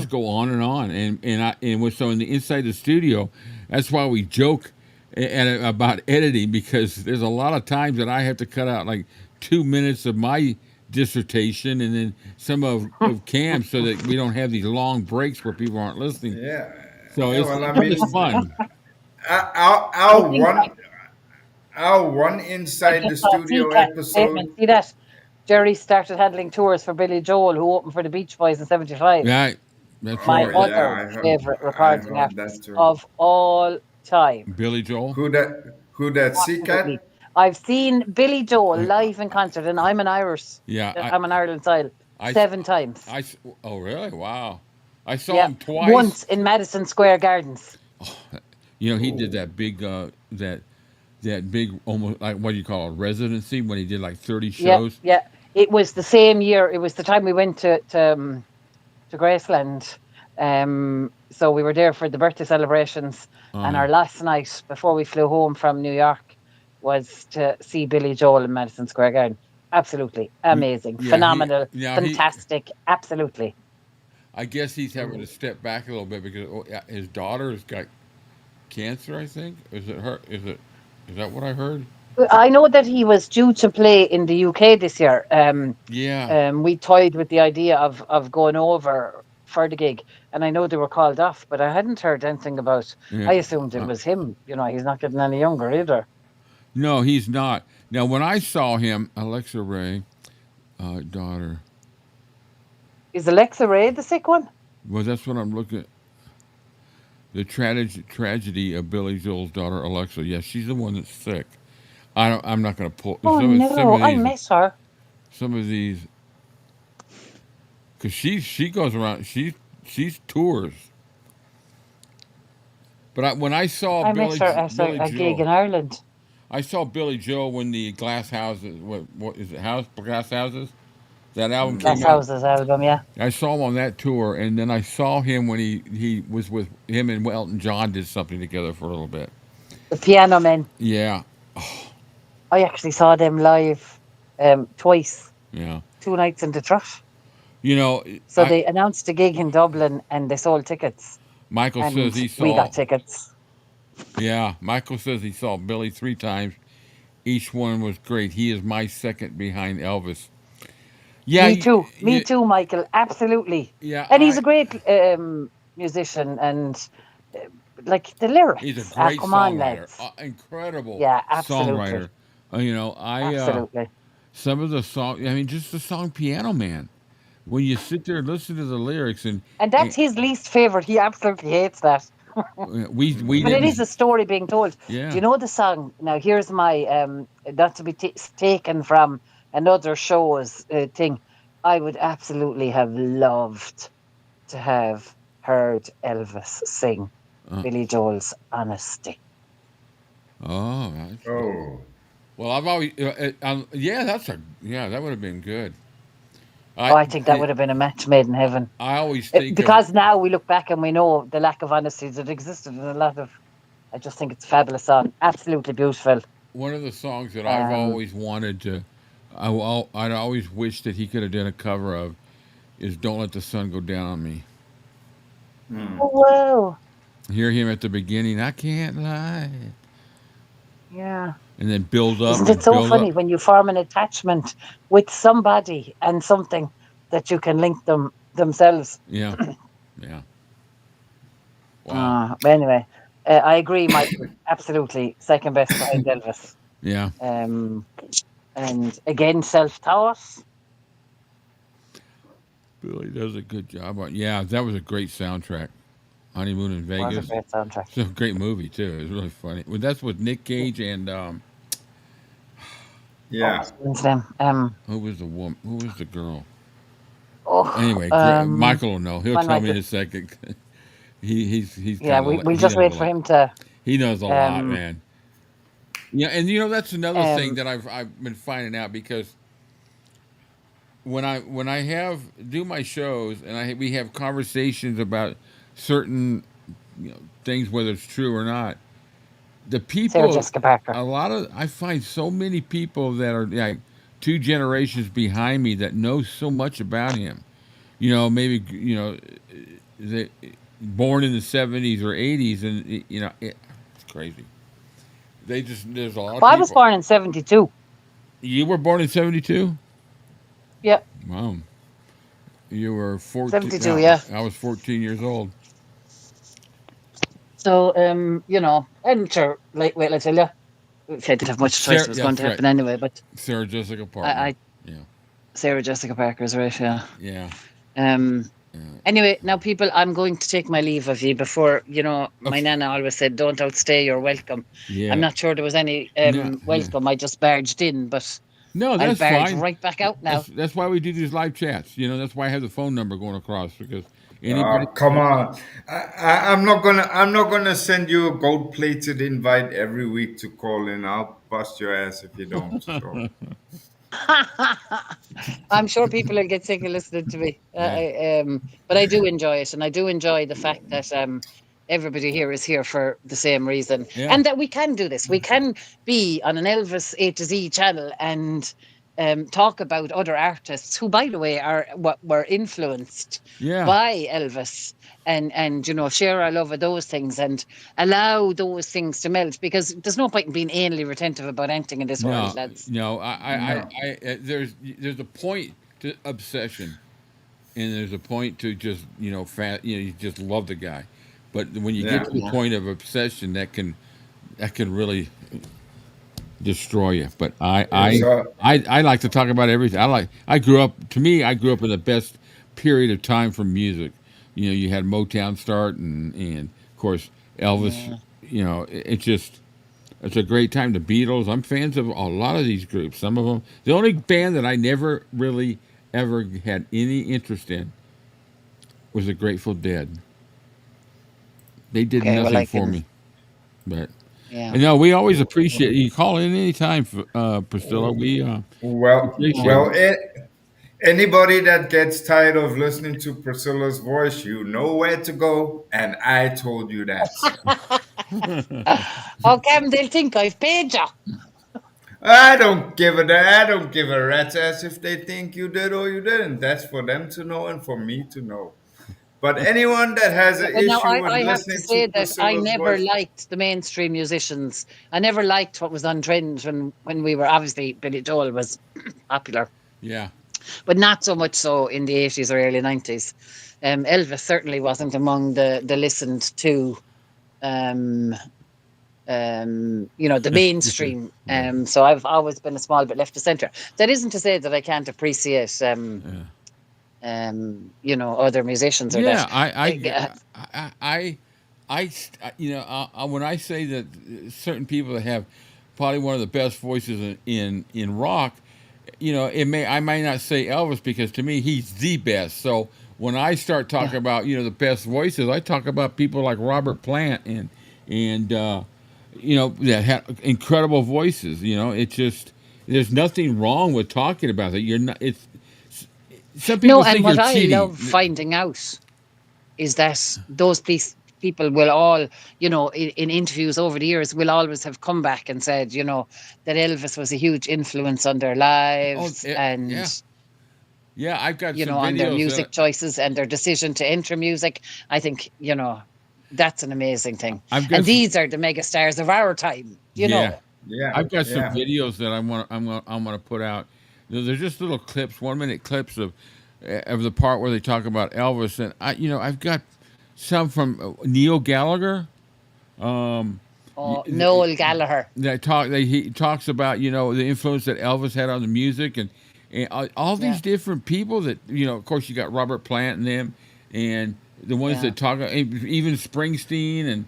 go on, and so in the inside the studio, that's why we joke about editing, because there's a lot of times that I have to cut out like 2 minutes of my dissertation and then some of Cam, so that we don't have these long breaks where people aren't listening. Yeah. So Yeah, it's, well, I it's mean, fun. Our one I inside the just saw a studio CCAT statement. episode. See that? Jerry started handling tours for Billy Joel, who opened for the Beach Boys in '75. Yeah, that's My right. other favorite I recording heard that artist too. of all time. Billy Joel. Who that Absolutely. CCAT? I've seen Billy Joel live in concert, and I'm an Yeah, I'm an Ireland style, 7 times. Oh, really? Wow. I saw Yeah, him twice. once in Madison Square Gardens. You know, he did that big, that big, almost like, what do you call it, residency, when he did like 30 Yeah, shows. yeah. It was the same year. It was the time we went to Graceland. So we were there for the birthday celebrations, and our last night before we flew home from New York was to see Billy Joel in Madison Square Garden. Absolutely amazing, phenomenal, fantastic. Absolutely. I guess he's having to step back a little bit because his daughter's got cancer, I think. Is that what I heard? I know that he was due to play in the UK this year. We toyed with the idea of going over for the gig, and I know they were called off, but I hadn't heard anything about. Yeah. I assumed it was him. You know, he's not getting any younger either. No, he's not. Now, when I saw him, Alexa Ray, daughter. Is Alexa Ray the sick one? Well, that's what I'm looking at. The tragedy of Billy Joel's daughter, Alexa. Yes, she's the one that's sick. I'm not going to pull. Oh no, I miss her. Some of these, because she goes around. She's tours. But when I saw I Billy, miss her at Billy a Joel, gig in Ireland. I saw Billy Joel when the Glass Houses. What is it? Glass Houses. That album came out. Glass Houses album, yeah. I saw him on that tour, and then I saw him when he was with him and Elton John did something together for a little bit. The Piano Men. Yeah. I actually saw them live twice. Yeah. 2 nights in Detroit. You know. So they announced a gig in Dublin, and they sold tickets. Michael says he saw. We got tickets. Yeah, Michael says he saw Billy 3 times. Each one was great. He is my second behind Elvis. Yeah, Me too, Michael. Absolutely. Yeah, and he's a great musician, and like the lyrics. He's a great come on, songwriter. lads. Incredible. Yeah, absolutely. Songwriter. You know, absolutely. Some of the songs. I mean, just the song "Piano Man." When you sit there and listen to the lyrics, and that's his least favorite. He absolutely hates that. But it is a story being told. Yeah. Do you know the song? Now, here's my not to be taken from another show's thing. I would absolutely have loved to have heard Elvis sing Billy Joel's "Honesty." Oh. Well, I've always that would have been good. I think that would have been a match made in heaven. I always think because now we look back and we know the lack of honesty that existed in a lot of. I just think it's a fabulous song, absolutely beautiful. One of the songs that I've always wanted to, I'd always wished that he could have done a cover of, is "Don't Let the Sun Go Down on Me." Oh, wow. Hear him at the beginning. I can't lie. Yeah. And then build up. Isn't it so funny when you form an attachment with somebody and something that you can link themselves? Yeah. Yeah. Wow. Anyway, I agree, Michael. Absolutely. Second best behind Elvis. Yeah. And again, self-taught. Billy does a good job on. Yeah, that was a great soundtrack. Honeymoon in Vegas. It was a great soundtrack. It's a great movie too. It was really funny. Well, that's with Nick Cage and yeah. Who was the woman? Who was the girl? Oh, anyway, Michael will know. He'll tell me in a second. He's yeah. We'll just wait for him to. He knows a lot, man. Yeah, and you know that's another thing that I've been finding out, because when I do my shows and we have conversations about certain things, whether it's true or not, the Sarah people, Jessica Parker. I find so many people that are like 2 generations behind me that know so much about him. Maybe, they born in the 70s or 80s, and it's crazy. There's a lot of Well, I was people. born in 72. You were born in 72? Yep, Wow. You were 14. 72, No, yeah. I was 14 years old. So, and sure, like, wait, let's tell you, I didn't have much choice. It was going That's to right. happen anyway, but Sarah Jessica Parker. Yeah. Sarah Jessica Parker is right, yeah. Yeah. Anyway, now people, I'm going to take my leave of you before, my Okay. nana always said, don't outstay your welcome. Yeah. I'm not sure there was any No, welcome. I just barged in, but no, I'll that's barge fine. right back out now. That's why we do these live chats. That's why I have the phone number going across, because anybody. Come on. I'm not gonna send you a gold-plated invite every week to call in. I'll bust your ass if you don't. So. I'm sure people will get sick of listening to me. But I do enjoy it, and I do enjoy the fact that everybody here is here for the same reason, Yeah. and that we can do this. We can be on an Elvis-A-Z channel and talk about other artists who, by the way, were influenced Yeah. by Elvis, and share our love of those things and allow those things to melt, because there's no point in being anally retentive about anything in this world, lads. No. There's a point to obsession, and there's a point to just you just love the guy, but when you get to the point of obsession, that can really destroy you. But I like to talk about everything. I grew up in the best period of time for music. You had Motown start, and of course Elvis. It's a great time. The Beatles. I'm fans of a lot of these groups. Some of them. The only band that I never really ever had any interest in was the Grateful Dead. They did nothing for me. But no, we always appreciate you. Call in anytime, Priscilla. We Anybody that gets tired of listening to Priscilla's voice, you know where to go, and I told you that. How come they'll think I've paid you? I don't give a rat's ass if they think you did or you didn't. That's for them to know and for me to know. But anyone that has an Well, now, issue with I have to listening say to that I Priscilla's never voice, liked the mainstream musicians. I never liked what was on trend when we were, obviously, Billy Joel was popular. Yeah. But not so much so in the 80s or early 90s. Elvis certainly wasn't among the listened to, the mainstream. So I've always been a small bit left of centre. That isn't to say that I can't appreciate, other musicians. Or yeah, when I say that certain people that have probably one of the best voices in rock, I might not say Elvis, because to me he's the best. So when I start talking about the best voices, I talk about people like Robert Plant and that have incredible voices. It's just, there's nothing wrong with talking about it. You're not. It's some people think what you're I cheating. love finding out is that those people will all, in interviews over the years, will always have come back and said, that Elvis was a huge influence on their lives and, I've got some on their videos music choices and their decision to enter music. I think, that's an amazing thing. And these are the mega stars of our time, know. Yeah, I've got some videos that I'm gonna put out. They're just little clips, 1-minute clips of the part where they talk about Elvis, and I've got some from Neil Gallagher. Noel Gallagher. He talks about the influence that Elvis had on the music, and all these different people that of course you got Robert Plant and them, and the ones that talk, even Springsteen, and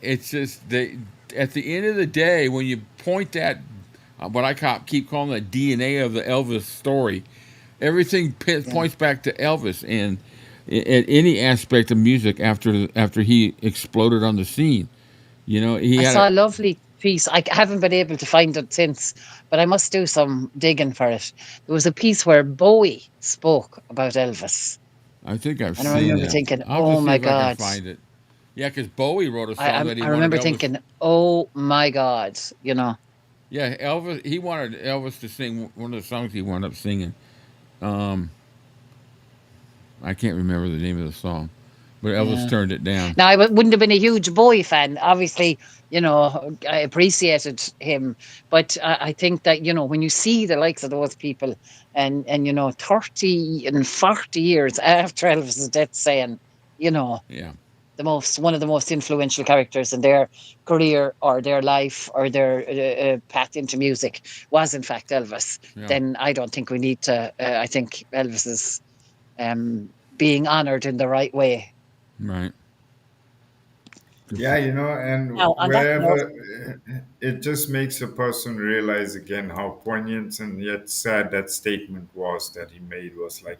it's just at the end of the day, when you point that, what I keep calling the DNA of the Elvis story, everything points back to Elvis, and at any aspect of music after he exploded on the scene. I saw a lovely piece. I haven't been able to find it since, but I must do some digging for it. There was a piece where Bowie spoke about Elvis. I think I've seen it. And I remember that. thinking, I'll have to see my if I can God. find it. Yeah, because Bowie wrote a song that he I wanted remember Elvis. thinking, oh my God, you know. Yeah, Elvis. He wanted Elvis to sing one of the songs he wound up singing. Um, I can't remember the name of the song, but Elvis Yeah. turned it down. Now, wouldn't have been a huge Bowie fan. Obviously, you know, I appreciated him. But I think that, you know, when you see the likes of those people and you know, 30 and 40 years after Elvis's death saying, you know, Yeah. one of the most influential characters in their career or their life or their path into music was in fact Elvis, Yeah. then I don't think we need to, I think Elvis is being honored in the right way. Right. Yeah, you know, and Now, on that note, wherever it just makes a person realize again how poignant and yet sad that statement was that he made was like,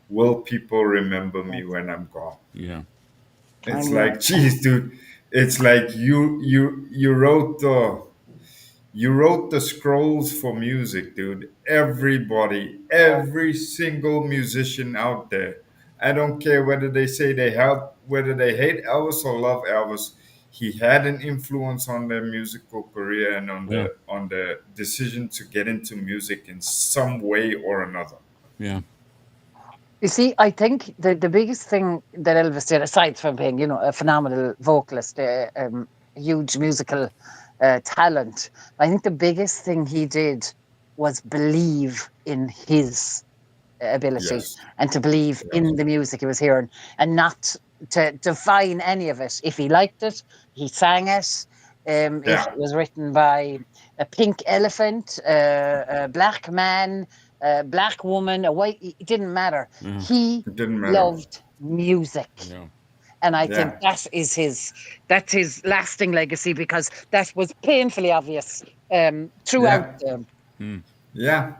will people remember me when I'm gone? Yeah. It's like, geez, dude, it's like you wrote the scrolls for music, dude. Everybody, every single musician out there. I don't care whether they say they help, whether they hate Elvis or love Elvis. He had an influence on their musical career and Yeah. on the decision to get into music in some way or another. Yeah. you see, I think the biggest thing that Elvis did, aside from being, you know, a phenomenal vocalist, huge musical talent, I think the biggest thing he did was believe in his ability Yes. and to believe in the music he was hearing and not to define any of it. If he liked it, he sang it. If it was written by a pink elephant, a black man, a black woman, a white, it didn't matter. Yeah. He It didn't matter. loved music. Yeah. And I think that's his lasting legacy, because that was painfully obvious throughout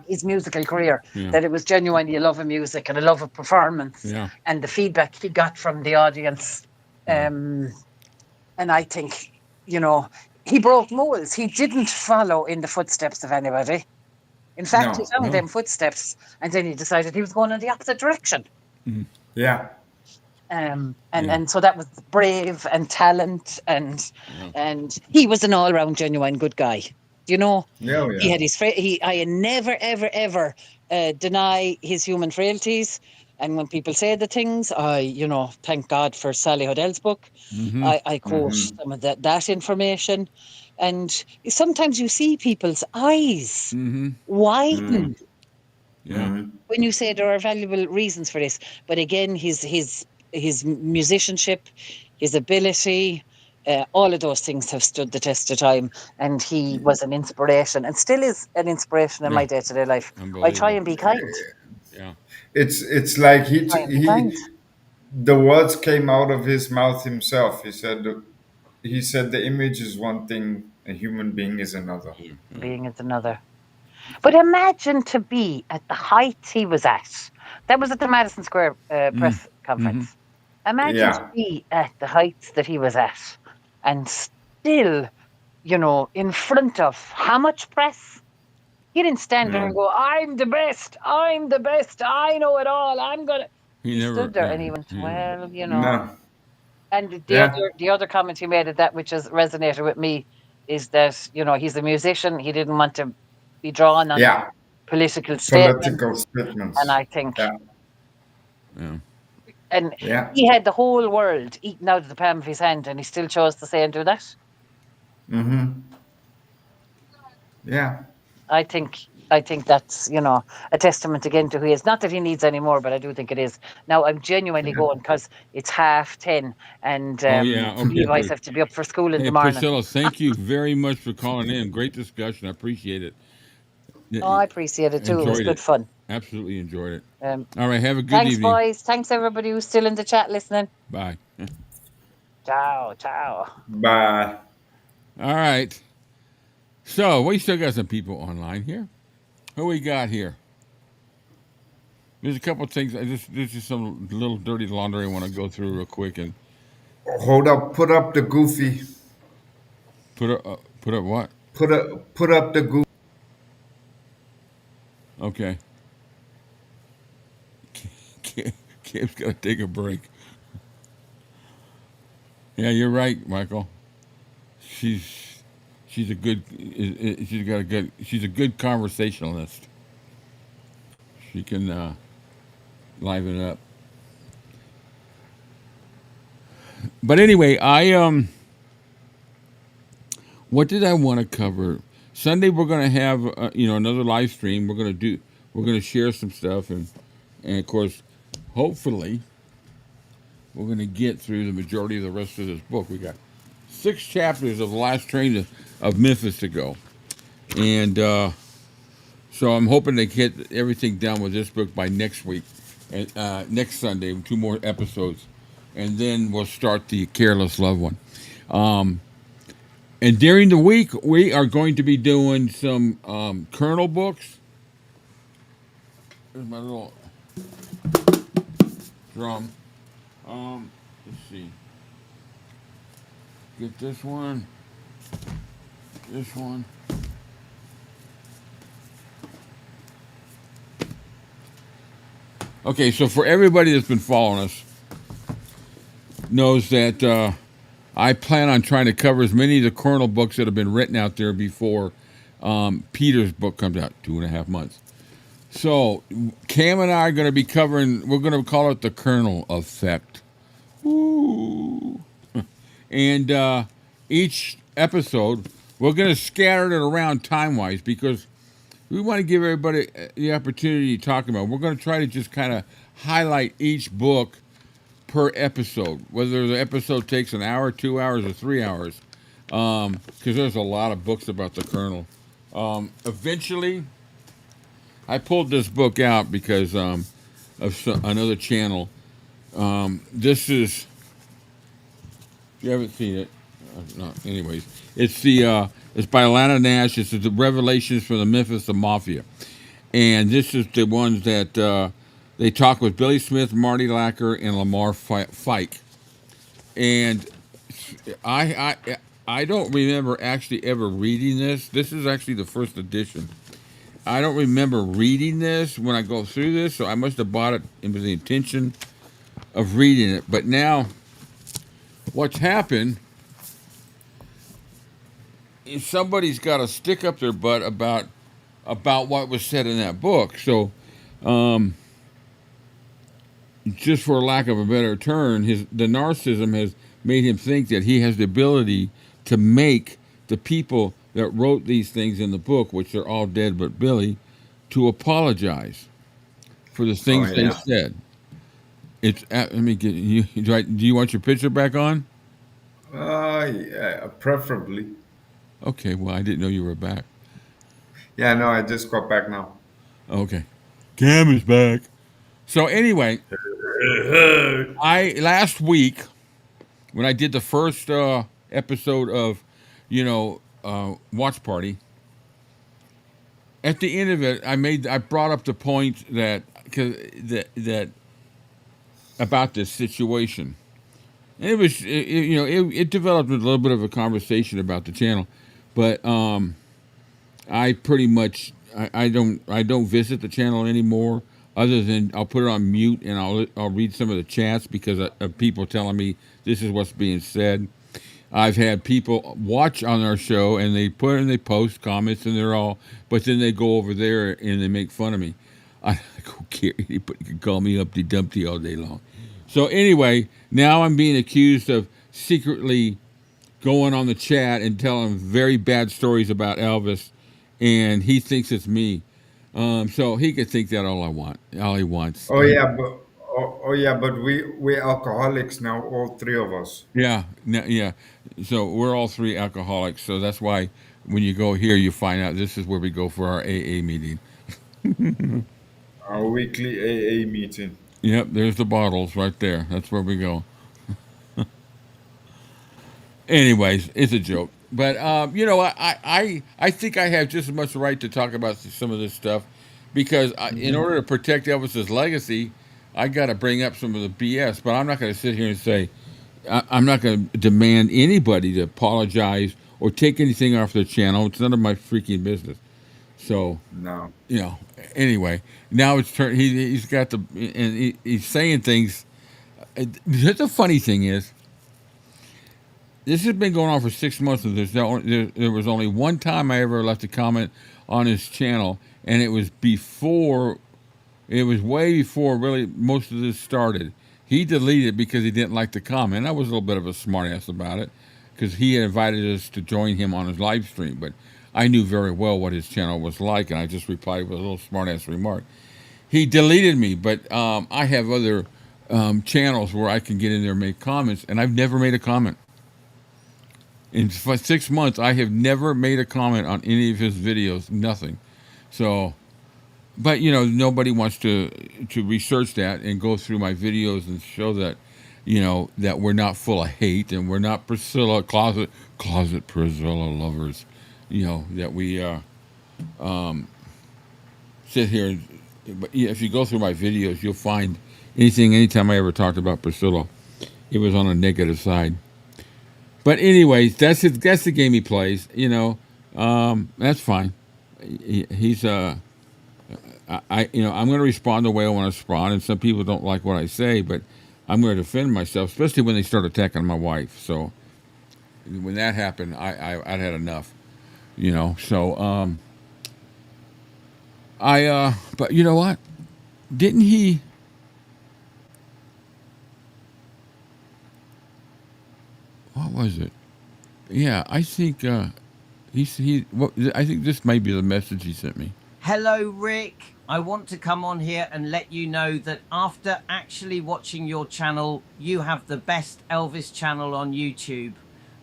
his musical career, Yeah. that it was genuinely a love of music and a love of performance, Yeah. and the feedback he got from the audience. And I think, you know, he broke molds. He didn't follow in the footsteps of anybody. In fact, he found them footsteps, and then he decided he was going in the opposite direction. Yeah. And so that was brave and talent, and he was an all-round genuine good guy. You know, he had his I never ever deny his human frailties. And when people say the things, I, you know, thank God for Sally Hodell's book. I quote some of that information, and sometimes you see people's eyes widen when you say there are valuable reasons for this. But again, his musicianship, his ability, all of those things have stood the test of time, and he was an inspiration and still is an inspiration in my day-to-day life. I try and be kind. Yeah. It's like the words came out of his mouth himself. He said the image is one thing, a human being is another. Being is another. But imagine to be at the height he was at. That was at the Madison Square press conference. Imagine to be at the heights that he was at, and still, you know, in front of how much press? He didn't stand there and go, I'm the best, I know it all, I'm gonna. He stood there and he went, well, you know. No. And the other comment he made at that, which has resonated with me, is that, you know, he's a musician. He didn't want to be drawn on political statements. And I think, and he had the whole world eaten out of the palm of his hand, and he still chose to say and do that. Yeah. I think that's, you know, a testament again to who he is. Not that he needs any more, but I do think it is. Now, I'm genuinely going because it's 10:30, and Levi's have to be up for school in the morning. Priscilla, thank you very much for calling in. Great discussion. I appreciate it. Oh, I appreciate it too. It was good fun. Absolutely enjoyed it. All right, have a good thanks, evening. Thanks, boys. Thanks, everybody who's still in the chat listening. Bye. Ciao. Bye. All right. So, we still got some people online here. Who we got here? There's a couple of things. There's just some little dirty laundry I want to go through real quick. And hold up, put up the goofy. Put up what? Put up the goofy. Okay. Kim's got to take a break. Yeah, you're right, Michael. She's she's a good she's a good conversationalist. She can liven it up. But anyway, what did I want to cover? Sunday we're going to have another live stream. We're going to share some stuff and of course, hopefully we're going to get through the majority of the rest of this book. We got 6 chapters of the last train of Memphis to go. And so I'm hoping to get everything done with this book by next week, and next Sunday, 2 more episodes. And then we'll start the Careless Love one. And during the week, we are going to be doing some Colonel books. There's my little drum. Let's see. Get this one. This one. Okay, so for everybody that's been following us, knows that I plan on trying to cover as many of the Colonel books that have been written out there before Peter's book comes out, 2.5 months. So Cam and I are going to be covering, we're going to call it the Colonel Effect. Ooh. And each episode, we're going to scatter it around time-wise because we want to give everybody the opportunity to talk about it. We're going to try to just kind of highlight each book per episode, whether the episode takes an hour, 2 hours, or 3 hours, because there's a lot of books about the Colonel. Eventually, I pulled this book out because of another channel. This is, if you haven't seen it, no, anyways, it's by Alana Nash. It's the Revelations from the Memphis Mafia, and this is the ones that they talk with Billy Smith, Marty Lacker, and Lamar Fike. And I don't remember actually ever reading this. This is actually the first edition. I don't remember reading this when I go through this, so I must have bought it with the intention of reading it. But now, what's happened is somebody's got to stick up their butt about what was said in that book. So, just for lack of a better term, the narcissism has made him think that he has the ability to make the people that wrote these things in the book, which are all dead but Billy, to apologize for the things they said. It's let me get you. Do you want your picture back on? Yeah, preferably. Okay. Well, I didn't know you were back. Yeah, no, I just got back now. Okay. Cam is back. So anyway, last week when I did the first episode of, Watch Party, at the end of it, I brought up the point that about this situation, and it was it developed a little bit of a conversation about the channel, but I pretty much I don't visit the channel anymore. Other than I'll put it on mute and I'll read some of the chats because of people telling me this is what's being said. I've had people watch on our show and they post comments and but then they go over there and they make fun of me. I don't care. Anybody can call me Humpty Dumpty all day long. So anyway, now I'm being accused of secretly going on the chat and telling very bad stories about Elvis, and he thinks it's me. So he can think that all he wants. Oh yeah, but we're alcoholics now, all 3 of us. Yeah. So we're all 3 alcoholics. So that's why when you go here, you find out this is where we go for our AA meeting. Our weekly AA meeting. Yep, there's the bottles right there. That's where we go. Anyways, it's a joke. But, I think I have just as much right to talk about some of this stuff because in order to protect Elvis's legacy, I got to bring up some of the BS. But I'm not going to sit here and say, I'm not going to demand anybody to apologize or take anything off their channel. It's none of my freaking business. So, no. Anyway, now it's turned. He's got he's saying things. The funny thing is, this has been going on for 6 months, and there was only one time I ever left a comment on his channel, and it was way before really most of this started. He deleted it because he didn't like the comment. I was a little bit of a smartass about it because he had invited us to join him on his live stream, but I knew very well what his channel was like, and I just replied with a little smartass remark. He deleted me, but I have other channels where I can get in there and make comments, and I've never made a comment. In 6 months, I have never made a comment on any of his videos, nothing. So, but nobody wants to research that and go through my videos and show that, that we're not full of hate and we're not closet Priscilla lovers, that we sit here. But if you go through my videos, you'll find anytime I ever talked about Priscilla, it was on a negative side. But anyways, that's the game he plays. That's fine. He's I'm going to respond the way I want to respond, and some people don't like what I say, but I'm going to defend myself, especially when they start attacking my wife. So when that happened, I'd had enough. So but you know what? Didn't he? What was it? Yeah, I think I think this might be the message he sent me. Hello, Rick. I want to come on here and let you know that after actually watching your channel, you have the best Elvis channel on YouTube.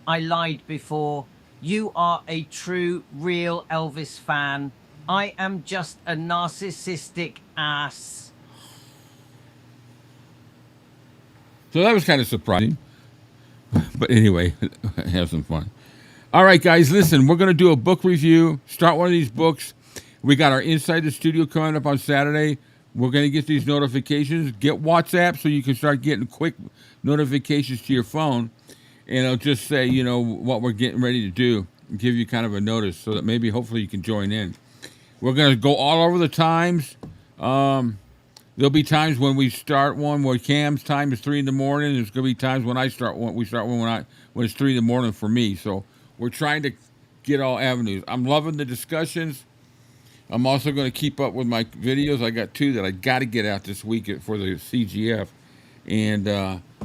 I lied before. You are a true, real Elvis fan. I am just a narcissistic ass. So that was kind of surprising. But anyway, have some fun. All right, guys, listen, we're going to do a book review. Start one of these books. We got our Inside the Studio coming up on Saturday. We're going to get these notifications. Get WhatsApp so you can start getting quick notifications to your phone. And it'll just say, what we're getting ready to do. And give you kind of a notice so that maybe, hopefully, you can join in. We're going to go all over the times. There'll be times when we start one where Cam's time is 3 in the morning. There's going to be times when I start one. We start one when it's 3 in the morning for me. So we're trying to get all avenues. I'm loving the discussions. I'm also going to keep up with my videos. I got 2 that I got to get out this week for the CGF, and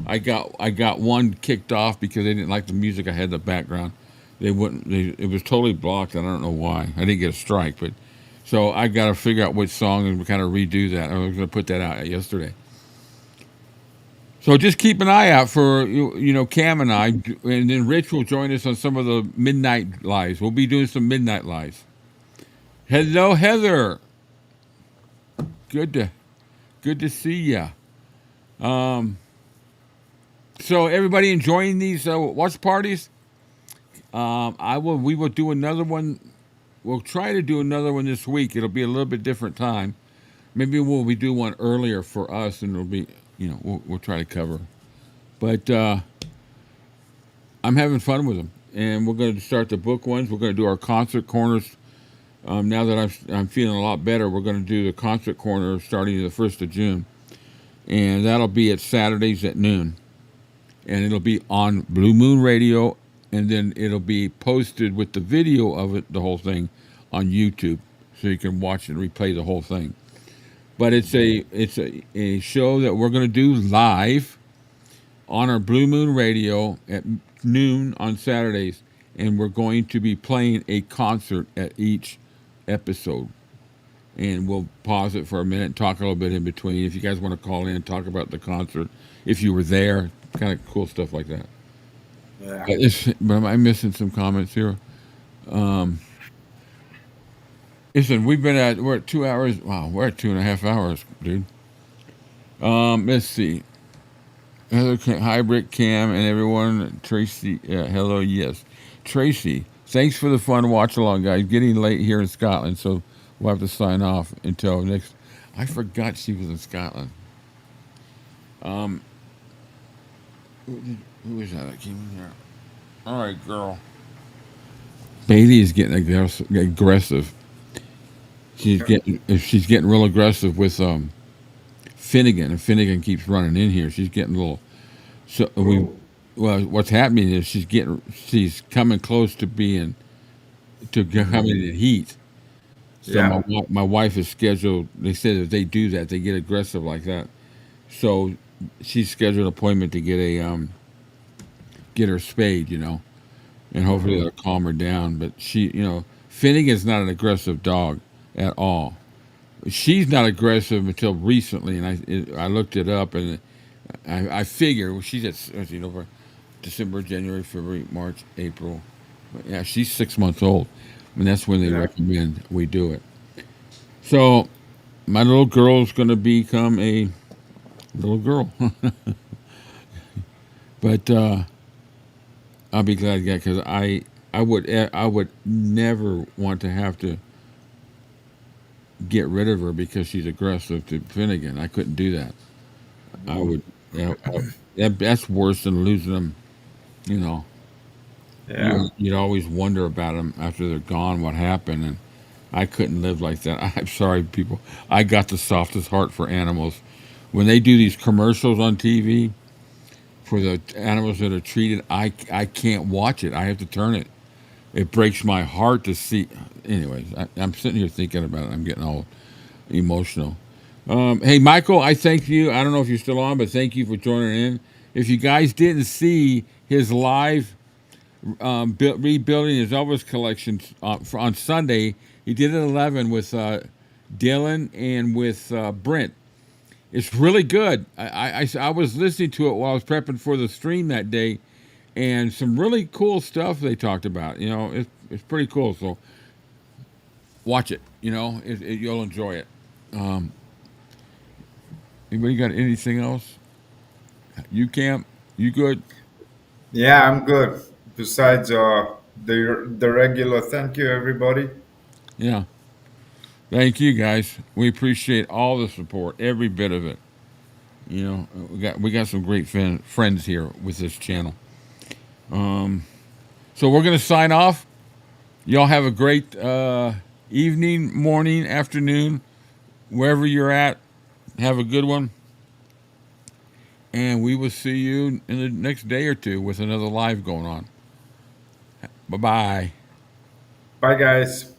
I got one kicked off because they didn't like the music I had in the background. It was totally blocked, and I don't know why. I didn't get a strike, but. So I got to figure out which song and kind of redo that. I was going to put that out yesterday. So just keep an eye out for, Cam and I, and then Rich will join us on some of the midnight lives. We'll be doing some midnight lives. Hello, Heather. Good to see ya. So everybody enjoying these watch parties? We will do another one. We'll try to do another one this week. It'll be a little bit different time. Maybe we'll do one earlier for us, and it'll be, we'll try to cover. But I'm having fun with them, and we're going to start the book ones. We're going to do our concert corners. Now that I'm feeling a lot better, we're going to do the concert corner starting the 1st of June, and that'll be at Saturdays at noon, and it'll be on Blue Moon Radio. And then it'll be posted with the video of it, the whole thing, on YouTube, so you can watch and replay the whole thing. But it's a show that we're going to do live on our Blue Moon Radio at noon on Saturdays, and we're going to be playing a concert at each episode. And we'll pause it for a minute and talk a little bit in between. If you guys want to call in and talk about the concert, if you were there, kind of cool stuff like that. Yeah. But am I missing some comments here? Listen, we're at 2 hours. Wow, we're at 2.5 hours, dude. Let's see. Hi, Rick, Cam, and everyone. Tracy, hello, yes. Tracy, thanks for the fun watch along, guys. Getting late here in Scotland, so we'll have to sign off until next. I forgot she was in Scotland. Who is that came in here? All right, girl. Bailey is getting aggressive. She's getting real aggressive with Finnegan, and Finnegan keeps running in here. She's getting a little. So well, what's happening is she's coming close to coming in heat. So Yeah. my wife is scheduled. They said if they do that, they get aggressive like that. So she's scheduled an appointment to get her spayed, and hopefully that'll calm her down. But Finnegan's not an aggressive dog at all. She's not aggressive until recently, and I looked it up, and I figure she's at December, January, February, March, April. Yeah, she's 6 months old, and that's when they recommend we do it. So my little girl's going to become a little girl, but I'll be glad because I would never want to have to get rid of her because she's aggressive to Finnegan. I couldn't do that. I would. That's worse than losing them. Yeah. You'd always wonder about them after they're gone. What happened? And I couldn't live like that. I'm sorry, people. I got the softest heart for animals. When they do these commercials on TV for the animals that are treated, I can't watch it. I have to turn it. It breaks my heart to see. Anyways, I'm sitting here thinking about it. I'm getting all emotional. Hey, Michael, I thank you. I don't know if you're still on, but thank you for joining in. If you guys didn't see his live rebuilding his Elvis collection on Sunday, he did it at 11 with Dylan and with Brent. It's really good. I was listening to it while I was prepping for the stream that day, and some really cool stuff they talked about. It's pretty cool. So watch it. You'll enjoy it. Anybody got anything else? You Camp? You good? Yeah, I'm good. Besides the regular, thank you, everybody. Yeah. Thank you, guys. We appreciate all the support, every bit of it. We got some great friends here with this channel. So we're gonna sign off. Y'all have a great evening, morning, afternoon, wherever you're at. Have a good one. And we will see you in the next day or two with another live going on. Bye-bye. Bye, guys.